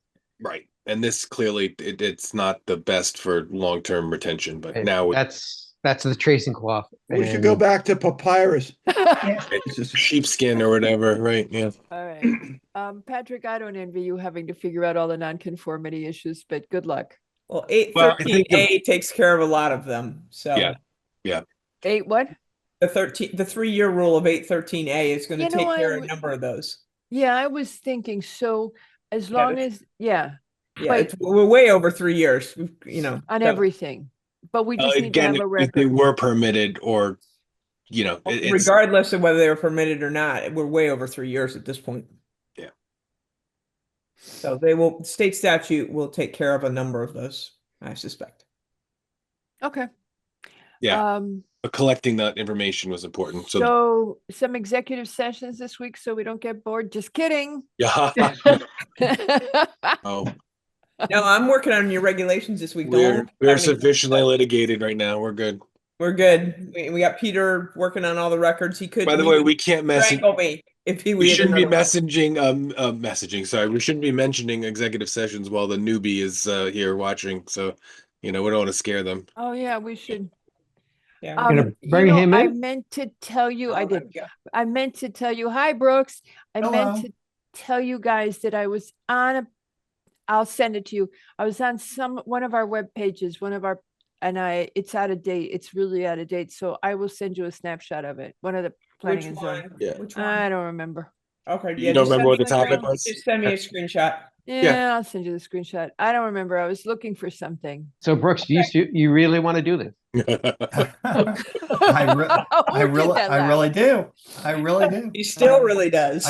Right. And this clearly it's not the best for long-term retention, but And now that's the tracing cloth. We should go And back to papyrus. it's just sheepskin or whatever, right? Yeah. All right. Patrick, I don't envy you having to figure out all the nonconformity issues, but good luck. Well, Well, I think 813A takes care of a lot of them, so. Yeah. Yeah. 8 what? The 3-year rule of 813A is going to You know, take I care of a would- number of those. Yeah, I was thinking, so as Yeah, long but- as, yeah, Yeah, But- we're way over 3 years, on so- everything. But we just need to Again, have a if they record. were permitted or, it's regardless of whether they're permitted or not, we're way over 3 years at this point. Yeah. So state statute will take care of a number of those, I suspect. Okay. Yeah. But collecting that information was important. So, So some executive sessions this week so we don't get bored. Just kidding. yeah. Oh, No, I'm working on your regulations this week. we're I mean, sufficiently litigated right now. We're good. We're good. We got Peter working on all the records. He could. By the way, we can't message. strangle me if he. We had shouldn't be another one. messaging. Sorry, we shouldn't be mentioning executive sessions while the newbie is here watching. So, we don't want to scare them. Oh, yeah, we should. Yeah. Gonna bring him I in? meant to tell you, I Oh, there did. we go. I meant to tell you, hi, Brooks. I meant Hello. to tell you guys that I was on I'll send it to you. I was on one of our web pages, it's out of date. It's really out of date. So I will send you a snapshot of it. One of the planning Which and one? zoning. Yeah. Which one? I don't remember. Okay. You don't just remember send what me the topic screen- was? Just send me a screenshot. Yeah, I'll send you the screenshot. I don't remember. I was looking for something. so Brooks, do you really want to do this? I really do. I really do. He still really does.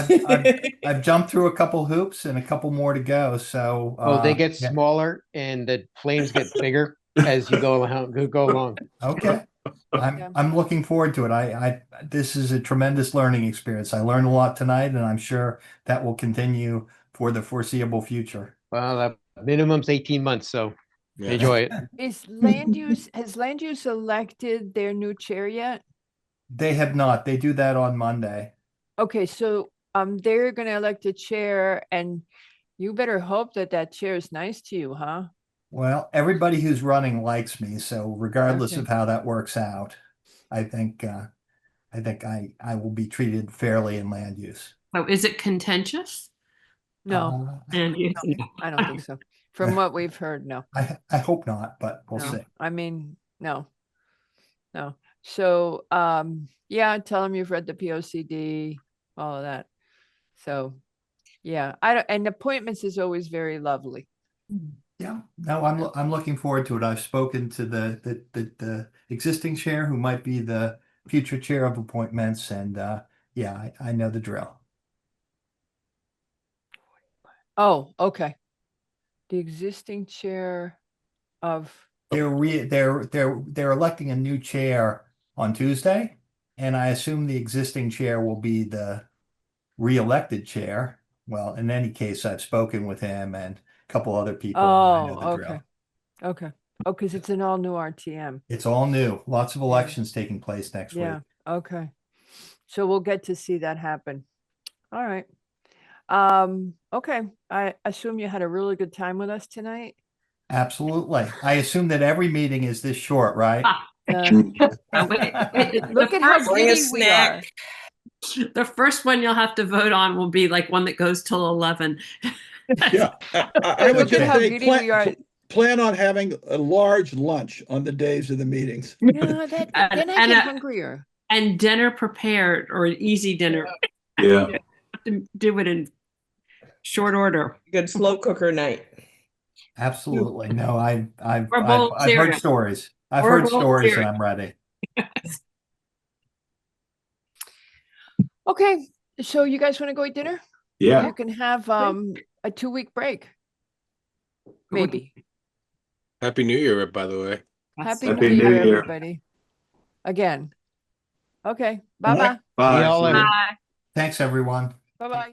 I've jumped through a couple hoops and a couple more to go. So Oh, they get yeah. smaller and the flames get bigger as you go along. Okay. I'm looking forward to it. This is a tremendous learning experience. I learned a lot tonight, and I'm sure that will continue for the foreseeable future. Well, minimum's 18 months, so Yeah. Enjoy it. Has land use elected their new chair yet? They have not. They do that on Monday. Okay, so they're gonna elect a chair, and you better hope that that chair is nice to you, huh? Well, everybody who's running likes me, so regardless Okay. of how that works out, I think I will be treated fairly in land use. So is it contentious? No, And you, I don't think so. From what we've heard, no. I hope not, but we'll No. see. I mean, no. So, yeah, tell them you've read the POCD, all of that. So, yeah, and appointments is always very lovely. Yeah, no, I'm looking forward to it. I've spoken to the existing chair who might be the future chair of appointments, and yeah, I know the drill. Oh, okay. The existing chair of, They're electing a new chair on Tuesday, and I assume the existing chair will be the re-elected chair. Well, in any case, I've spoken with him and a couple other people. And I know the oh, drill. okay. Okay. Oh, because it's an all new RTM. It's all new. Lots of elections taking place next Yeah. week. Okay. So we'll get to see that happen. All right. Okay. I assume you had a really good time with us tonight. Absolutely. I assume that every meeting is this short, right? Look at how Bring a giddy we are. The first one you'll have to vote on will be like one that goes till 11. Yeah. I would Look at just how say, giddy we are. plan on having a large lunch on the days of the meetings. No, then I get hungrier. And dinner prepared, or an easy dinner. Yeah. Have to do it in short order. Good slow cooker night. Absolutely. No, I've Or a bowl of heard cereal. stories. I've Or a heard bowl of stories and cereal. I'm ready. Okay. So you guys want to go eat dinner? Yeah. You can have a 2-week break. Maybe. Happy New Year, by the way. Happy Happy New New Year, Year. everybody. Again. Okay. Bye-bye. See Bye. y'all later. Bye. Thanks, everyone. Bye-bye.